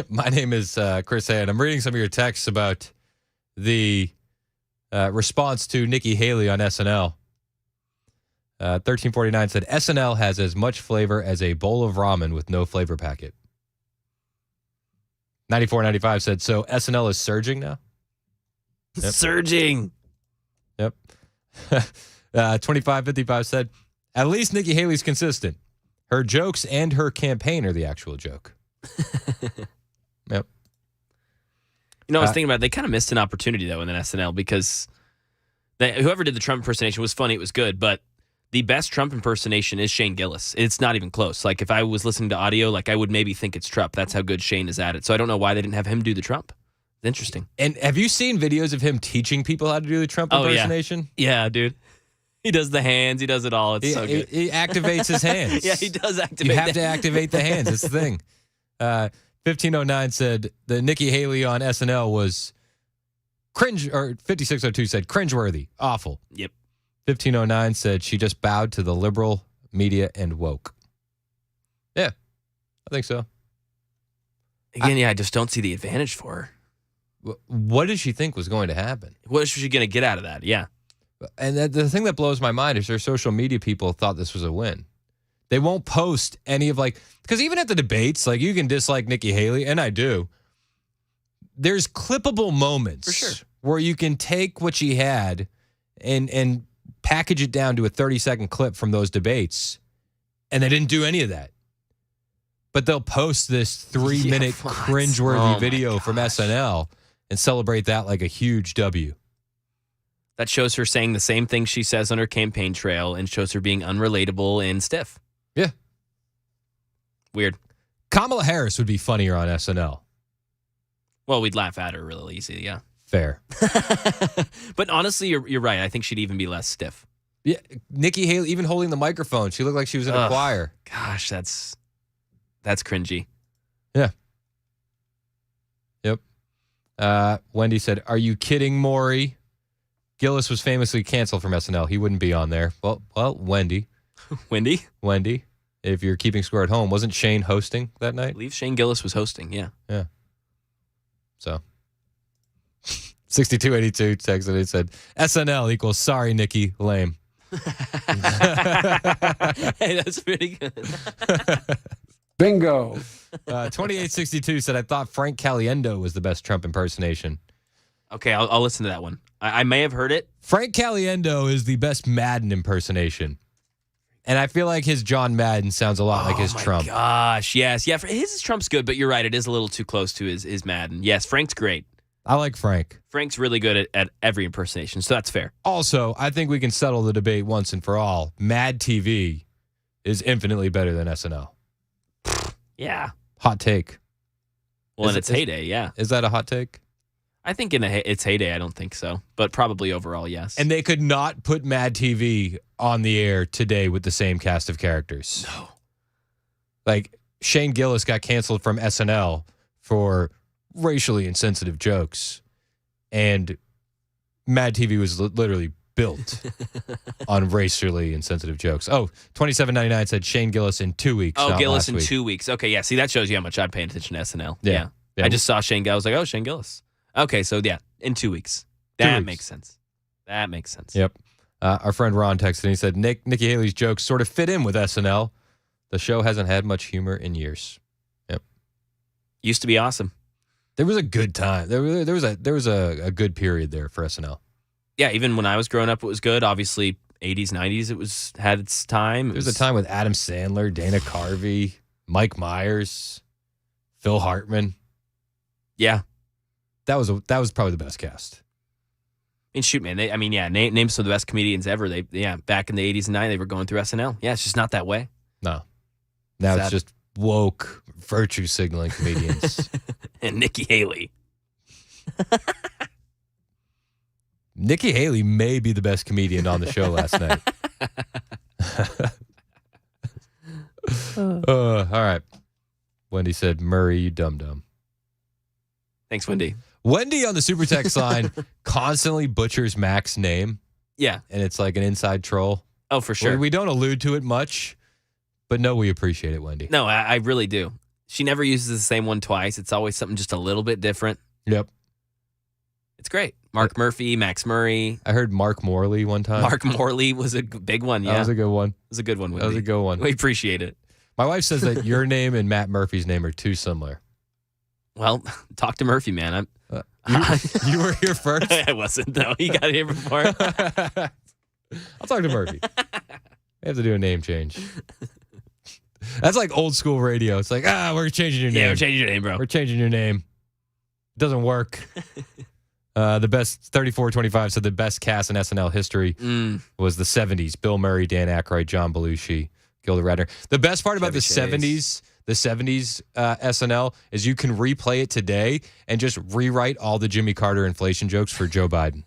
My name is Chris Hand. I'm reading some of your texts about the response to Nikki Haley on SNL. 1349 said, SNL has as much flavor as a bowl of ramen with no flavor packet. 9495 said, so SNL is surging now? Yep. Surging. Yep. 2555 said, at least Nikki Haley's consistent. Her jokes and her campaign are the actual joke. Yep. You know, I was thinking about it, they kind of missed an opportunity, though, in an SNL because whoever did the Trump impersonation was funny. It was good. But the best Trump impersonation is Shane Gillis. It's not even close. Like, if I was listening to audio, like, I would maybe think it's Trump. That's how good Shane is at it. So I don't know why they didn't have him do the Trump. Interesting. And have you seen videos of him teaching people how to do the Trump impersonation? Yeah, dude. He does the hands. He does it all. It's so good. He activates his hands. Yeah, he does activate. You have to activate the hands. It's the thing. 1509 said the Nikki Haley on SNL was cringe, or 5602 said cringeworthy, awful. Yep. 1509 said she just bowed to the liberal media and woke. Yeah, I think so. Again, I just don't see the advantage for her. What did she think was going to happen? What is she going to get out of that? Yeah. And the thing that blows my mind is their social media people thought this was a win. They won't post any of because even at the debates, you can dislike Nikki Haley, and I do. There's clippable moments for sure where you can take what she had and package it down to a 30-second clip from those debates, and they didn't do any of that. But they'll post this 3-minute cringeworthy video from SNL and celebrate that like a huge W. That shows her saying the same thing she says on her campaign trail and shows her being unrelatable and stiff. Yeah. Weird. Kamala Harris would be funnier on SNL. Well, we'd laugh at her real easy, yeah. Fair. But honestly, you're right. I think she'd even be less stiff. Yeah, Nikki Haley, even holding the microphone, she looked like she was in a choir. Gosh, that's cringy. Yeah. Yep. Wendy said, "Are you kidding, Maury? Gillis was famously canceled from SNL. He wouldn't be on there." Well, Wendy. Wendy. If you're keeping score at home, wasn't Shane hosting that night? I believe Shane Gillis was hosting, yeah. Yeah. So, 6282 texted and said, SNL equals sorry, Nikki, lame. Hey, that's pretty good. Bingo. 2862 said, I thought Frank Caliendo was the best Trump impersonation. Okay, I'll listen to that one. I may have heard it. Frank Caliendo is the best Madden impersonation. And I feel like his John Madden sounds a lot like his Trump. Gosh, yes. Yeah, his Trump's good, but you're right. It is a little too close to his Madden. Yes, Frank's great. I like Frank. Frank's really good at every impersonation, so that's fair. Also, I think we can settle the debate once and for all. Mad TV is infinitely better than SNL. Yeah. Hot take. Well, in its heyday, yeah. Is that a hot take? I think in its heyday, I don't think so. But probably overall, yes. And they could not put Mad TV on the air today with the same cast of characters. No. Like, Shane Gillis got canceled from SNL for racially insensitive jokes. And Mad TV was literally built on racially insensitive jokes. Oh, 2799 said Shane Gillis in 2 weeks. Oh, Gillis last in week. 2 weeks. Okay, yeah. See, that shows you how much I'm paying attention to SNL. Yeah. I just saw Shane Gillis. I was like, oh, Shane Gillis. Okay, so yeah, in 2 weeks. That makes sense. That makes sense. Yep. Our friend Ron texted and he said, Nikki Haley's jokes sort of fit in with SNL. The show hasn't had much humor in years. Yep. Used to be awesome. There was a good time. There was a good period there for SNL. Yeah, even when I was growing up, it was good. Obviously, 80s, 90s, it had its time. There was a time with Adam Sandler, Dana Carvey, Mike Myers, Phil Hartman. Yeah. That was probably the best cast. I mean, shoot, man. Name some of the best comedians ever. Back in the 80s and 90s, they were going through SNL. Yeah, it's just not that way. No. Now it's just woke, virtue signaling comedians. And Nikki Haley. Nikki Haley may be the best comedian on the show last night. All right. Wendy said, Murray, you dum-dum. Thanks, Wendy. Wendy on the super text line constantly butchers Mac's name. Yeah. And it's like an inside troll. Oh, for sure. We don't allude to it much, but no, we appreciate it, Wendy. No, I really do. She never uses the same one twice. It's always something just a little bit different. Yep. It's great. Mark Murphy, Max Murray. I heard Mark Morley one time. Mark Morley was a big one, yeah. That was a good one. It was a good one, Wendy. That was a good one. We appreciate it. My wife says that your name and Matt Murphy's name are too similar. Well, talk to Murphy, man. You were here first? I wasn't, though. He got here before. I'll talk to Murphy. We have to do a name change. That's like old school radio. It's like, we're changing your name. Yeah, we're changing your name, bro. We're changing your name. It doesn't work. The best 3425 said the best cast in SNL history was the 70s. Bill Murray, Dan Aykroyd, John Belushi, Gilda Radner. The best part about the 70s the 70s SNL is you can replay it today and just rewrite all the Jimmy Carter inflation jokes for Joe Biden.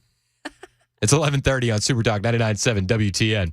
It's 11:30 on Super Talk 99.7 WTN.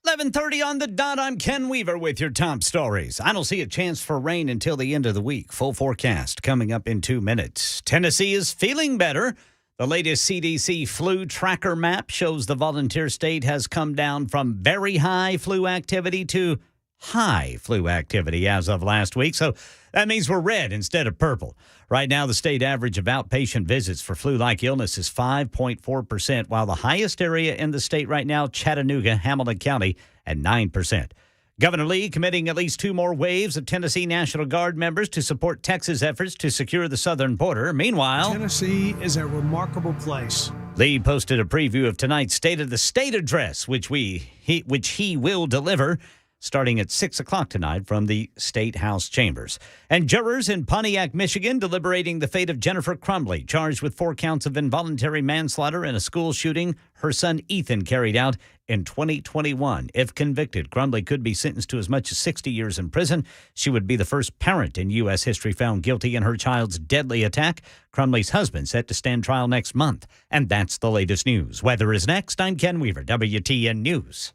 $11:30 on the dot. I'm Ken Weaver with your top stories. I don't see a chance for rain until the end of the week. Full forecast coming up in 2 minutes. Tennessee is feeling better. The latest CDC flu tracker map shows the volunteer state has come down from very high flu activity to high flu activity as of last week. So that means we're red instead of purple. Right now, the state average of outpatient visits for flu-like illness is 5.4%, while the highest area in the state right now, Chattanooga, Hamilton County, at 9%. Governor Lee committing at least 2 more waves of Tennessee National Guard members to support Texas' efforts to secure the southern border. Meanwhile, Tennessee is a remarkable place. Lee posted a preview of tonight's State of the State address, which he will deliver starting at 6 o'clock tonight from the State House chambers. And jurors in Pontiac, Michigan, deliberating the fate of Jennifer Crumbley, charged with 4 counts of involuntary manslaughter in a school shooting her son Ethan carried out in 2021. If convicted, Crumbley could be sentenced to as much as 60 years in prison. She would be the first parent in U.S. history found guilty in her child's deadly attack. Crumbley's husband set to stand trial next month. And that's the latest news. Weather is next. I'm Ken Weaver, WTN News.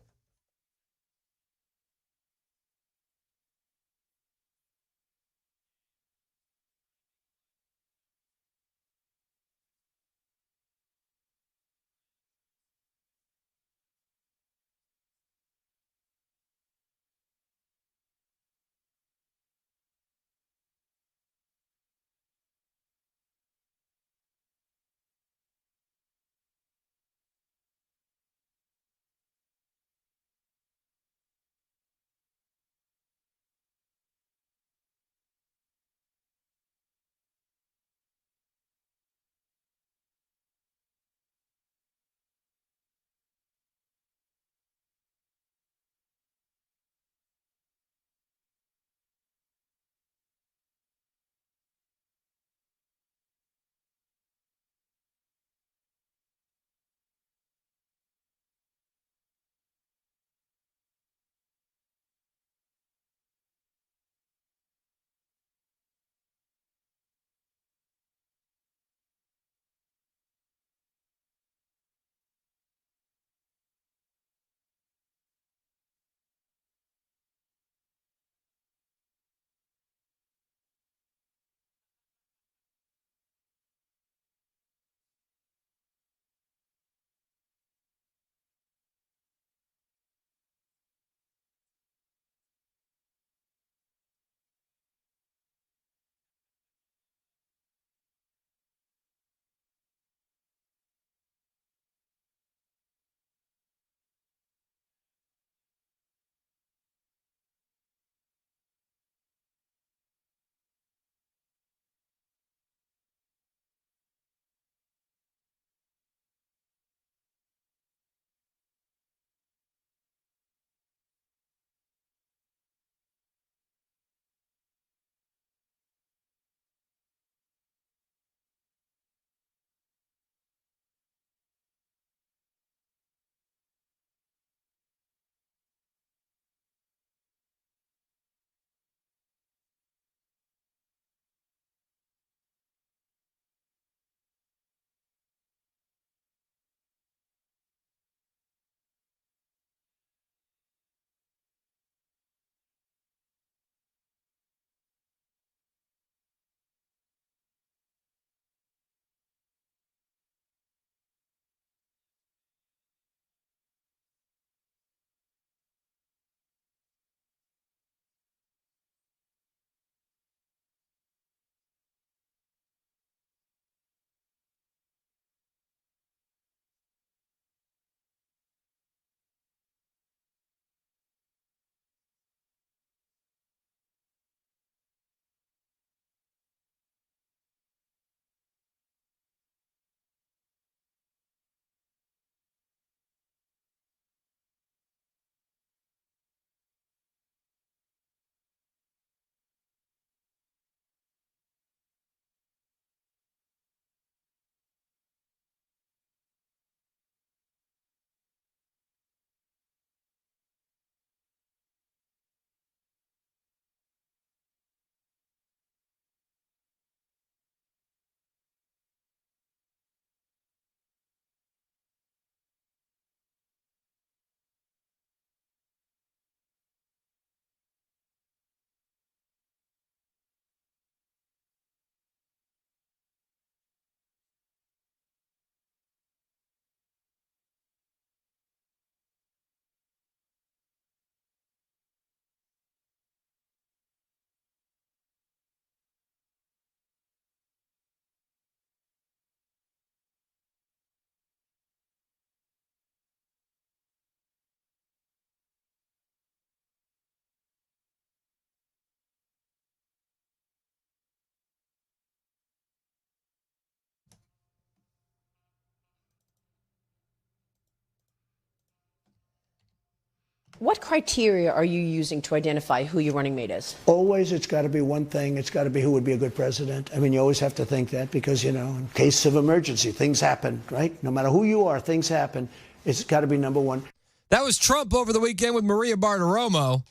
What criteria are you using to identify who your running mate is? Always, it's got to be one thing. It's got to be who would be a good president. I mean, you always have to think that because, in case of emergency, things happen, right? No matter who you are, things happen. It's got to be number one. That was Trump over the weekend with Maria Bartiromo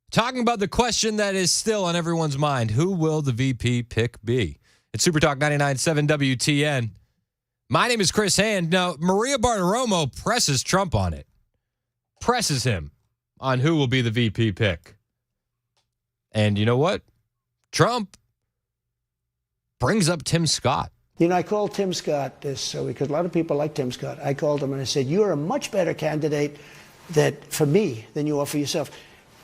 talking about the question that is still on everyone's mind. Who will the VP pick be? It's Super Talk 99.7 WTN. My name is Chris Hand. Now, Maria Bartiromo presses Trump on it. Presses him on who will be the VP pick. And you know what? Trump brings up Tim Scott. I called Tim Scott this because a lot of people like Tim Scott. I called him and I said, you're a much better candidate for me than you are for yourself.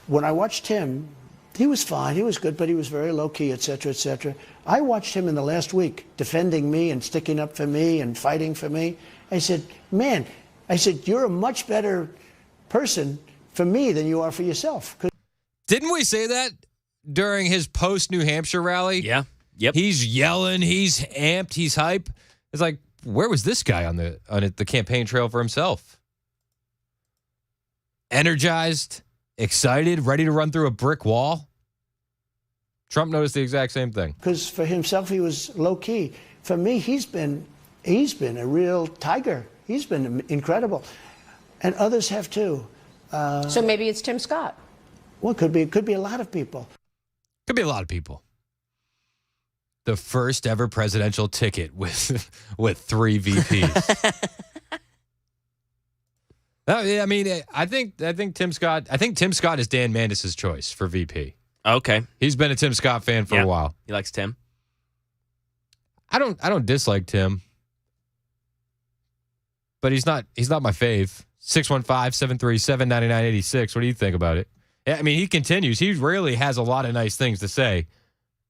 When I watched him, he was fine. He was good, but he was very low-key, et cetera, et cetera. I watched him in the last week defending me and sticking up for me and fighting for me. I said, you're a much better person for me than you are for yourself. Didn't we say that during his post-New Hampshire rally? Yeah. Yep. He's yelling, he's amped, he's hype. It's like, where was this guy on the campaign trail for himself? Energized, excited, ready to run through a brick wall. Trump noticed the exact same thing. Because for himself, he was low-key. For me, he's been a real tiger. He's been incredible. And others have too. So maybe it's Tim Scott. Well, it could be a lot of people. Could be a lot of people. The first ever presidential ticket with 3 VPs. I mean, I think Tim Scott is Dan Mandis's choice for VP. Okay. He's been a Tim Scott fan for a while. He likes Tim. I don't dislike Tim. But he's not my fave. 615-737-9986. What do you think about it? I mean, he continues. He really has a lot of nice things to say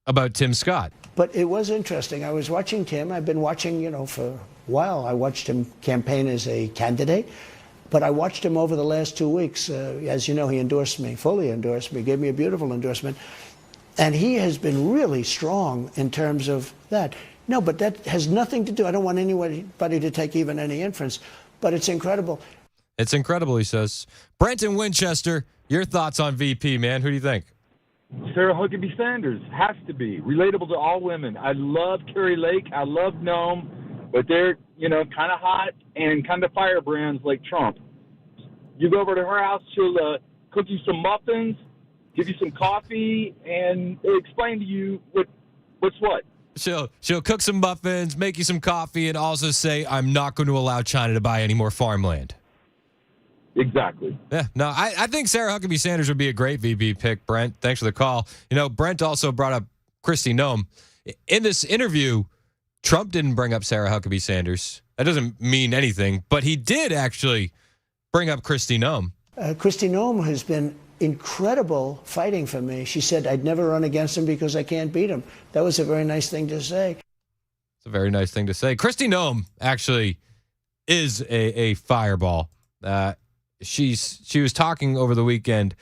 about Tim Scott. But it was interesting. I was watching Tim. I've been watching, for a while. I watched him campaign as a candidate. But I watched him over the last 2 weeks. As you know, he endorsed me, fully endorsed me, gave me a beautiful endorsement. And he has been really strong in terms of that. No, but that has nothing to do. I don't want anybody to take even any inference. But it's incredible. It's incredible, he says. Brenton Winchester, your thoughts on VP, man. Who do you think? Sarah Huckabee Sanders has to be relatable to all women. I love Carrie Lake. I love Noam, but they're, kind of hot and kind of firebrands like Trump. You go over to her house, she'll cook you some muffins, give you some coffee, and explain to you what's what. She'll cook some muffins, make you some coffee, and also say, I'm not going to allow China to buy any more farmland. Exactly. Yeah, no, I think Sarah Huckabee Sanders would be a great VP pick, Brent. Thanks for the call. Brent also brought up Kristi Noem. In this interview, Trump didn't bring up Sarah Huckabee Sanders. That doesn't mean anything, but he did actually bring up Kristi Noem. Kristi Noem has been incredible fighting for me. She said, I'd never run against him because I can't beat him. That was a very nice thing to say. It's a very nice thing to say. Kristi Noem actually is a fireball. She was talking over the weekend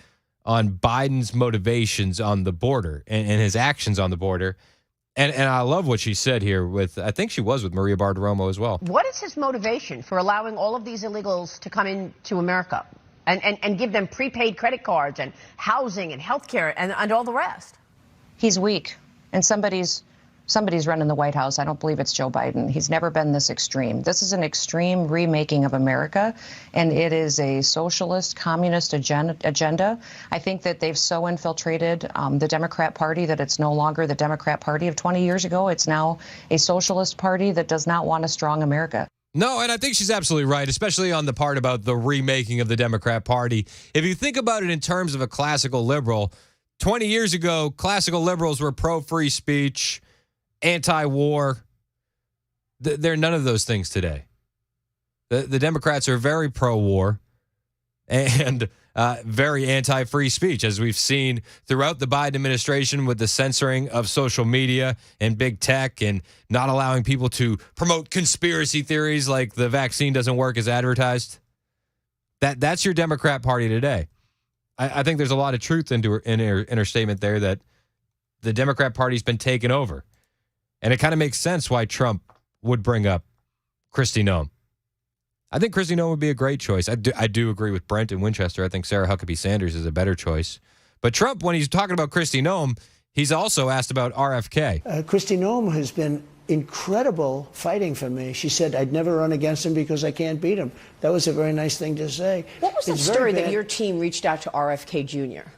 on Biden's motivations on the border and his actions on the border. And I love what she said here I think she was with Maria Bartiromo as well. What is his motivation for allowing all of these illegals to come into America and give them prepaid credit cards and housing and health care and all the rest? He's weak, and somebody's running the White House. I don't believe it's Joe Biden. He's never been this extreme. This is an extreme remaking of America, and it is a socialist, communist agenda. I think that they've so infiltrated the Democrat Party that it's no longer the Democrat Party of 20 years ago. It's now a socialist party that does not want a strong America. No, and I think she's absolutely right, especially on the part about the remaking of the Democrat Party. If you think about it in terms of a classical liberal, 20 years ago, classical liberals were pro-free speech, anti-war. They're none of those things today. The Democrats are very pro-war and very anti-free speech, as we've seen throughout the Biden administration with the censoring of social media and big tech and not allowing people to promote conspiracy theories like the vaccine doesn't work as advertised. That's your Democrat Party today. I think there's a lot of truth in her statement there that the Democrat Party's been taken over. And it kind of makes sense why Trump would bring up Kristi Noem. I think Kristi Noem would be a great choice. I do agree with Brent in Winchester. I think Sarah Huckabee Sanders is a better choice. But Trump, when he's talking about Kristi Noem, he's also asked about RFK. Kristi Noem has been incredible fighting for me. She said, I'd never run against him because I can't beat him. That was a very nice thing to say. What was the story that your team reached out to RFK Jr.?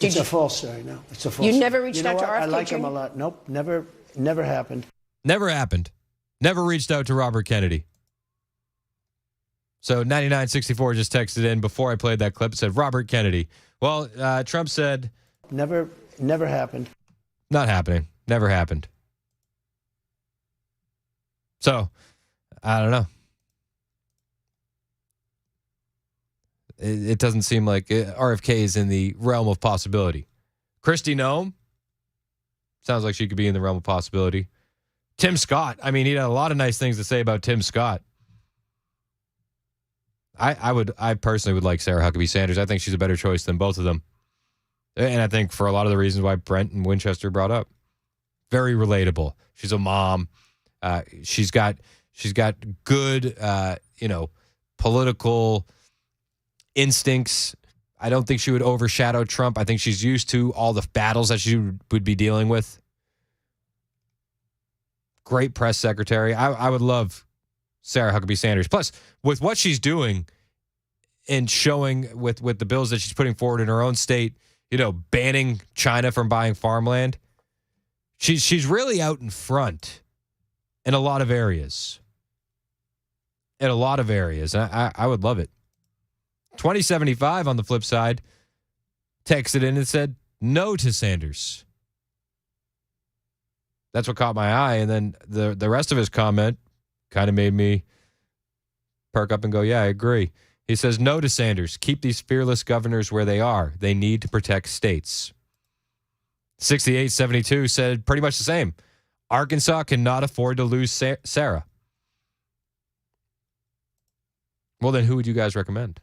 It's a false story, no. It's a false story. You never reached out to RFK Jr.? I like him a lot. Nope, never happened. Never happened. Never reached out to Robert Kennedy. So 9964 just texted in before I played that clip. It said Robert Kennedy. Well, Trump said... Never happened. Not happening. Never happened. So, I don't know. It doesn't seem like RFK is in the realm of possibility. Kristi Noem sounds like she could be in the realm of possibility. Tim Scott. I mean, he had a lot of nice things to say about Tim Scott. I personally would like Sarah Huckabee Sanders. I think she's a better choice than both of them. And I think for a lot of the reasons why Brent and Winchester brought up. Very relatable. She's a mom. She's got good, political instincts. I don't think she would overshadow Trump. I think she's used to all the battles that she would be dealing with. Great press secretary. I would love Sarah Huckabee Sanders. Plus, with what she's doing and showing with the bills that she's putting forward in her own state, banning China from buying farmland, she's really out in front in a lot of areas. And I would love it. 2075 on the flip side texted in and said no to Sanders. That's what caught my eye. And then the rest of his comment kind of made me perk up and go, yeah, I agree. He says no to Sanders. Keep these fearless governors where they are. They need to protect states. 6872 said pretty much the same. Arkansas cannot afford to lose Sarah. Well, then who would you guys recommend?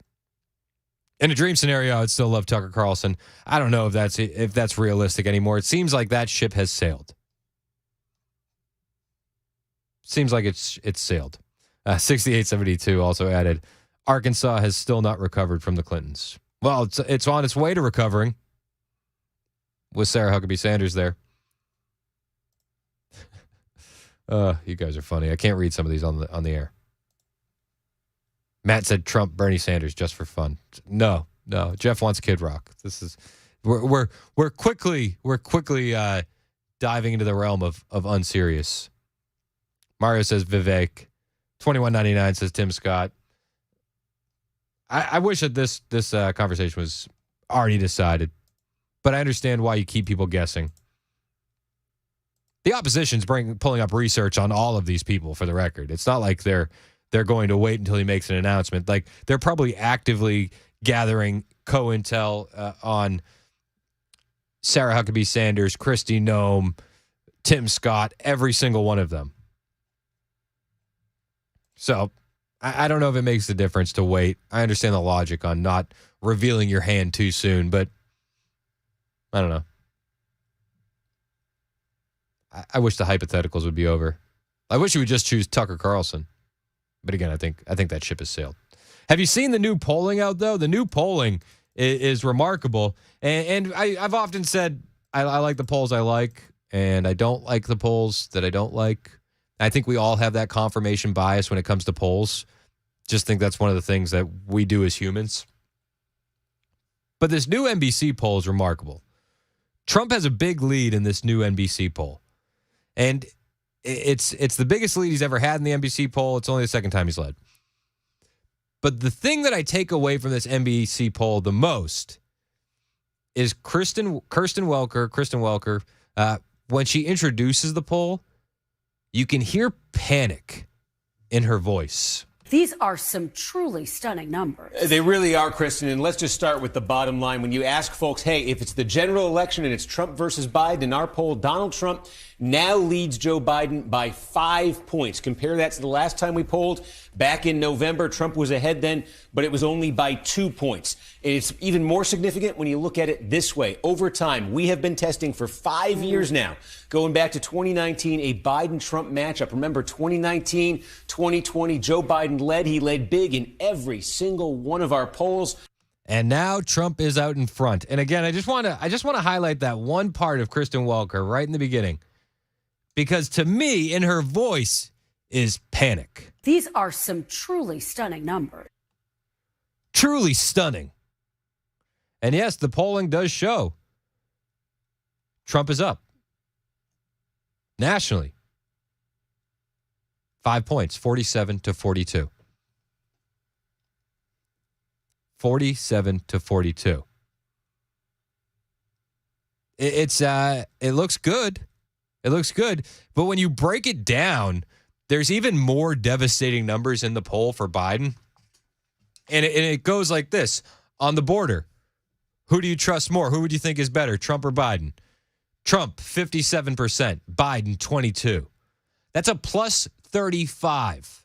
In a dream scenario, I'd still love Tucker Carlson. I don't know if that's realistic anymore. It seems like that ship has sailed. Seems like it's sailed. 6872 also added, Arkansas has still not recovered from the Clintons. Well, it's on its way to recovering with Sarah Huckabee Sanders there. You guys are funny. I can't read some of these on the air. Matt said Trump, Bernie Sanders, just for fun. No. Jeff wants Kid Rock. This is we're quickly diving into the realm of unserious. Mario says Vivek. 2199 says Tim Scott. I wish that this conversation was already decided, but I understand why you keep people guessing. The opposition's pulling up research on all of these people, for the record. It's not like they're going to wait until he makes an announcement. Like, they're probably actively gathering co-intel on Sarah Huckabee Sanders, Kristi Noem, Tim Scott, every single one of them. So I don't know if it makes a difference to wait. I understand the logic on not revealing your hand too soon, but I don't know. I wish the hypotheticals would be over. I wish you would just choose Tucker Carlson. But again, I think that ship has sailed. Have you seen the new polling out, though? The new polling is remarkable. And I've often said I like the polls I like, and I don't like the polls that I don't like. I think we all have that confirmation bias when it comes to polls. Just think that's one of the things that we do as humans. But this new NBC poll is remarkable. Trump has a big lead in this new NBC poll. And it's the biggest lead he's ever had in the NBC poll. It's only the second time he's led. But the thing that I take away from this NBC poll the most is Kristen Welker, when she introduces the poll, you can hear panic in her voice. These are some truly stunning numbers. They really are, Kristen. And let's just start with the bottom line. When you ask folks, hey, if it's the general election and it's Trump versus Biden, in our poll, Donald Trump now leads Joe Biden by 5 points. Compare that to the last time we polled back in November. Trump was ahead then, but it was only by 2 points. And it's even more significant when you look at it this way. Over time, we have been testing for 5 years now, going back to 2019, a Biden-Trump matchup. Remember, 2019, 2020, Joe Biden led. He led big in every single one of our polls. And now Trump is out in front. And again, I just want to highlight that one part of Kristen Welker right in the beginning, because to me, in her voice is panic. These are some truly stunning numbers. Truly stunning. And yes, the polling does show Trump is up nationally. 5 points, 47 to 42. 47 to 42. It looks good. It looks good. But when you break it down, there's even more devastating numbers in the poll for Biden. And it goes like this. On the border, who do you trust more? Who would you think is better, Trump or Biden? Trump, 57%. Biden, 22%. That's a plus 35.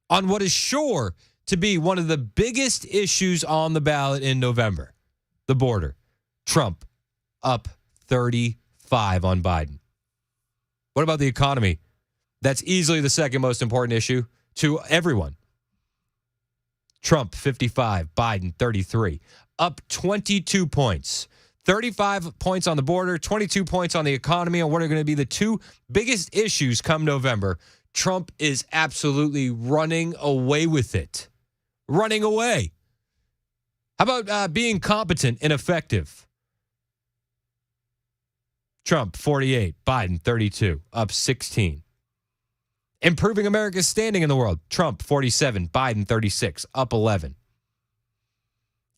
On what is sure to be one of the biggest issues on the ballot in November, the border. Trump up 35 on Biden. What about the economy? That's easily the second most important issue to everyone. Trump 55, Biden 33, up 22 points. 35 points on the border, 22 points on the economy, and what are going to be the two biggest issues come November. Trump is absolutely running away with it. Running away. How about being competent and effective? Trump, 48. Biden, 32. Up 16. Improving America's standing in the world. Trump, 47. Biden, 36. Up 11.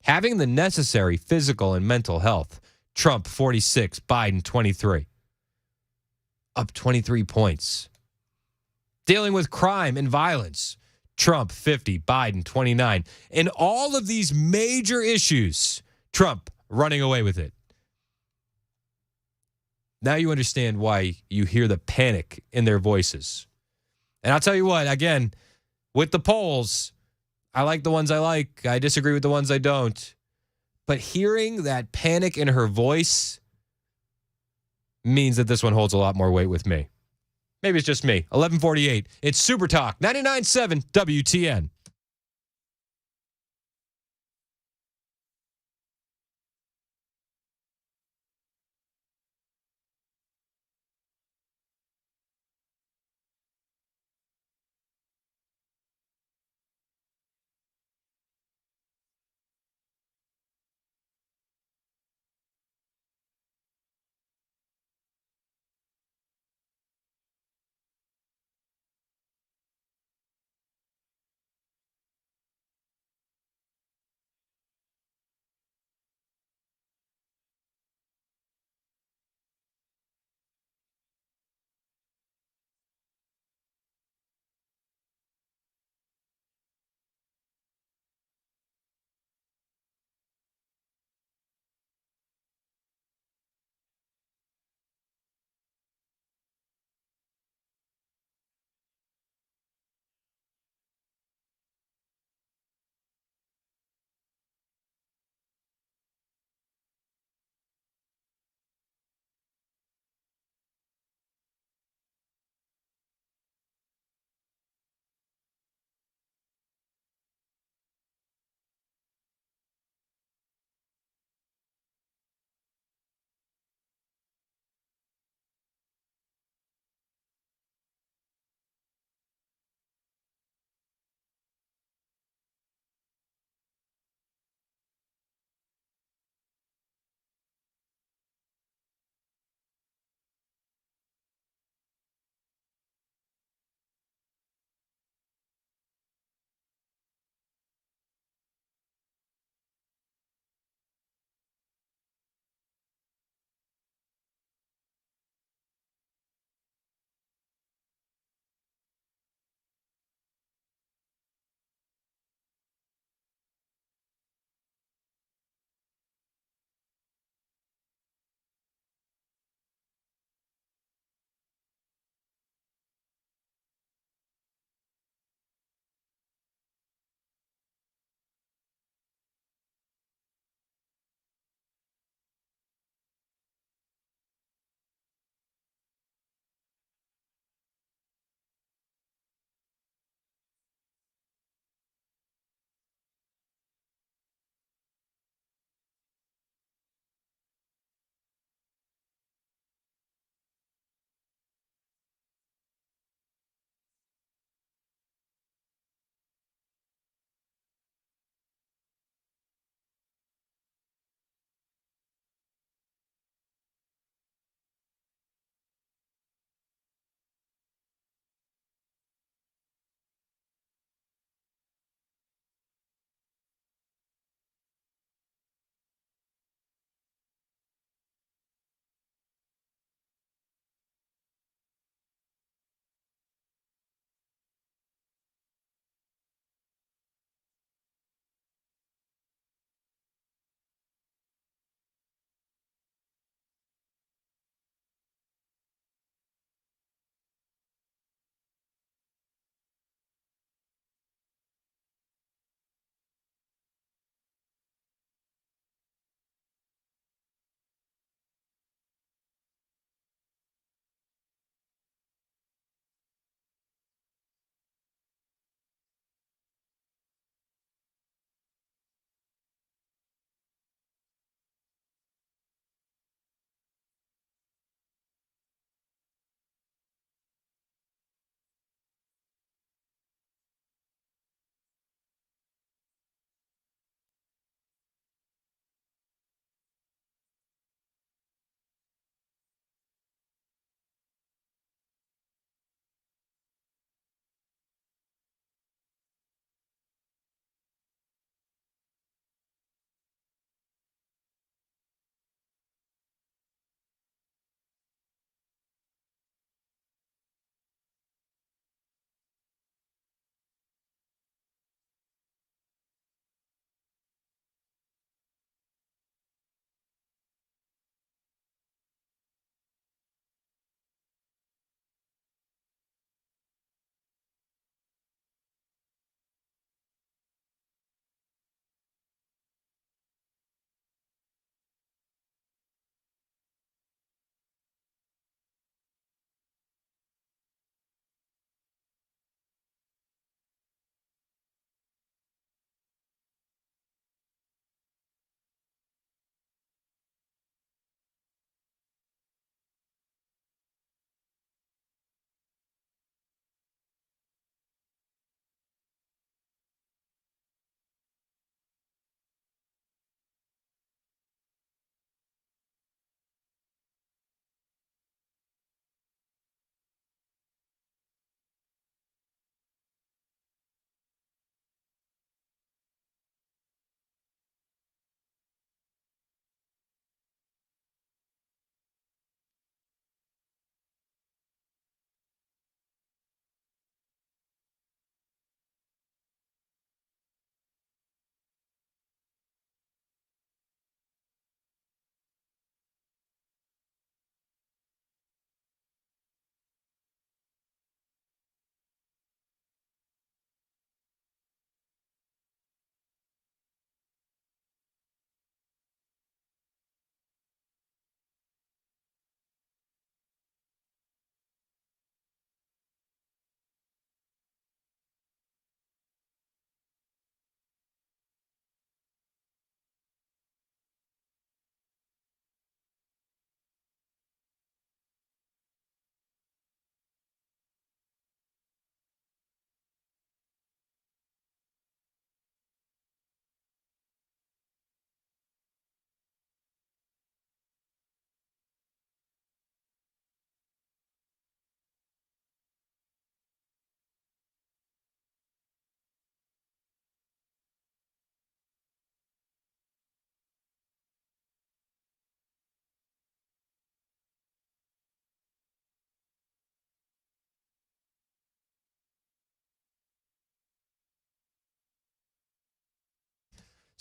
Having the necessary physical and mental health. Trump, 46. Biden, 23. Up 23 points. Dealing with crime and violence. Trump, 50, Biden, 29. In all of these major issues, Trump running away with it. Now you understand why you hear the panic in their voices. And I'll tell you what, again, with the polls, I like the ones I like. I disagree with the ones I don't. But hearing that panic in her voice means that this one holds a lot more weight with me. Maybe it's just me. 11:48. It's Super Talk 99.7 WTN.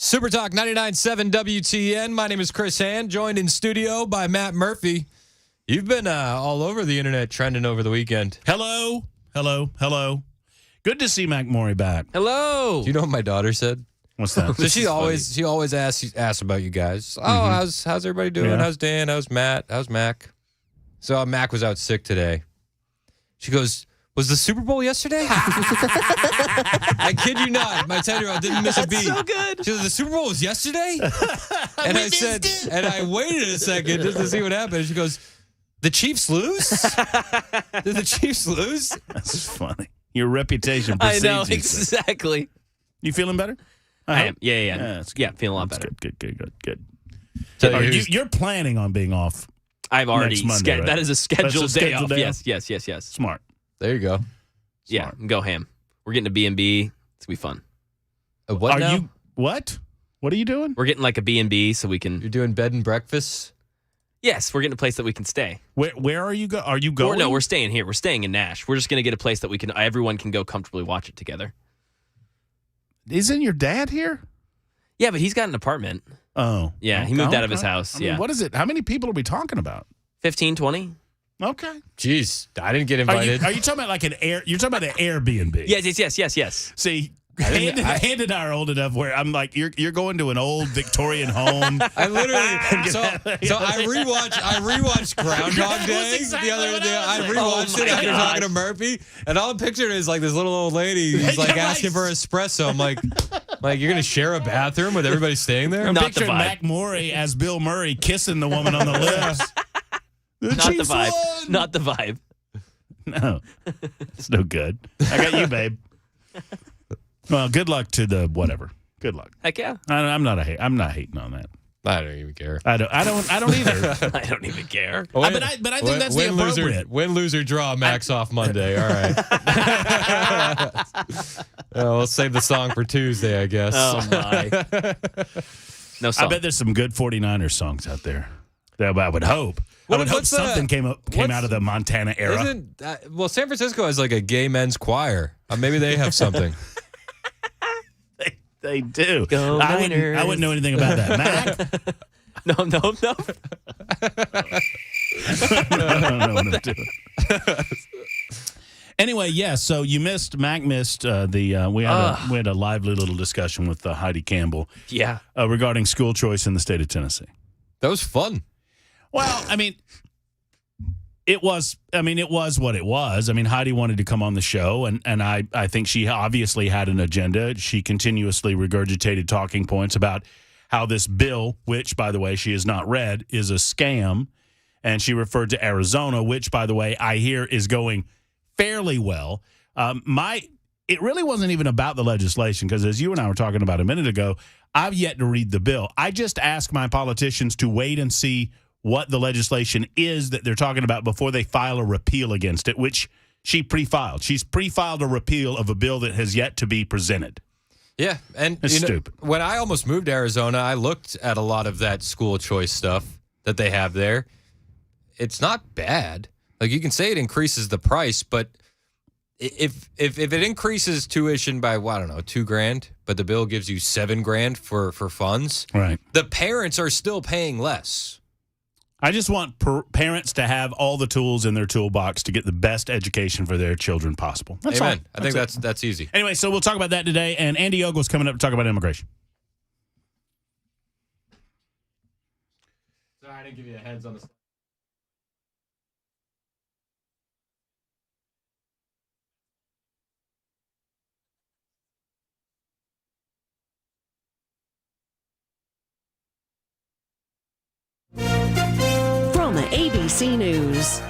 Super Talk 99.7 WTN. My name is Chris Hand, joined in studio by Matt Murphy. You've been all over the internet trending over the weekend. Hello. Good to see Mac Maury back. Hello. Do you know what my daughter said? What's that? So she always asks about you guys. Oh, how's everybody doing? Yeah. How's Dan? How's Matt? How's Mac? So Mac was out sick today. She goes, was the Super Bowl yesterday? I kid you not. My 10-year-old didn't miss a beat. So good. She goes, the Super Bowl was yesterday? And I said, and I waited a second just to see what happened. And she goes, the Chiefs lose? Did the Chiefs lose? That's funny. Your reputation I precedes know, you, sir. exactly. You feeling better? I am. Yeah. That's good. Yeah, feeling a lot better. Good. So You're planning on being off. I've already next Monday, right? that is a scheduled day off. Yes. Smart. There you go. Yeah, go ham. We're getting a B&B. It's going to be fun. What now? You what? What are you doing? We're getting like a B&B so we can... You're doing bed and breakfast? Yes, we're getting a place that we can stay. Where are you Are you going? No, we're staying here. We're staying in Nash. We're just going to get a place that everyone can go comfortably watch it together. Isn't your dad here? Yeah, but he's got an apartment. Oh. Yeah, he moved out of his house. I mean, what is it? How many people are we talking about? 15, 20. Okay. Jeez, I didn't get invited. Are you talking about like you're talking about an Airbnb? Yes. See, Hand and I are old enough where I'm like, you're going to an old Victorian home. I literally so I rewatched Groundhog Day the other day. I rewatched it after talking to Murphy, and all I'm picturing is like this little old lady who's like asking for espresso. I'm like you're gonna share a bathroom with everybody staying there? I'm picturing Mac Maury as Bill Murray kissing the woman on the lips. Not the vibe. No, it's no good. I got you, babe. Well, good luck to the whatever. Good luck. Heck yeah. I'm not hating on that. I don't even care. I don't either. I don't even care. But I think that's the appropriate. Win, loser, draw. Max off Monday. All right. We'll save the song for Tuesday, I guess. Oh my. No song. I bet there's some good 49ers songs out there. That I would hope. I would hope something came out of the Montana era. San Francisco has like a gay men's choir. Maybe they have something. They do. Go Niners. I wouldn't know anything about that. Mac? No. I don't know what I'm doing. Anyway, yeah, so Mac missed we had a lively little discussion with Heidi Campbell. Yeah. Regarding school choice in the state of Tennessee. That was fun. Well, I mean, it was what it was. I mean, Heidi wanted to come on the show, and I think she obviously had an agenda. She continuously regurgitated talking points about how this bill, which, by the way, she has not read, is a scam. And she referred to Arizona, which, by the way, I hear is going fairly well. It really wasn't even about the legislation, because as you and I were talking about a minute ago, I've yet to read the bill. I just ask my politicians to wait and see what the legislation is that they're talking about before they file a repeal against it, which she pre-filed. She's pre-filed a repeal of a bill that has yet to be presented. Yeah, and it's stupid. When I almost moved to Arizona, I looked at a lot of that school choice stuff that they have there. It's not bad. Like, you can say it increases the price, but if it increases tuition by, well, I don't know, $2,000, but the bill gives you $7,000 for funds, right? The parents are still paying less. I just want parents to have all the tools in their toolbox to get the best education for their children possible. That's Amen. all. I think that's easy. Anyway, so we'll talk about that today, and Andy Ogle's coming up to talk about immigration. Sorry, I didn't give you a heads on the. From ABC News.